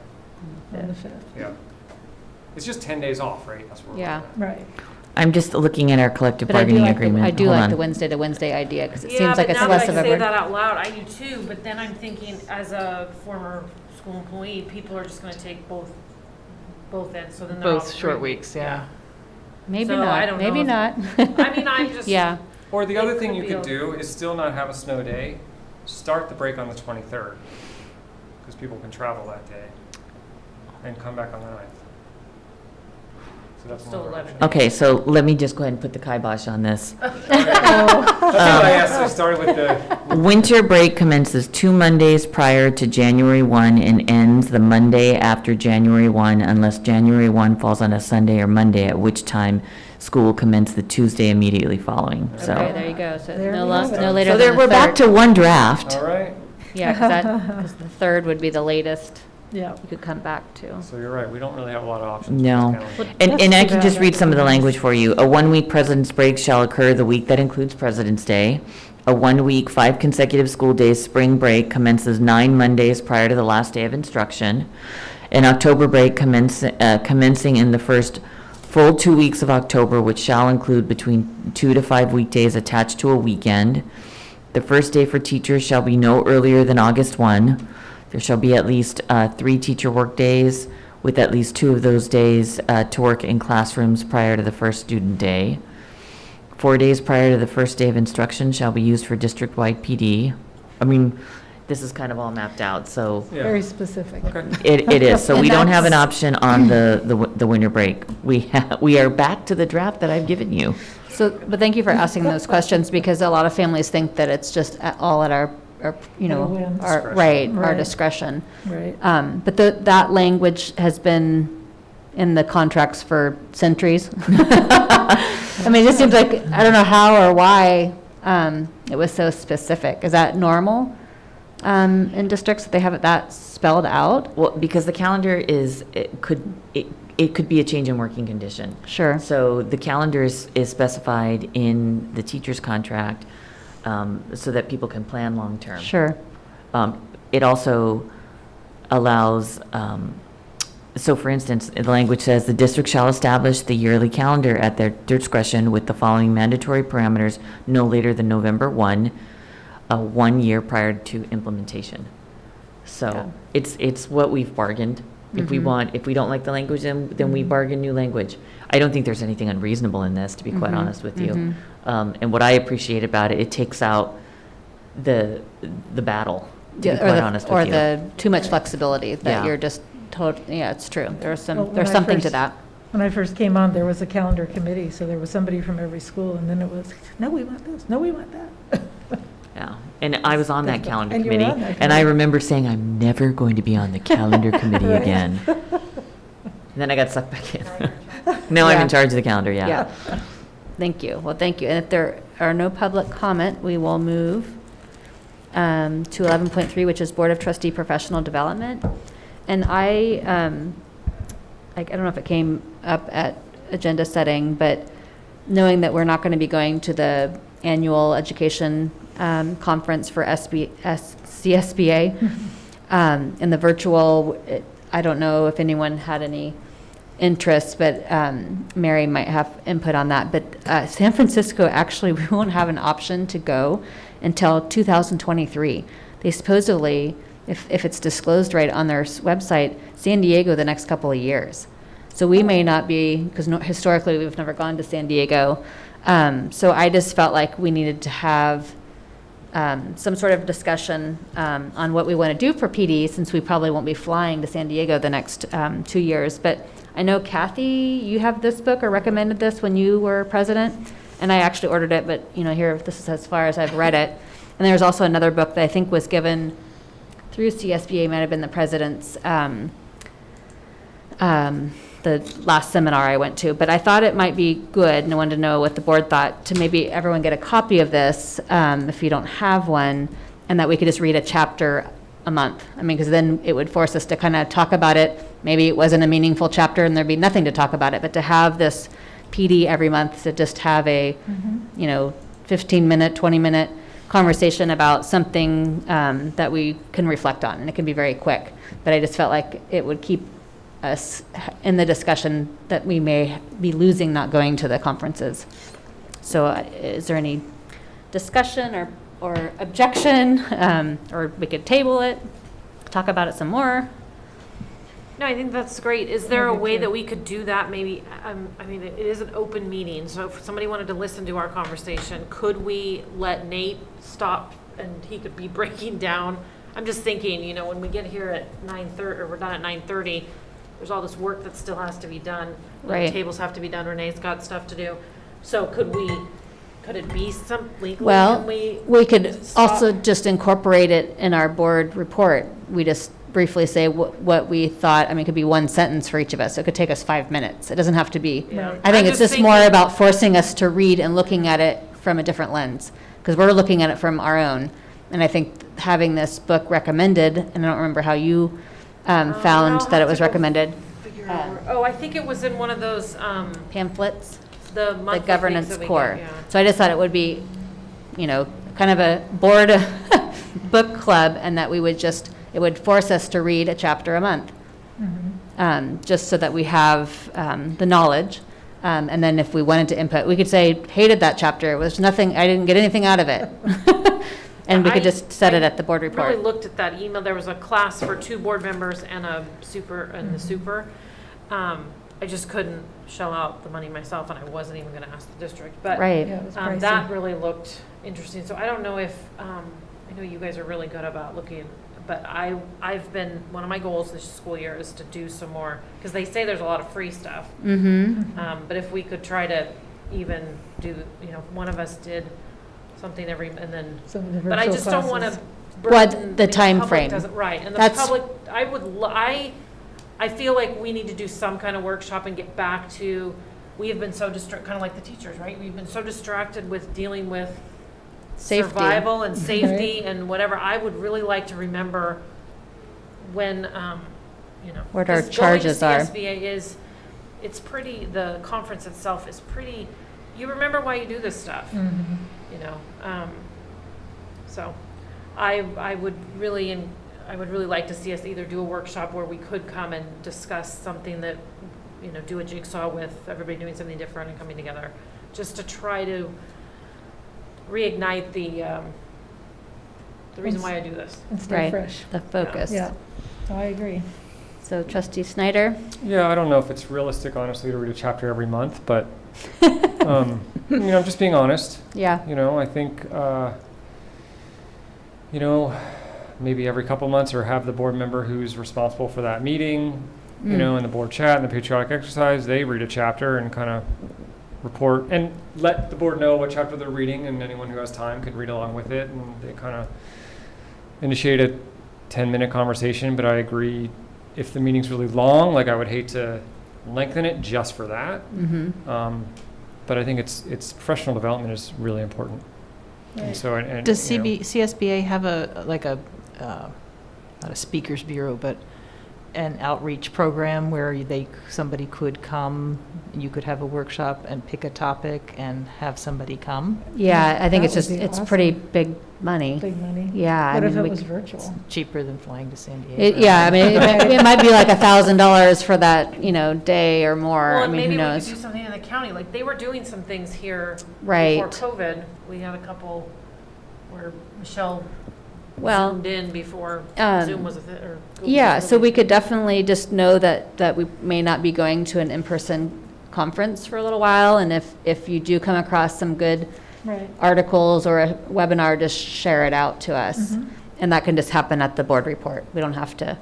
Speaker 4: On the 5th.
Speaker 5: Yeah. It's just 10 days off, right? That's what we're
Speaker 3: Yeah.
Speaker 5: looking at.
Speaker 4: Right.
Speaker 2: I'm just looking at our collective
Speaker 3: But I do
Speaker 2: bargaining
Speaker 3: like
Speaker 2: agreement.
Speaker 3: I do
Speaker 2: Hold
Speaker 3: like
Speaker 2: on.
Speaker 3: the Wednesday to Wednesday idea because it
Speaker 9: yeah,
Speaker 3: seems like
Speaker 9: but
Speaker 3: it's
Speaker 9: now
Speaker 3: less
Speaker 9: that
Speaker 3: of
Speaker 9: I
Speaker 3: a
Speaker 9: say
Speaker 3: burden.
Speaker 9: that out loud, I do too. But then I'm thinking, as a former school employee, people are just going to take both ends. So then they're
Speaker 14: Both
Speaker 9: off
Speaker 14: short
Speaker 9: 3
Speaker 14: weeks, yeah.
Speaker 3: Maybe
Speaker 9: So
Speaker 3: not.
Speaker 9: I don't
Speaker 3: Maybe
Speaker 9: know
Speaker 3: not.
Speaker 9: I mean, I'm just
Speaker 3: Yeah.
Speaker 5: Or the
Speaker 9: It
Speaker 5: other thing
Speaker 9: could
Speaker 5: you
Speaker 9: be
Speaker 5: could
Speaker 9: a-
Speaker 5: do is still not have a snow day. Start the break on the 23rd, because people can travel that day, and come back on the 9th. So that's
Speaker 9: Still
Speaker 5: another
Speaker 9: 11
Speaker 5: option.
Speaker 2: Okay, so let me just go ahead and put the kibosh on this.
Speaker 5: That's what I asked. I started with the
Speaker 2: Winter break commences 2 Mondays prior to January 1 and ends the Monday after January 1 unless January 1 falls on a Sunday or Monday, at which time school will commence the Tuesday immediately following.
Speaker 3: Okay,
Speaker 2: So,
Speaker 3: there you go. So
Speaker 4: There
Speaker 3: no,
Speaker 4: we go.
Speaker 3: no later
Speaker 2: so
Speaker 3: than
Speaker 2: there,
Speaker 3: the
Speaker 2: we're back
Speaker 3: 3rd.
Speaker 2: to one draft.
Speaker 5: all right.
Speaker 3: Yeah, because the 3rd would be the latest
Speaker 4: Yeah.
Speaker 3: you could come back to.
Speaker 5: So you're right. We don't really have a lot of options.
Speaker 2: No.
Speaker 5: with this calendar.
Speaker 2: And I
Speaker 4: That's
Speaker 2: can
Speaker 4: too
Speaker 2: just
Speaker 4: bad.
Speaker 2: read some of the language for you. A 1-week President's break shall occur the week that includes President's Day. A 1-week, 5 consecutive school days spring break commences 9 Mondays prior to the last day of instruction. An October break commencing in the first full 2 weeks of October, which shall include between 2 to 5 weekdays attached to a weekend. The first day for teachers shall be no earlier than August 1. There shall be at least 3 teacher work days, with at least 2 of those days to work in classrooms prior to the first student day. 4 days prior to the first day of instruction shall be used for district-wide PD. I mean, this is kind of all mapped out, so
Speaker 5: Yeah.
Speaker 4: Very specific.
Speaker 5: Okay.
Speaker 2: it is. So
Speaker 3: And
Speaker 2: we don't have an
Speaker 3: that's-
Speaker 2: option on the winter break. We are back to the draft that I've given you.
Speaker 3: So, but thank you for asking those questions because a lot of families think that it's just all at our you know,
Speaker 4: whim.
Speaker 3: our,
Speaker 5: Discretion.
Speaker 3: right, our
Speaker 4: Right.
Speaker 3: discretion.
Speaker 4: Right.
Speaker 3: But that language has been in the contracts for centuries. I mean, it just seems like, I don't know how or why it was so specific. Is that normal in districts that they have it that spelled out?
Speaker 2: Well, because the calendar it could be a change in working condition.
Speaker 3: Sure.
Speaker 2: So the calendar is specified in the teacher's contract so that people can plan long-term.
Speaker 3: Sure.
Speaker 2: It also allows So for instance, the language says, "The district shall establish the yearly calendar at their discretion with the following mandatory parameters no later than November 1, 1 year prior to implementation." So it's what we've bargained. If we don't like the language, then we bargain new language. I don't think there's anything unreasonable in this, to be quite honest with you. And what I appreciate about it, it takes out the battle, to be quite honest with you.
Speaker 3: Or the too much flexibility that you're just it's true. There's something to that.
Speaker 4: When I first came on, there was a calendar committee, so there was somebody from every school, and then it was, no, we want this, no, we want that.
Speaker 2: Yeah, and I was on that calendar
Speaker 4: And you were
Speaker 2: committee,
Speaker 4: on that
Speaker 2: and I
Speaker 4: committee.
Speaker 2: remember saying, "I'm never going to be on the calendar committee
Speaker 4: Right.
Speaker 2: again." And then I got sucked back in. Now I'm in charge of the calendar, yeah.
Speaker 3: Thank you. Well, thank you. And if there are no public comment, we will move to 11.3, which is Board of Trustee Professional Development. And I don't know if it came up at agenda setting, but knowing that we're not going to be going to the annual education conference for CSBA in the virtual, I don't know if anyone had any interest, but Mary might have input on that. But San Francisco, actually, we won't have an option to go until 2023. They supposedly, if it's disclosed right on their website, San Diego the next couple of years. So we may not be, because historically we've never gone to San Diego. So I just felt like we needed to have some sort of discussion on what we want to do for PD, since we probably won't be flying to San Diego the next 2 years. But I know, Kathy, you have this book or recommended this when you were president, and I actually ordered it, but here, this is as far as I've read it. And there's also another book that I think was given through CSBA, might have been the president's, the last seminar I went to. But I thought it might be good, and I wanted to know what the board thought, to maybe everyone get a copy of this, if you don't have one, and that we could just read a chapter a month. I mean, because then it would force us to kind of talk about it. Maybe it wasn't a meaningful chapter and there'd be nothing to talk about it, but to have this PD every month, to just have a, 15-minute, 20-minute conversation about something that we can reflect on, and it can be very quick. But I just felt like it would keep us in the discussion that we may be losing not going to the conferences. So is there any discussion or objection, or we could table it, talk about it some more?
Speaker 9: No, I think that's great. Is there a way that we could do that? Maybe, I mean, it is an open meeting, so if somebody wanted to listen to our conversation, could we let Nate stop and he could be breaking down? I'm just thinking, when we get here at 9:30, or we're done at 9:30, there's all this work that still has to be done.
Speaker 3: Right.
Speaker 9: The tables have to be done. Renee's got stuff to do. So could it be some legally?
Speaker 3: Well,
Speaker 9: can
Speaker 3: we could
Speaker 9: stop?
Speaker 3: also just incorporate it in our board report. We just briefly say what we thought. I mean, it could be one sentence for each of us. It could take us 5 minutes. It doesn't have to be.
Speaker 9: Yeah.
Speaker 3: I think
Speaker 9: I'm
Speaker 3: it's just more
Speaker 9: thinking-
Speaker 3: about forcing us to read and looking at it from a different lens, because we're looking at it from our own. And I think having this book recommended, and I don't remember how you found
Speaker 9: I'll
Speaker 3: that it
Speaker 9: have
Speaker 3: was
Speaker 9: to go
Speaker 3: recommended.
Speaker 9: figure out where- I think it was in one of those
Speaker 3: Pamphlets,
Speaker 9: the
Speaker 3: the
Speaker 9: monthly
Speaker 3: governance
Speaker 9: things that we
Speaker 3: core.
Speaker 9: get, yeah.
Speaker 3: So I just thought it would be, kind of a board book club, and that it would force us to read a chapter a month. Just so that we have the knowledge. And then if we wanted to input, we could say, hated that chapter. It was nothing, I didn't get anything out of it. And we could just set it at the board report.
Speaker 9: I really looked at that email. There was a class for 2 board members and a super, and the super. I just couldn't shell out the money myself, and I wasn't even gonna ask the district. But
Speaker 3: Right.
Speaker 4: Yeah, it was pricey.
Speaker 9: that really looked interesting. So I don't know if, I know you guys are really good about looking, but I've been, one of my goals this school year is to do some more, because they say there's a lot of free stuff. But if we could try to even do, one of us did something every, and then,
Speaker 4: Some of the
Speaker 9: but I
Speaker 4: virtual
Speaker 9: just don't want
Speaker 4: classes.
Speaker 9: to.
Speaker 3: What, the time frame.
Speaker 9: Right, and the
Speaker 3: That's-
Speaker 9: public, I feel like we need to do some kind of workshop and get back to, we have been so kind of like the teachers, right? We've been so distracted with dealing with
Speaker 3: Safety.
Speaker 9: survival and safety and whatever. I would really like to remember when,
Speaker 3: What our
Speaker 9: 'cause
Speaker 3: charges are.
Speaker 9: Going to CSBA it's pretty, the conference itself is pretty, you remember why you do this stuff, so I would really I would really like to see us either do a workshop where we could come and discuss something that, do a jigsaw with everybody doing something different and coming together, just to try to reignite the reason why I do this.
Speaker 4: And stay
Speaker 3: Right,
Speaker 4: fresh.
Speaker 3: the focus.
Speaker 4: Yeah, I agree.
Speaker 3: So trustee Snyder?
Speaker 5: Yeah, I don't know if it's realistic, honestly, to read a chapter every month, but, I'm just being honest.
Speaker 3: Yeah.
Speaker 5: I think, maybe every couple months, or have the board member who's responsible for that meeting, in the board chat and the Patriotic Exercise, they read a chapter and kind of report and let the board know what chapter they're reading, and anyone who has time could read along with it, and they kind of initiate a 10-minute conversation. But I agree, if the meeting's really long, I would hate to lengthen it just for that. But I think it's professional development is really important.
Speaker 4: Right.
Speaker 5: And so,
Speaker 14: Does CSBA have not a speakers bureau, but an outreach program where somebody could come, you could have a workshop and pick a topic and have somebody come?
Speaker 3: Yeah, I think
Speaker 4: That
Speaker 3: it's
Speaker 4: would be
Speaker 3: it's
Speaker 4: awesome.
Speaker 3: pretty big money.
Speaker 4: Big money.
Speaker 3: Yeah.
Speaker 4: What if it
Speaker 3: we
Speaker 4: was
Speaker 3: could-
Speaker 4: virtual?
Speaker 14: Cheaper than flying to San Diego.
Speaker 3: Yeah, I mean, it might be like $1,000 for that, day or more.
Speaker 9: Well,
Speaker 3: I
Speaker 9: and
Speaker 3: mean,
Speaker 9: maybe
Speaker 3: who
Speaker 9: we
Speaker 3: knows?
Speaker 9: could do something in the county, they were doing some things here
Speaker 3: Right.
Speaker 9: before COVID. We had a couple where Michelle
Speaker 3: Well,
Speaker 9: zoomed in before Zoom was a thing, or Google
Speaker 3: Yeah,
Speaker 9: was
Speaker 3: so we
Speaker 9: really-
Speaker 3: could definitely just know that we may not be going to an in-person conference for a little while, and if you do come across some good
Speaker 4: Right.
Speaker 3: articles or a webinar, just share it out to us.
Speaker 4: Mhm.
Speaker 3: And that can just happen at the board report. We don't have to,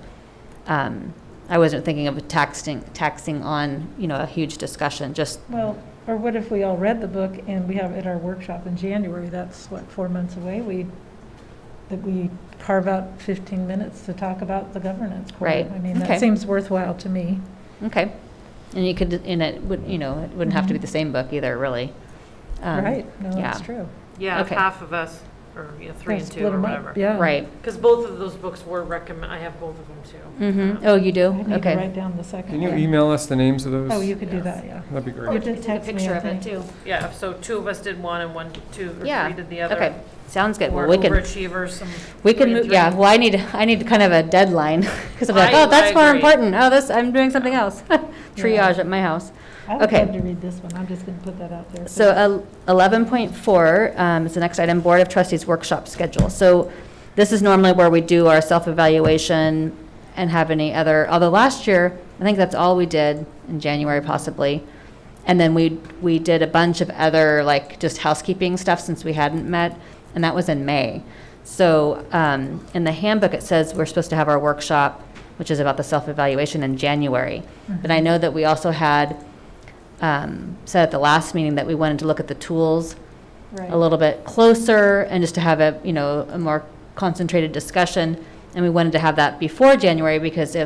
Speaker 3: I wasn't thinking of taxing on, a huge discussion, just,
Speaker 4: Well, or what if we all read the book and we have it at our workshop in January? That's 4 months away. That we carve out 15 minutes to talk about the governance core.
Speaker 3: Right.
Speaker 4: I mean,
Speaker 3: Okay.
Speaker 4: that seems worthwhile to me.
Speaker 3: okay. And you could, and it would, it wouldn't have to be the same book either, really.
Speaker 4: Right, no, that's
Speaker 3: yeah.
Speaker 4: true.
Speaker 9: Yeah, if
Speaker 3: Okay.
Speaker 9: half of us, or 3 and 2
Speaker 4: Split
Speaker 9: or
Speaker 4: 'em up,
Speaker 9: whatever.
Speaker 4: yeah.
Speaker 3: Right.
Speaker 9: Because both of those books were I have both of them too.
Speaker 3: Oh, you do?
Speaker 4: I need to
Speaker 3: Okay.
Speaker 4: write down the second
Speaker 5: Can you
Speaker 4: one.
Speaker 5: email us the names of those?
Speaker 4: Oh, you could do that, yeah.
Speaker 5: That'd be
Speaker 4: You
Speaker 5: great.
Speaker 4: did text me,
Speaker 3: picture
Speaker 4: I
Speaker 3: of it,
Speaker 4: think.
Speaker 3: too.
Speaker 9: Yeah, so 2 of us did one and 3 did the other.
Speaker 3: Okay, sounds good.
Speaker 9: Or
Speaker 3: Well, we can,
Speaker 9: overachievers, some
Speaker 3: we can
Speaker 9: 3 and
Speaker 3: move,
Speaker 9: 3.
Speaker 3: yeah, well, I need kind of a deadline, because I'm like,
Speaker 9: I
Speaker 3: oh, that's more
Speaker 9: agree.
Speaker 3: important. Oh, I'm doing something else. Triage at my house.
Speaker 4: I would
Speaker 3: Okay.
Speaker 4: love to read this one. I'm just going to put that out there.
Speaker 3: So 11.4 is the next item, Board of Trustees workshop schedule. So this is normally where we do our self-evaluation and have any other, although last year, I think that's all we did in January possibly. And then we did a bunch of other, just housekeeping stuff since we hadn't met, and that was in May. So in the handbook, it says we're supposed to have our workshop, which is about the self-evaluation, in January. But I know that we also had said at the last meeting that we wanted to look at the tools
Speaker 4: Right.
Speaker 3: a little bit closer and just to have a more concentrated discussion. And we wanted to have that before January, because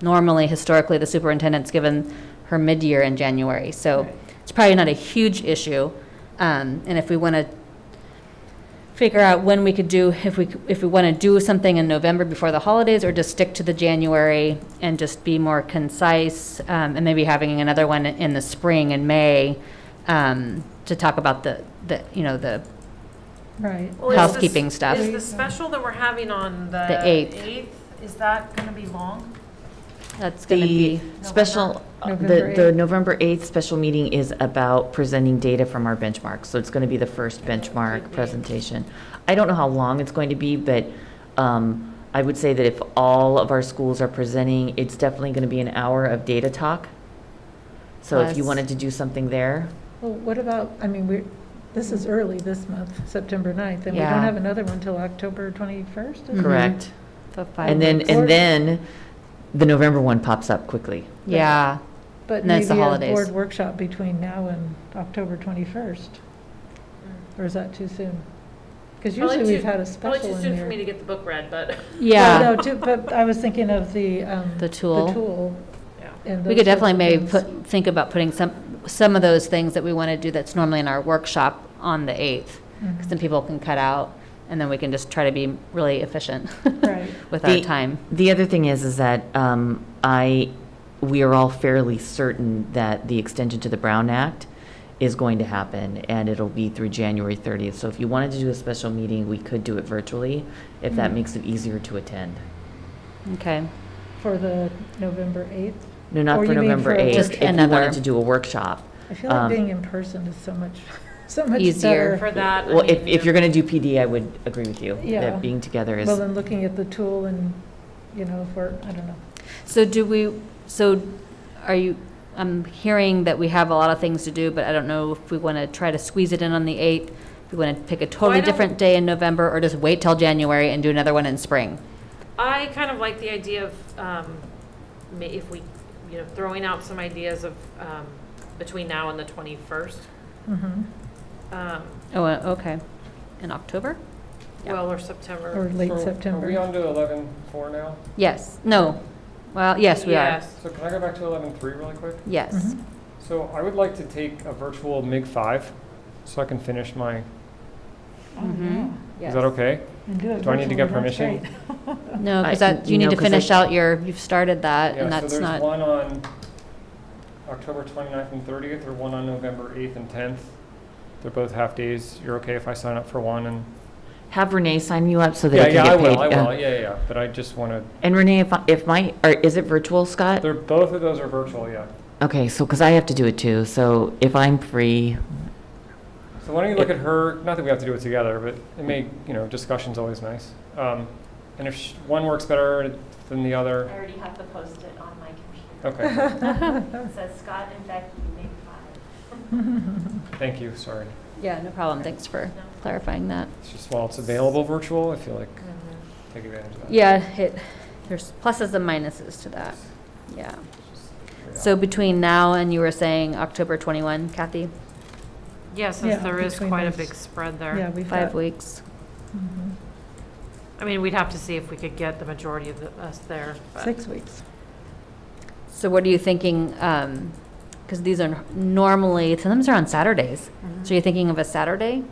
Speaker 3: normally, historically, the superintendent's given her mid-year in January. So
Speaker 4: Right.
Speaker 3: it's probably not a huge issue. And if we want to figure out when we could do, if we want to do something in November before the holidays, or just stick to the January and just be more concise, and maybe having another one in the spring in May, to talk about the
Speaker 4: Right.
Speaker 9: Well, is
Speaker 3: housekeeping
Speaker 9: this-
Speaker 3: stuff.
Speaker 9: Is the special that we're having on the
Speaker 3: The 8th.
Speaker 9: 8th, is that going to be long?
Speaker 3: That's going to
Speaker 2: The
Speaker 3: be,
Speaker 2: special,
Speaker 4: November
Speaker 2: the
Speaker 4: 8th.
Speaker 2: November 8th special meeting is about presenting data from our benchmarks. So it's going to be the first benchmark presentation. I don't know how long it's going to be, but I would say that if all of our schools are presenting, it's definitely going to be an hour of data talk. So if you
Speaker 3: Plus-
Speaker 2: wanted to do something there,
Speaker 4: Well, what about, this is early this month, September 9th, and we
Speaker 3: Yeah.
Speaker 4: don't have another one until October 21st? is it?
Speaker 2: correct?
Speaker 3: so 5
Speaker 2: And then,
Speaker 3: weeks.
Speaker 2: and then the November one pops up quickly.
Speaker 3: Yeah.
Speaker 4: But
Speaker 3: And then it's
Speaker 4: maybe
Speaker 3: the
Speaker 4: a
Speaker 3: holidays.
Speaker 4: board workshop between now and October 21st? Or is that too soon? Because
Speaker 9: Probably
Speaker 4: usually we've
Speaker 9: too-
Speaker 4: had a
Speaker 9: Probably
Speaker 4: special
Speaker 9: too
Speaker 4: in
Speaker 9: soon for
Speaker 4: there.
Speaker 9: me to get the book read, but.
Speaker 3: Yeah.
Speaker 4: Well, no, but I was thinking of the
Speaker 3: tool.
Speaker 4: The tool.
Speaker 9: Yeah.
Speaker 4: and
Speaker 3: We
Speaker 4: those
Speaker 3: could definitely
Speaker 4: sorts of
Speaker 3: maybe
Speaker 4: things.
Speaker 3: think about putting some of those things that we want to do that's normally in our workshop on the 8th. Because then people can cut out, and then we can just try to be really efficient
Speaker 4: Right.
Speaker 3: with our time.
Speaker 2: The other thing is that we are all fairly certain that the extension to the Brown Act is going to happen, and it'll be through January 30th. So if you wanted to do a special meeting, we could do it virtually, if that makes it easier to attend.
Speaker 3: Okay.
Speaker 4: For the November 8th?
Speaker 2: No, not
Speaker 4: Or
Speaker 2: for
Speaker 4: you mean
Speaker 2: November
Speaker 4: for a
Speaker 2: 8th.
Speaker 3: Just
Speaker 2: If you
Speaker 3: another-
Speaker 2: wanted to do a workshop.
Speaker 4: I feel like
Speaker 2: Um,
Speaker 4: being in person is so much
Speaker 3: Easier.
Speaker 4: better.
Speaker 9: For that,
Speaker 2: Well, if you're going to do PD, I would agree with you.
Speaker 4: Yeah.
Speaker 2: That being together is.
Speaker 4: Well, then looking at the tool and, if we're, I don't know.
Speaker 3: So are you, I'm hearing that we have a lot of things to do, but I don't know if we want to try to squeeze it in on the 8th. If we want to pick a totally
Speaker 9: Why don't-
Speaker 3: different day in November, or just wait till January and do another one in spring.
Speaker 9: I kind of like the idea of, if we, throwing out some ideas of, between now and the 21st.
Speaker 3: Oh, okay. In October?
Speaker 9: Well, or September.
Speaker 4: Or late
Speaker 5: So
Speaker 4: September.
Speaker 5: Are we on to 11.4 now?
Speaker 3: Yes. No. Well, yes, we are.
Speaker 9: Yes.
Speaker 5: So can I go back to 11.3 really quick?
Speaker 3: Yes.
Speaker 4: Mhm.
Speaker 5: So I would like to take a virtual MIG-5 so I can finish my,
Speaker 3: Mhm.
Speaker 5: is that okay?
Speaker 4: And do it
Speaker 5: Do I need to get
Speaker 4: virtually, that's
Speaker 5: permission?
Speaker 4: great.
Speaker 3: No, because
Speaker 2: I-
Speaker 3: you need to
Speaker 2: 'cause
Speaker 3: finish out you've started that, and
Speaker 5: Yeah,
Speaker 3: that's
Speaker 5: so there's
Speaker 3: not.
Speaker 5: one on October 29th and 30th, or one on November 8th and 10th. They're both half days. You're okay if I sign up for one and?
Speaker 2: Have Renee sign you up so that
Speaker 5: Yeah,
Speaker 2: I can get paid.
Speaker 5: I will, yeah. But I just want to,
Speaker 2: And Renee, is it virtual, Scott?
Speaker 5: both of those are virtual, yeah.
Speaker 2: Okay, so, because I have to do it too, so if I'm free,
Speaker 5: So why don't you look at her, not that we have to do it together, but it may, discussion's always nice. And if one works better than the other,
Speaker 13: I already have the Post-it on my computer.
Speaker 5: okay.
Speaker 13: It says Scott and Becky make 5.
Speaker 5: Thank you, sorry.
Speaker 3: Yeah, no problem. Thanks for clarifying that.
Speaker 5: It's just while it's available virtual, I feel like take advantage of that.
Speaker 3: Yeah, there's pluses and minuses to that. Yeah. So between now and you were saying October 21, Kathy?
Speaker 9: Yeah, since
Speaker 4: Yeah,
Speaker 9: there is
Speaker 4: between
Speaker 9: quite a
Speaker 4: those-
Speaker 9: big spread there.
Speaker 4: Yeah, we've
Speaker 3: 5
Speaker 4: got.
Speaker 3: weeks.
Speaker 4: Mhm.
Speaker 9: I mean, we'd have to see if we could get the majority of us there. But
Speaker 4: 6 weeks.
Speaker 3: So what are you thinking? Because these are normally, sometimes they're on Saturdays. So you're thinking of a Saturday?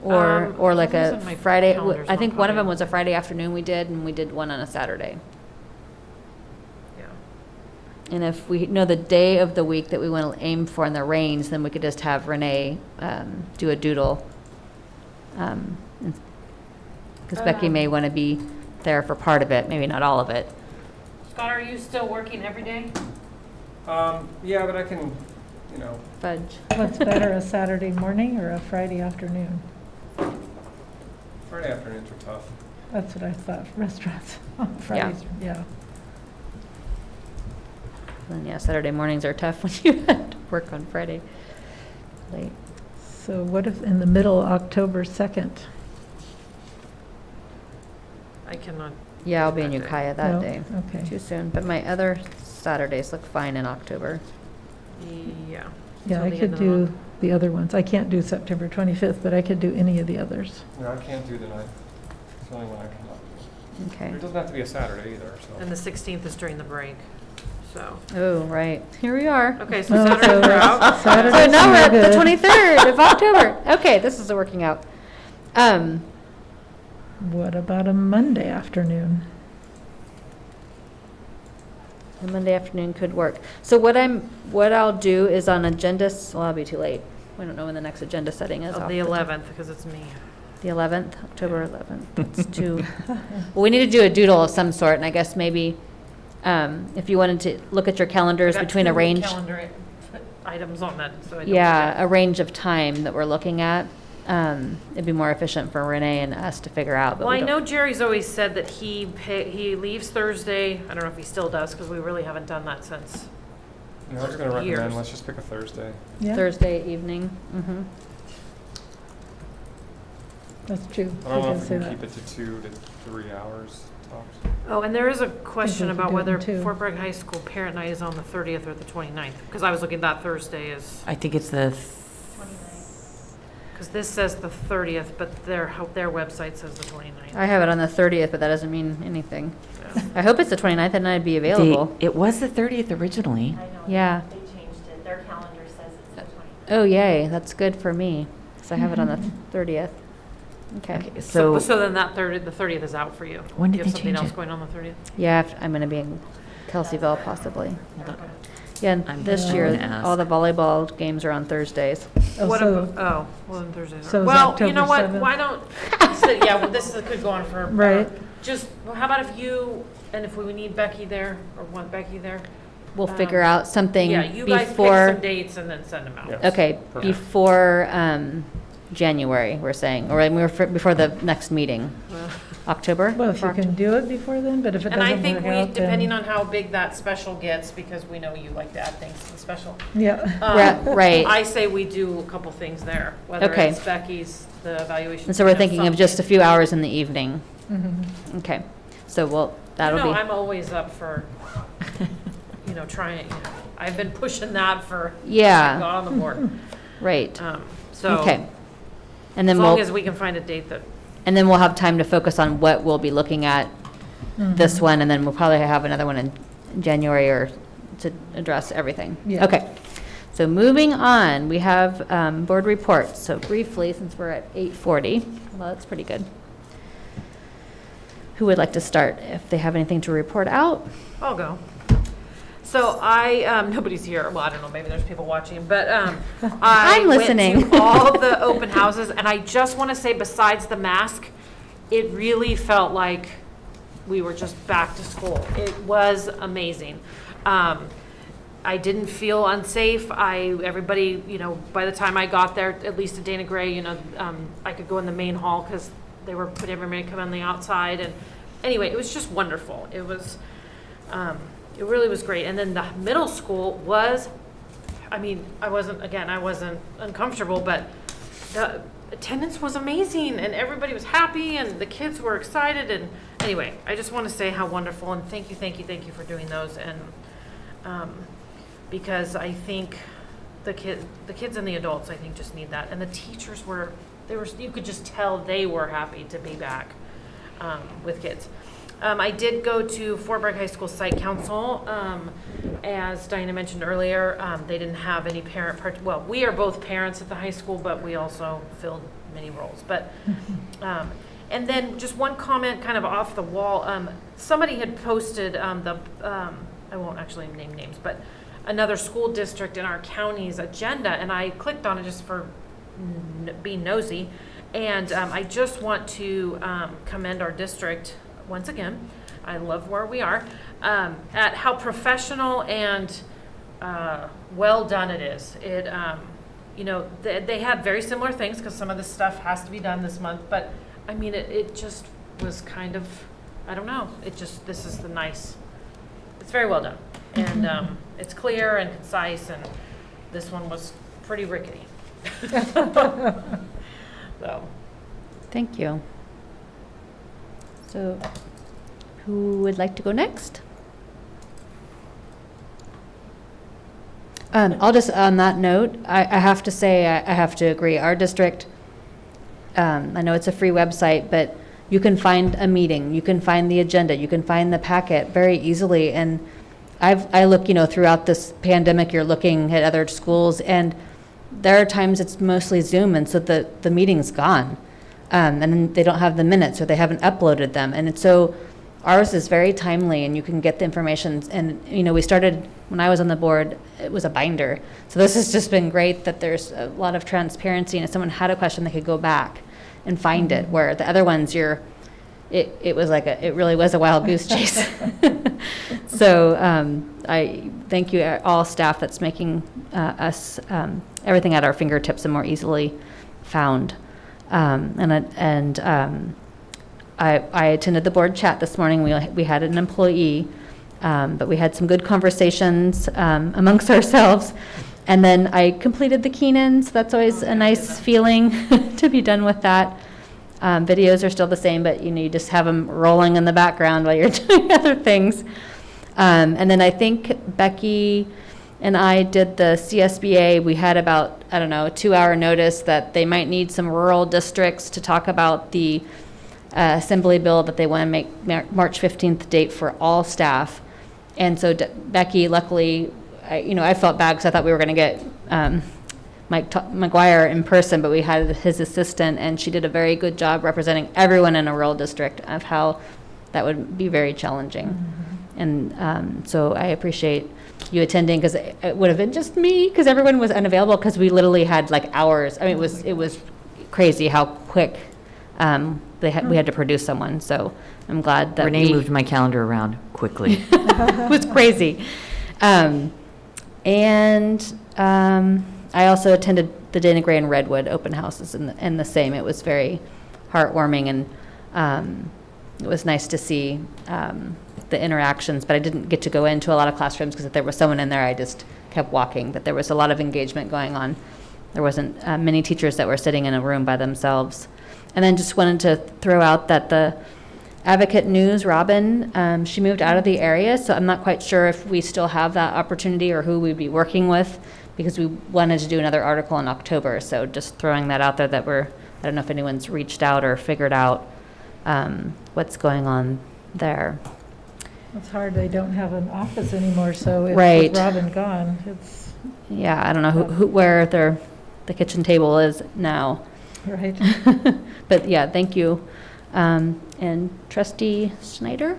Speaker 3: Or like
Speaker 9: for some
Speaker 3: a
Speaker 9: reason my
Speaker 3: Friday?
Speaker 9: calendar's
Speaker 3: I
Speaker 9: not
Speaker 3: think one of them
Speaker 9: popping.
Speaker 3: was a Friday afternoon we did, and we did one on a Saturday.
Speaker 9: Yeah.
Speaker 3: And if we know the day of the week that we want to aim for in the range, then we could just have Renee do a doodle. Because Becky may want to be there for part of it, maybe not all of it.
Speaker 9: Scott, are you still working every day?
Speaker 5: Yeah, but I can,
Speaker 3: Fudge.
Speaker 4: What's better, a Saturday morning or a Friday afternoon?
Speaker 5: Friday afternoons are tough.
Speaker 4: That's what I thought, restaurants on Fridays, yeah.
Speaker 3: And yeah, Saturday mornings are tough when you have to work on Friday late.
Speaker 4: So what if in the middle, October 2nd?
Speaker 9: I cannot.
Speaker 3: Yeah, I'll be in
Speaker 9: that day.
Speaker 3: Ukiah that
Speaker 4: No?
Speaker 3: day.
Speaker 4: Okay.
Speaker 3: Too soon, but my other Saturdays look fine in October.
Speaker 9: Yeah.
Speaker 4: Yeah,
Speaker 9: Till
Speaker 4: I
Speaker 9: the
Speaker 4: could
Speaker 9: end of the
Speaker 4: do
Speaker 9: month.
Speaker 4: the other ones. I can't do September 25th, but I could do any of the others.
Speaker 5: No, I can't do the 9th. It's the only one I cannot do.
Speaker 3: Okay.
Speaker 5: It doesn't have to be a Saturday either, so.
Speaker 9: And the 16th is during the break, so.
Speaker 3: Oh, right. Here we are.
Speaker 9: Okay, so
Speaker 4: Oh,
Speaker 9: Saturdays are out.
Speaker 4: Saturdays
Speaker 3: So now we're
Speaker 4: are
Speaker 3: at the
Speaker 4: good.
Speaker 3: 23rd of October. Okay, this is working out.
Speaker 4: What about a Monday afternoon?
Speaker 3: A Monday afternoon could work. So what I'll do is on agenda, well, I'll be too late. We don't know when the next agenda setting is.
Speaker 9: Of
Speaker 3: off
Speaker 9: the
Speaker 3: top.
Speaker 9: 11th, because it's me.
Speaker 3: The 11th, October 11th. That's too. Well, we need to do a doodle of some sort, and I guess maybe if you wanted to look at your calendars
Speaker 9: I got
Speaker 3: between a
Speaker 9: two
Speaker 3: range.
Speaker 9: calendar items on that, so I don't
Speaker 3: Yeah,
Speaker 9: forget.
Speaker 3: a range of time that we're looking at. It'd be more efficient for Renee and us to figure out. But
Speaker 9: Well,
Speaker 3: we
Speaker 9: I
Speaker 3: don't-
Speaker 9: know Jerry's always said that he leaves Thursday. I don't know if he still does, because we really haven't done that since.
Speaker 5: No, I was going to
Speaker 9: Years.
Speaker 5: recommend, let's just pick a Thursday.
Speaker 4: Yeah,
Speaker 3: Thursday evening. Mm-hmm.
Speaker 4: that's true.
Speaker 5: I don't know
Speaker 4: did
Speaker 5: if we
Speaker 4: say
Speaker 5: can
Speaker 4: that.
Speaker 5: keep it to 2 to 3 hours tops.
Speaker 9: Oh, and there is a question
Speaker 4: we could
Speaker 9: about
Speaker 4: do it
Speaker 9: whether
Speaker 4: in two.
Speaker 9: Fort Bragg High School Parent Night is on the 30th or the 29th, because I was looking, that Thursday is,
Speaker 2: I think it's the,
Speaker 9: because this says the 30th, but their website says the 29th.
Speaker 3: I have it on the 30th, but that doesn't mean anything.
Speaker 9: Yeah.
Speaker 3: I hope it's the 29th and I'd be available.
Speaker 2: it was the 30th originally.
Speaker 13: I know.
Speaker 3: Yeah.
Speaker 13: They changed it. Their calendar says it's the 20th.
Speaker 3: Oh, yay. That's good for me. So I have it on the 30th. Okay.
Speaker 2: Okay,
Speaker 9: So
Speaker 2: so,
Speaker 9: then the 30th is out for you.
Speaker 2: When did
Speaker 9: You
Speaker 2: they
Speaker 9: have something
Speaker 2: change
Speaker 9: else
Speaker 2: it?
Speaker 9: going on the 30th?
Speaker 3: Yeah, I'm going to be in Kelseyville possibly.
Speaker 9: Okay.
Speaker 3: Yeah, and
Speaker 2: I'm
Speaker 3: this
Speaker 2: gonna
Speaker 3: year,
Speaker 2: ask.
Speaker 3: all the volleyball games are on Thursdays.
Speaker 4: Oh,
Speaker 9: What
Speaker 4: so-
Speaker 9: about, well, then Thursday's.
Speaker 4: so is
Speaker 9: Well, you know
Speaker 4: October
Speaker 9: what,
Speaker 4: 7th?
Speaker 9: why don't, yeah, well, this could go on for
Speaker 4: Right.
Speaker 9: just, well, how about if you, and if we need Becky there, or want Becky there?
Speaker 3: We'll figure out something
Speaker 9: Yeah, you guys pick
Speaker 3: before,
Speaker 9: some dates and then send them out.
Speaker 12: Yes.
Speaker 3: okay,
Speaker 12: Perfect.
Speaker 3: before January, we're saying, or before the next meeting, October?
Speaker 4: Well, if you can do it before then, but if it
Speaker 9: And I
Speaker 4: doesn't
Speaker 9: think
Speaker 4: work
Speaker 9: we,
Speaker 4: out,
Speaker 9: depending
Speaker 4: then.
Speaker 9: on how big that special gets, because we know you like to add things to the special.
Speaker 4: Yeah.
Speaker 3: Right.
Speaker 9: I say we do a couple things there, whether
Speaker 3: Okay.
Speaker 9: it's Becky's, the evaluation.
Speaker 3: And so we're thinking of just a few hours in the evening.
Speaker 4: Mhm.
Speaker 3: Okay, so that'll be.
Speaker 9: I'm always up for, trying, I've been pushing that for.
Speaker 3: Yeah.
Speaker 9: Got on the board.
Speaker 3: Right.
Speaker 9: So.
Speaker 3: Okay. And then
Speaker 9: as long
Speaker 3: we'll,
Speaker 9: as we can find a date that.
Speaker 3: and then we'll have time to focus on what we'll be looking at this one, and then we'll probably have another one in January or to address everything.
Speaker 4: Yeah.
Speaker 3: Okay. So moving on, we have board reports. So briefly, since we're at 8:40, well, that's pretty good. Who would like to start if they have anything to report out?
Speaker 9: I'll go. So nobody's here. Well, I don't know, maybe there's people watching, but
Speaker 3: I'm listening.
Speaker 9: went to all the open houses, and I just want to say, besides the mask, it really felt like we were just back to school. It was amazing. I didn't feel unsafe. Everybody, by the time I got there, at least at Dana Gray, I could go in the main hall because they were putting everybody come on the outside. And anyway, it was just wonderful. It was, it really was great. And then the middle school was, I wasn't uncomfortable, but the attendance was amazing and everybody was happy and the kids were excited. And anyway, I just want to say how wonderful and thank you for doing those. And, because I think the kids and the adults, I think, just need that. And the teachers you could just tell they were happy to be back with kids. I did go to Fort Bragg High School Site Council. As Diana mentioned earlier, they didn't have any parent part. Well, we are both parents at the high school, but we also filled many roles. But and then just one comment, kind of off the wall. Somebody had posted I won't actually name names, but another school district in our county's agenda, and I clicked on it just for being nosy. And I just want to commend our district once again. I love where we are at how professional and well done it is. It they had very similar things because some of this stuff has to be done this month, but it just was kind of, I don't know, this is it's very well done. And it's clear and concise, and this one was pretty rickety. So.
Speaker 3: Thank you. So, who would like to go next? I'll just, on that note, I have to say, I have to agree. Our district, I know it's a free website, but you can find a meeting, you can find the agenda, you can find the packet very easily. And I look, throughout this pandemic, you're looking at other schools, and there are times it's mostly Zoom, and so the meeting's gone. And then they don't have the minutes, or they haven't uploaded them. And so ours is very timely, and you can get the information. And, we started, when I was on the board, it was a binder. So this has just been great that there's a lot of transparency, and if someone had a question, they could go back and find it, where the other ones, it was like it really was a wild goose chase. So I thank you, all staff that's making us everything at our fingertips and more easily found. I attended the board chat this morning. We had an employee, but we had some good conversations amongst ourselves. And then I completed the Keenan, so that's always a nice feeling to be done with that. Videos are still the same, but you just have them rolling in the background while you're doing other things. And then I think Becky and I did the CSBA. We had about, a 2-hour notice that they might need some rural districts to talk about the assembly bill that they want to make March 15th date for all staff. And so Becky, luckily, I felt bad because I thought we were going to get Mike McGuire in person, but we had his assistant, and she did a very good job representing everyone in a rural district of how that would be very challenging. Mm-hmm. And so I appreciate you attending, because it would have been just me, because everyone was unavailable, because we literally had like hours. It was crazy how quick we had to produce someone, so I'm glad that
Speaker 2: Renee moved my calendar around quickly.
Speaker 3: It was crazy. I also attended the Dana Gray and Redwood open houses, and the same. It was very heartwarming, and it was nice to see the interactions, but I didn't get to go into a lot of classrooms because if there was someone in there, I just kept walking, but there was a lot of engagement going on. There wasn't many teachers that were sitting in a room by themselves. And then just wanted to throw out that the Advocate News, Robin, she moved out of the area, so I'm not quite sure if we still have that opportunity or who we'd be working with, because we wanted to do another article in October. So just throwing that out there that I don't know if anyone's reached out or figured out what's going on there.
Speaker 4: It's hard, they don't have an office anymore, so if
Speaker 3: Right.
Speaker 4: with Robin gone, it's.
Speaker 3: Yeah, I don't know where the kitchen table is now.
Speaker 4: Right.
Speaker 3: But yeah, thank you. And Trustee Snyder?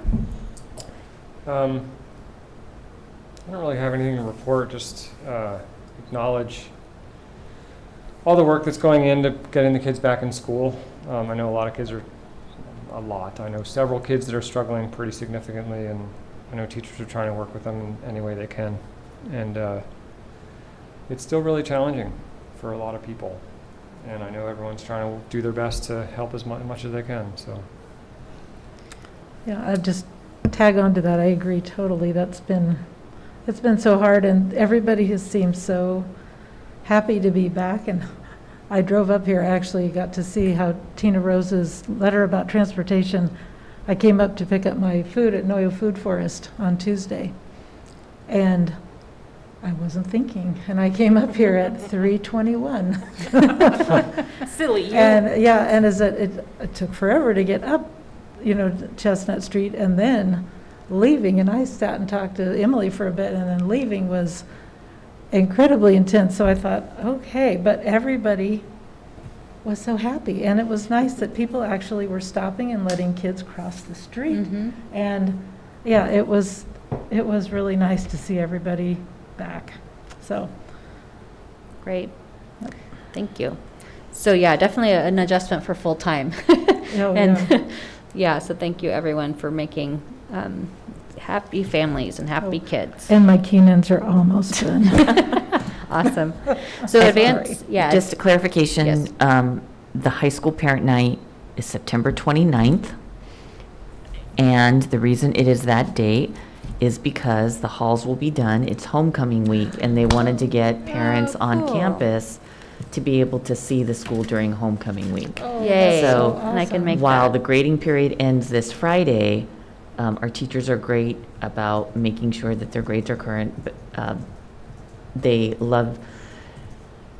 Speaker 5: I don't really have anything to report, just acknowledge all the work that's going into getting the kids back in school. I know I know several kids that are struggling pretty significantly, and I know teachers are trying to work with them in any way they can. And it's still really challenging for a lot of people. And I know everyone's trying to do their best to help as much as they can, so.
Speaker 4: Yeah, I'd just tag on to that. I agree totally. It's been so hard, and everybody has seemed so happy to be back. And I drove up here, actually got to see how Tina Rose's letter about transportation. I came up to pick up my food at Noyo Food Forest on Tuesday, and I wasn't thinking, and I came up here at 3:21.
Speaker 9: Silly.
Speaker 4: And yeah, and it took forever to get up, Chestnut Street, and then leaving. And I sat and talked to Emily for a bit, and then leaving was incredibly intense. So I thought, okay, but everybody was so happy, and it was nice that people actually were stopping and letting kids cross the street.
Speaker 3: Mm-hmm.
Speaker 4: And yeah, it was really nice to see everybody back. So
Speaker 3: Great. Thank you. So yeah, definitely an adjustment for full time.
Speaker 4: yeah.
Speaker 3: Yeah, so thank you everyone for making happy families and happy kids.
Speaker 4: And my Keenans are almost done.
Speaker 3: Awesome. So advance, yeah.
Speaker 2: Just a clarification,
Speaker 3: Yes.
Speaker 2: The high school parent night is September 29th. And the reason it is that date is because the halls will be done. It's homecoming week, and they wanted to get parents on campus to be able to see the school during homecoming week.
Speaker 3: Yay.
Speaker 2: So
Speaker 3: And I can make
Speaker 2: while
Speaker 3: that.
Speaker 2: the grading period ends this Friday, our teachers are great about making sure that their grades are current. But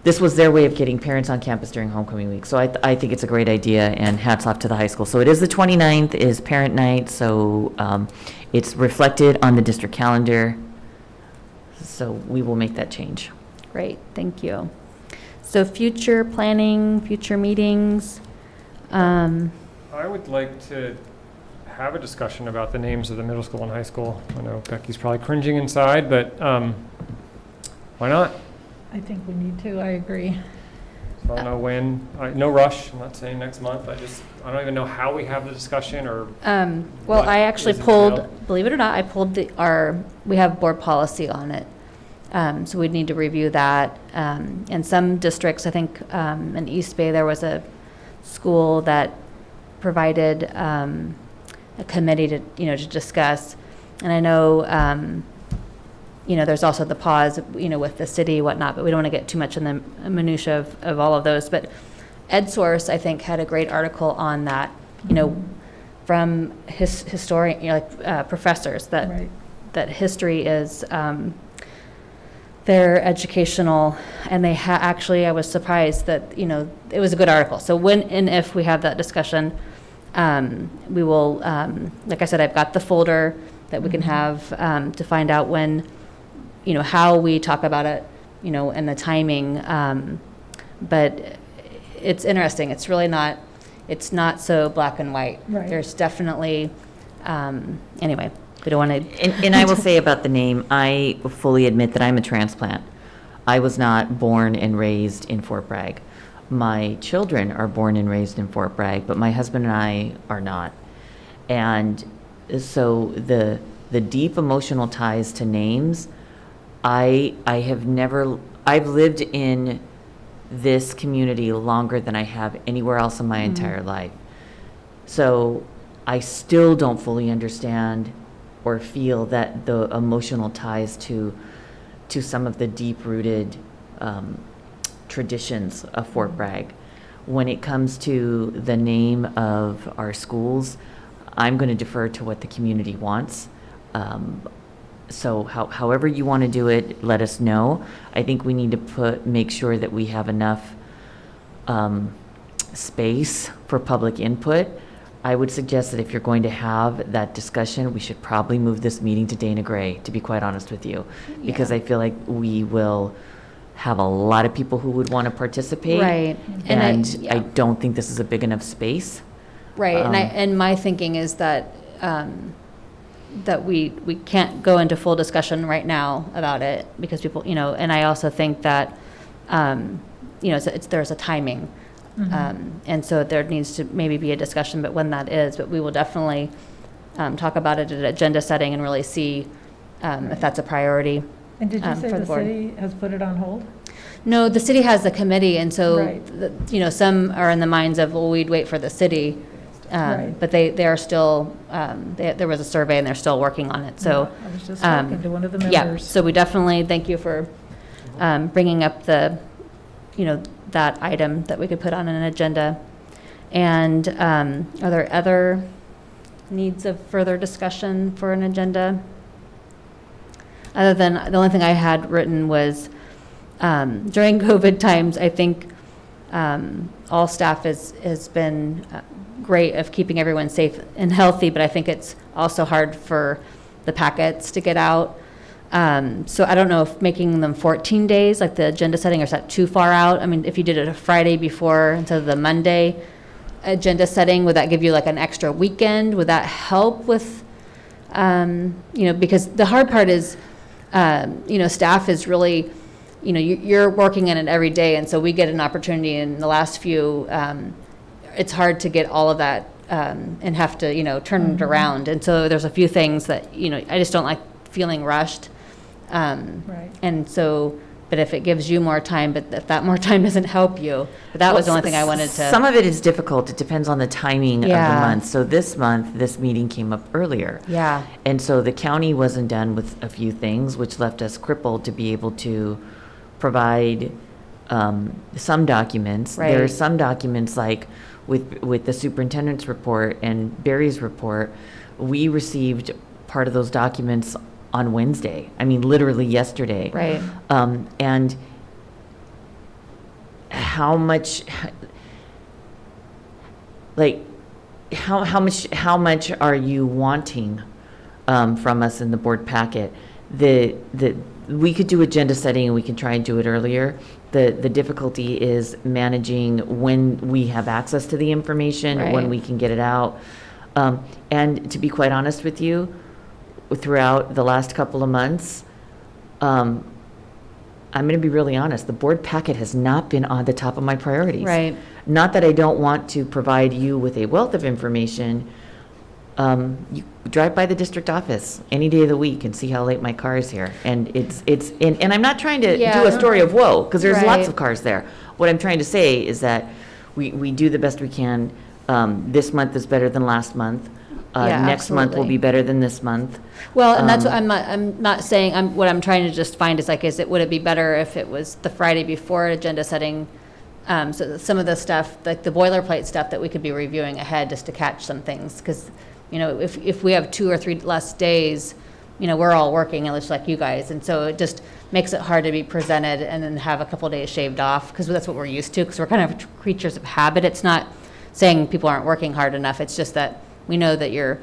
Speaker 2: this was their way of getting parents on campus during homecoming week. So I think it's a great idea, and hats off to the high school. So it is the 29th is parent night, so it's reflected on the district calendar. So we will make that change.
Speaker 3: Great, thank you. So future planning, future meetings.
Speaker 5: I would like to have a discussion about the names of the middle school and high school. I know Becky's probably cringing inside, but why not?
Speaker 4: I think we need to. I agree.
Speaker 5: I don't know when. No rush. I'm not saying next month. I don't even know how we have the discussion or.
Speaker 3: Well,
Speaker 5: what
Speaker 3: I actually
Speaker 5: is entailed.
Speaker 3: pulled, believe it or not, I pulled we have board policy on it. So we'd need to review that. In some districts, I think in East Bay, there was a school that provided a committee to discuss. And I know, there's also the pause, with the city, whatnot, but we don't want to get too much in the minutia of all of those. But EdSource, I think, had a great article on that, from historian, professors that history is their educational, and they actually, I was surprised that, it was a good article. So when and if we have that discussion, we will, like I said, I've got the folder that we can have to find out when, how we talk about it, and the timing. But it's interesting. It's really not, it's not so black and white.
Speaker 4: Right.
Speaker 3: There's definitely, anyway, we don't want to.
Speaker 2: And I will say about the name, I fully admit that I'm a transplant. I was not born and raised in Fort Bragg. my children are born and raised in Fort Bragg, but my husband and I are not. And so the deep emotional ties to names, I've lived in this community longer than I have anywhere else in my entire life. So I still don't fully understand or feel that the emotional ties to some of the deep-rooted traditions of Fort Bragg. When it comes to the name of our schools, I'm going to defer to what the community wants. So however you want to do it, let us know. I think we need to make sure that we have enough space for public input. I would suggest that if you're going to have that discussion, we should probably move this meeting to Dana Gray, to be quite honest with you, because I feel like we will have a lot of people who would want to participate.
Speaker 3: Right.
Speaker 2: And I don't think this is a big enough space.
Speaker 3: Right, and my thinking is that that we can't go into full discussion right now about it because people, and I also think that there's a timing, and so there needs to maybe be a discussion, but when that is, but we will definitely talk about it at agenda setting and really see if that's a priority.
Speaker 4: And did you say
Speaker 3: for
Speaker 4: the
Speaker 3: board.
Speaker 4: city has put it on hold?
Speaker 3: No, the city has the committee, and so
Speaker 4: Right.
Speaker 3: some are in the minds of, well, we'd wait for the city.
Speaker 4: Right.
Speaker 3: But they are still, there was a survey and they're still working on it, so.
Speaker 4: I was just talking to one of the members.
Speaker 3: Yeah, so we definitely, thank you for bringing up that item that we could put on an agenda. And are there other needs of further discussion for an agenda? Other than, the only thing I had written was, during COVID times, I think all staff has been great of keeping everyone safe and healthy, but I think it's also hard for the packets to get out. So I don't know if making them 14 days, like the agenda setting, or is that too far out? I mean, if you did it a Friday before instead of the Monday agenda setting, would that give you like an extra weekend? Would that help with, because the hard part is, staff is really, you're working in it every day, and so we get an opportunity in the last few, it's hard to get all of that and have to, turn it around. And so there's a few things that, I just don't like feeling rushed.
Speaker 4: Right.
Speaker 3: And so, but if it gives you more time, but if that more time doesn't help you, but that was the only thing I wanted to.
Speaker 2: Some of it is difficult. It depends on the timing of the
Speaker 3: Yeah.
Speaker 2: month. So this month, this meeting came up earlier.
Speaker 3: Yeah.
Speaker 2: And so the county wasn't done with a few things, which left us crippled to be able to provide some documents. There are
Speaker 3: Right.
Speaker 2: some documents like with the superintendent's report and Barry's report, we received part of those documents on Wednesday. I mean, literally yesterday.
Speaker 3: Right.
Speaker 2: And how much, how much are you wanting from us in the board packet? We could do agenda setting and we can try and do it earlier. The difficulty is managing when we have access to the information, when
Speaker 3: Right.
Speaker 2: we can get it out. And to be quite honest with you, throughout the last couple of months, I'm going to be really honest, the board packet has not been on the top of my priorities.
Speaker 3: Right.
Speaker 2: Not that I don't want to provide you with a wealth of information. You drive by the district office any day of the week and see how late my car is here. And and I'm not trying to
Speaker 3: Yeah.
Speaker 2: do a story of woe, because there's lots
Speaker 3: Right.
Speaker 2: of cars there. What I'm trying to say is that we do the best we can. This month is better than last month.
Speaker 3: Yeah,
Speaker 2: Next month will
Speaker 3: absolutely.
Speaker 2: be better than this month.
Speaker 3: Well, and that's what I'm not saying, what I'm trying to just find is would it be better if it was the Friday before agenda setting? So some of the stuff, like the boilerplate stuff that we could be reviewing ahead just to catch some things. Because, if we have 2 or 3 less days, we're all working, just like you guys. And so it just makes it hard to be presented and then have a couple days shaved off, because that's what we're used to, because we're kind of creatures of habit. It's not saying people aren't working hard enough. It's just that we know that you're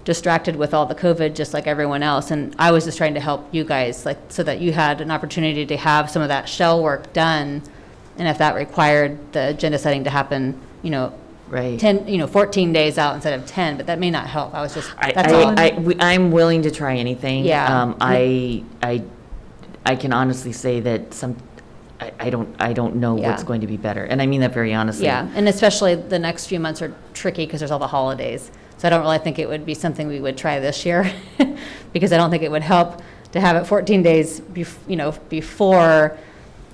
Speaker 3: distracted with all the COVID, just like everyone else. And I was just trying to help you guys, so that you had an opportunity to have some of that shell work done. And if that required the agenda setting to happen,
Speaker 2: Right.
Speaker 3: 14 days out instead of 10, but that may not help. That's all.
Speaker 2: I'm willing to try anything.
Speaker 3: Yeah.
Speaker 2: I can honestly say that I don't know what's
Speaker 3: Yeah.
Speaker 2: going to be better. And I mean that very honestly.
Speaker 3: Yeah, and especially the next few months are tricky because there's all the holidays. So I don't really think it would be something we would try this year because I don't think it would help to have it 14 days, before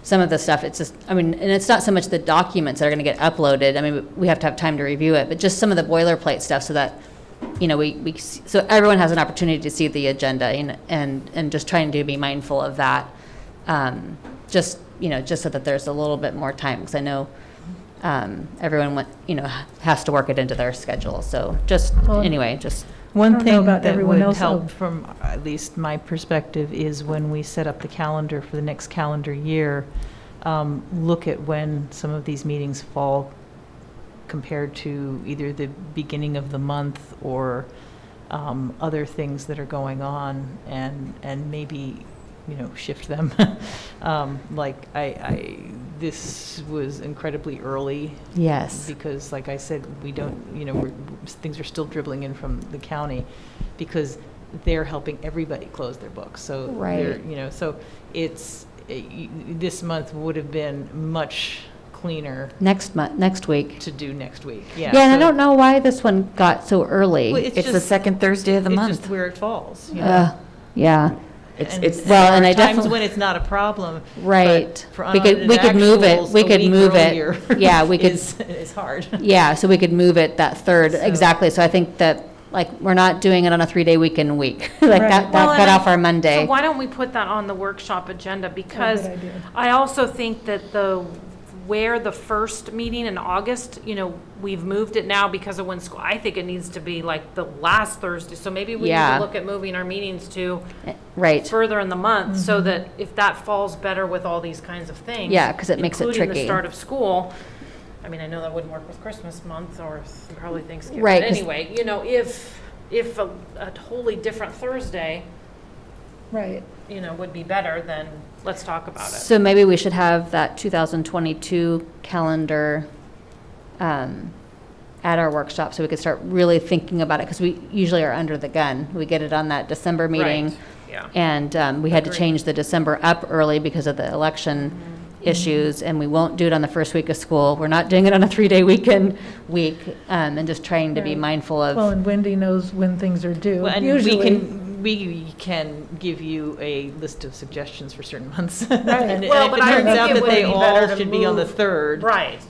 Speaker 3: some of the stuff. It's just, I mean, and it's not so much the documents that are going to get uploaded. I mean, we have to have time to review it, but just some of the boilerplate stuff so that, so everyone has an opportunity to see the agenda and just trying to be mindful of that. Just so that there's a little bit more time, because I know everyone has to work it into their schedule. So anyway.
Speaker 14: One
Speaker 4: I don't know
Speaker 14: thing
Speaker 4: about
Speaker 14: that
Speaker 4: everyone
Speaker 14: would
Speaker 4: else,
Speaker 14: help
Speaker 4: though.
Speaker 14: from at least my perspective is when we set up the calendar for the next calendar year, look at when some of these meetings fall compared to either the beginning of the month or other things that are going on, and maybe shift them. Like this was incredibly early.
Speaker 3: Yes.
Speaker 14: Because like I said, we don't, things are still dribbling in from the county because they're helping everybody close their books. So
Speaker 3: Right.
Speaker 14: So it's, this month would have been much cleaner
Speaker 3: Next week.
Speaker 14: to do next week.
Speaker 3: Yeah, and I
Speaker 14: so-
Speaker 3: don't know why this one got so early.
Speaker 14: Well,
Speaker 2: It's the
Speaker 14: just-
Speaker 2: second Thursday of the
Speaker 14: it's
Speaker 2: month.
Speaker 14: just where it falls.
Speaker 3: Yeah.
Speaker 2: It's
Speaker 3: Well, and I
Speaker 14: times
Speaker 3: definitely.
Speaker 14: when it's not a problem.
Speaker 3: Right.
Speaker 14: But for
Speaker 3: We could move it.
Speaker 14: unaudited
Speaker 3: We could
Speaker 14: actuals,
Speaker 3: move
Speaker 14: a
Speaker 3: it.
Speaker 14: week earlier
Speaker 3: Yeah, we could.
Speaker 14: is hard.
Speaker 3: Yeah, so we could move it that third,
Speaker 14: So-
Speaker 3: exactly. So I think that, we're not doing it on a 3-day weekend week. That
Speaker 6: Well,
Speaker 3: got
Speaker 6: and
Speaker 3: off our Monday.
Speaker 6: So why don't we put that on the workshop agenda? Because
Speaker 4: good idea.
Speaker 6: I also think that where the first meeting in August, we've moved it now because of when school, I think it needs to be like the last Thursday. So maybe we need
Speaker 3: Yeah.
Speaker 6: to look at moving our meetings to
Speaker 3: Right.
Speaker 6: further in the month so that if that falls better with all these kinds of things.
Speaker 3: Yeah, 'cause it makes it
Speaker 6: including the
Speaker 3: tricky.
Speaker 6: start of school. I mean, I know that wouldn't work with Christmas month or probably Thanksgiving.
Speaker 3: Right,
Speaker 6: But
Speaker 3: 'cause-
Speaker 6: anyway, if a totally different Thursday,
Speaker 4: Right.
Speaker 6: would be better, then let's talk about it.
Speaker 3: So maybe we should have that 2022 calendar at our workshop so we could start really thinking about it, because we usually are under the gun. We get it on that December meeting.
Speaker 6: Right, yeah.
Speaker 3: And we had to
Speaker 6: Agreed.
Speaker 3: change the December up early because of the election issues, and we won't do it on the first week of school. We're not doing it on a 3-day week, and just trying to be
Speaker 4: Right.
Speaker 3: mindful of.
Speaker 4: Well, and Wendy knows when things are due.
Speaker 14: Well, and
Speaker 4: Usually.
Speaker 14: we can give you a list of suggestions for certain months.
Speaker 4: Right.
Speaker 14: And
Speaker 6: Well,
Speaker 14: if
Speaker 6: but
Speaker 14: it
Speaker 6: I
Speaker 14: turns
Speaker 6: think
Speaker 14: out
Speaker 6: it
Speaker 14: that
Speaker 6: would
Speaker 14: they
Speaker 6: be
Speaker 14: all
Speaker 6: better to
Speaker 14: should be on the
Speaker 6: move-
Speaker 14: 3rd.
Speaker 6: Right.
Speaker 14: With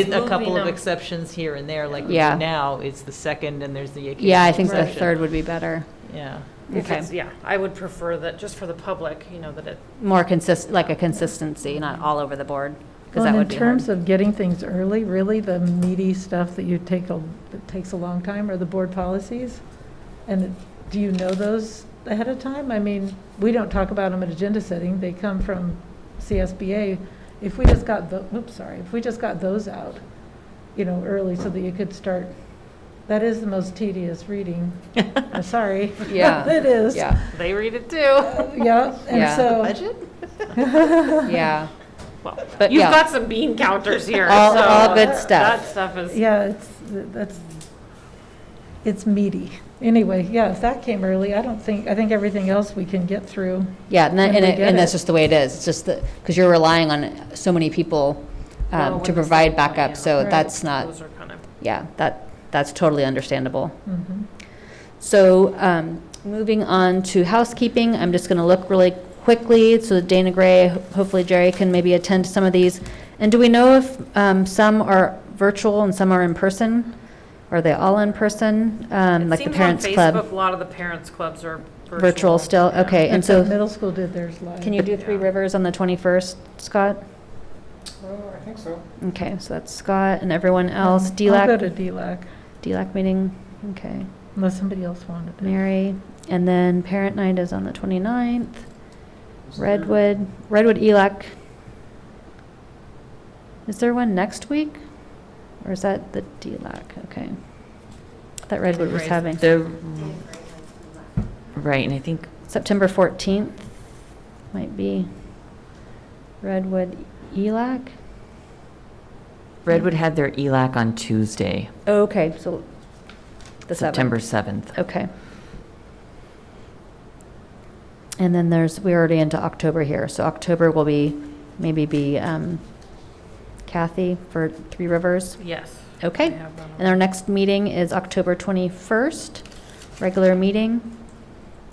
Speaker 6: Just
Speaker 14: a couple
Speaker 6: moving
Speaker 14: of
Speaker 6: them.
Speaker 14: exceptions here and there, like we
Speaker 3: Yeah.
Speaker 14: do now, it's the 2nd and there's the occasional
Speaker 3: Yeah, I think the
Speaker 14: exception.
Speaker 3: 3rd would be better.
Speaker 14: Yeah.
Speaker 6: If
Speaker 3: Okay.
Speaker 6: it's, I would prefer that, just for the public, that it,
Speaker 3: More like a consistency, not all over the board, because
Speaker 4: Well,
Speaker 3: that
Speaker 4: and
Speaker 3: would be
Speaker 4: in terms
Speaker 3: hard.
Speaker 4: of getting things early, really, the meaty stuff that that takes a long time are the board policies. And do you know those ahead of time? I mean, we don't talk about them at agenda setting. They come from CSBA. If we just got those out, early so that you could start, that is the most tedious reading. Sorry.
Speaker 3: Yeah.
Speaker 4: It is.
Speaker 3: Yeah.
Speaker 6: they read it too.
Speaker 4: Yeah, and
Speaker 3: Yeah.
Speaker 4: so.
Speaker 6: Budget?
Speaker 3: Yeah.
Speaker 6: Well,
Speaker 3: But
Speaker 6: you've
Speaker 3: yeah.
Speaker 6: got some bean counters here.
Speaker 3: All
Speaker 6: so
Speaker 3: good stuff.
Speaker 6: That stuff is.
Speaker 4: Yeah, it's meaty. Anyway, yeah, if that came early, I think everything else we can get through.
Speaker 3: Yeah, and,
Speaker 4: when we get
Speaker 3: and that's
Speaker 4: it.
Speaker 3: just the way it is. It's just that, because you're relying on so many people
Speaker 6: Well, when
Speaker 3: to
Speaker 6: the
Speaker 3: provide
Speaker 6: stuff-
Speaker 3: backup,
Speaker 6: yeah.
Speaker 3: so
Speaker 4: Right.
Speaker 3: that's not,
Speaker 6: Those are kind of.
Speaker 3: yeah, that's totally understandable.
Speaker 4: Mhm.
Speaker 3: So, moving on to housekeeping, I'm just going to look really quickly, so that Dana Gray, hopefully Jerry can maybe attend to some of these. And do we know if some are virtual and some are in person? Are they all in person, like the Parents
Speaker 6: It seems on
Speaker 3: Club?
Speaker 6: Facebook, a lot of the parents' clubs are
Speaker 3: Virtual still?
Speaker 6: yeah.
Speaker 3: Okay, and
Speaker 4: And
Speaker 3: so,
Speaker 4: middle school did theirs live.
Speaker 3: can you do Three Rivers on the 21st, Scott?
Speaker 5: I think so.
Speaker 3: Okay, so that's Scott and everyone else.
Speaker 4: I'll go to
Speaker 3: DLAC,
Speaker 4: DLAC,
Speaker 3: meeting, okay.
Speaker 4: unless somebody else wanted it.
Speaker 3: Mary, and then parent night is on the 29th. Redwood ELAC. Is there one next week? Or is that the DLAC? Okay. I thought Redwood was having.
Speaker 2: Right, and I think
Speaker 3: September 14th might be Redwood ELAC.
Speaker 2: Redwood had their ELAC on Tuesday,
Speaker 3: Oh, okay, so the 7th.
Speaker 2: September 7th.
Speaker 3: Okay. And then we're already into October here, so October will be maybe be Kathy for Three Rivers?
Speaker 6: Yes.
Speaker 3: Okay.
Speaker 6: I have that on.
Speaker 3: And our next meeting is October 21st, regular meeting.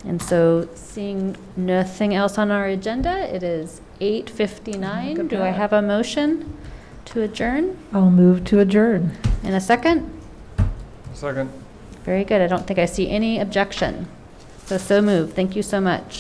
Speaker 3: And so seeing nothing else on our agenda, it is 8:59. Do I have a motion to adjourn?
Speaker 4: I'll move to adjourn.
Speaker 3: In a second?
Speaker 5: Second.
Speaker 3: Very good. I don't think I see any objection. So moved. Thank you so much.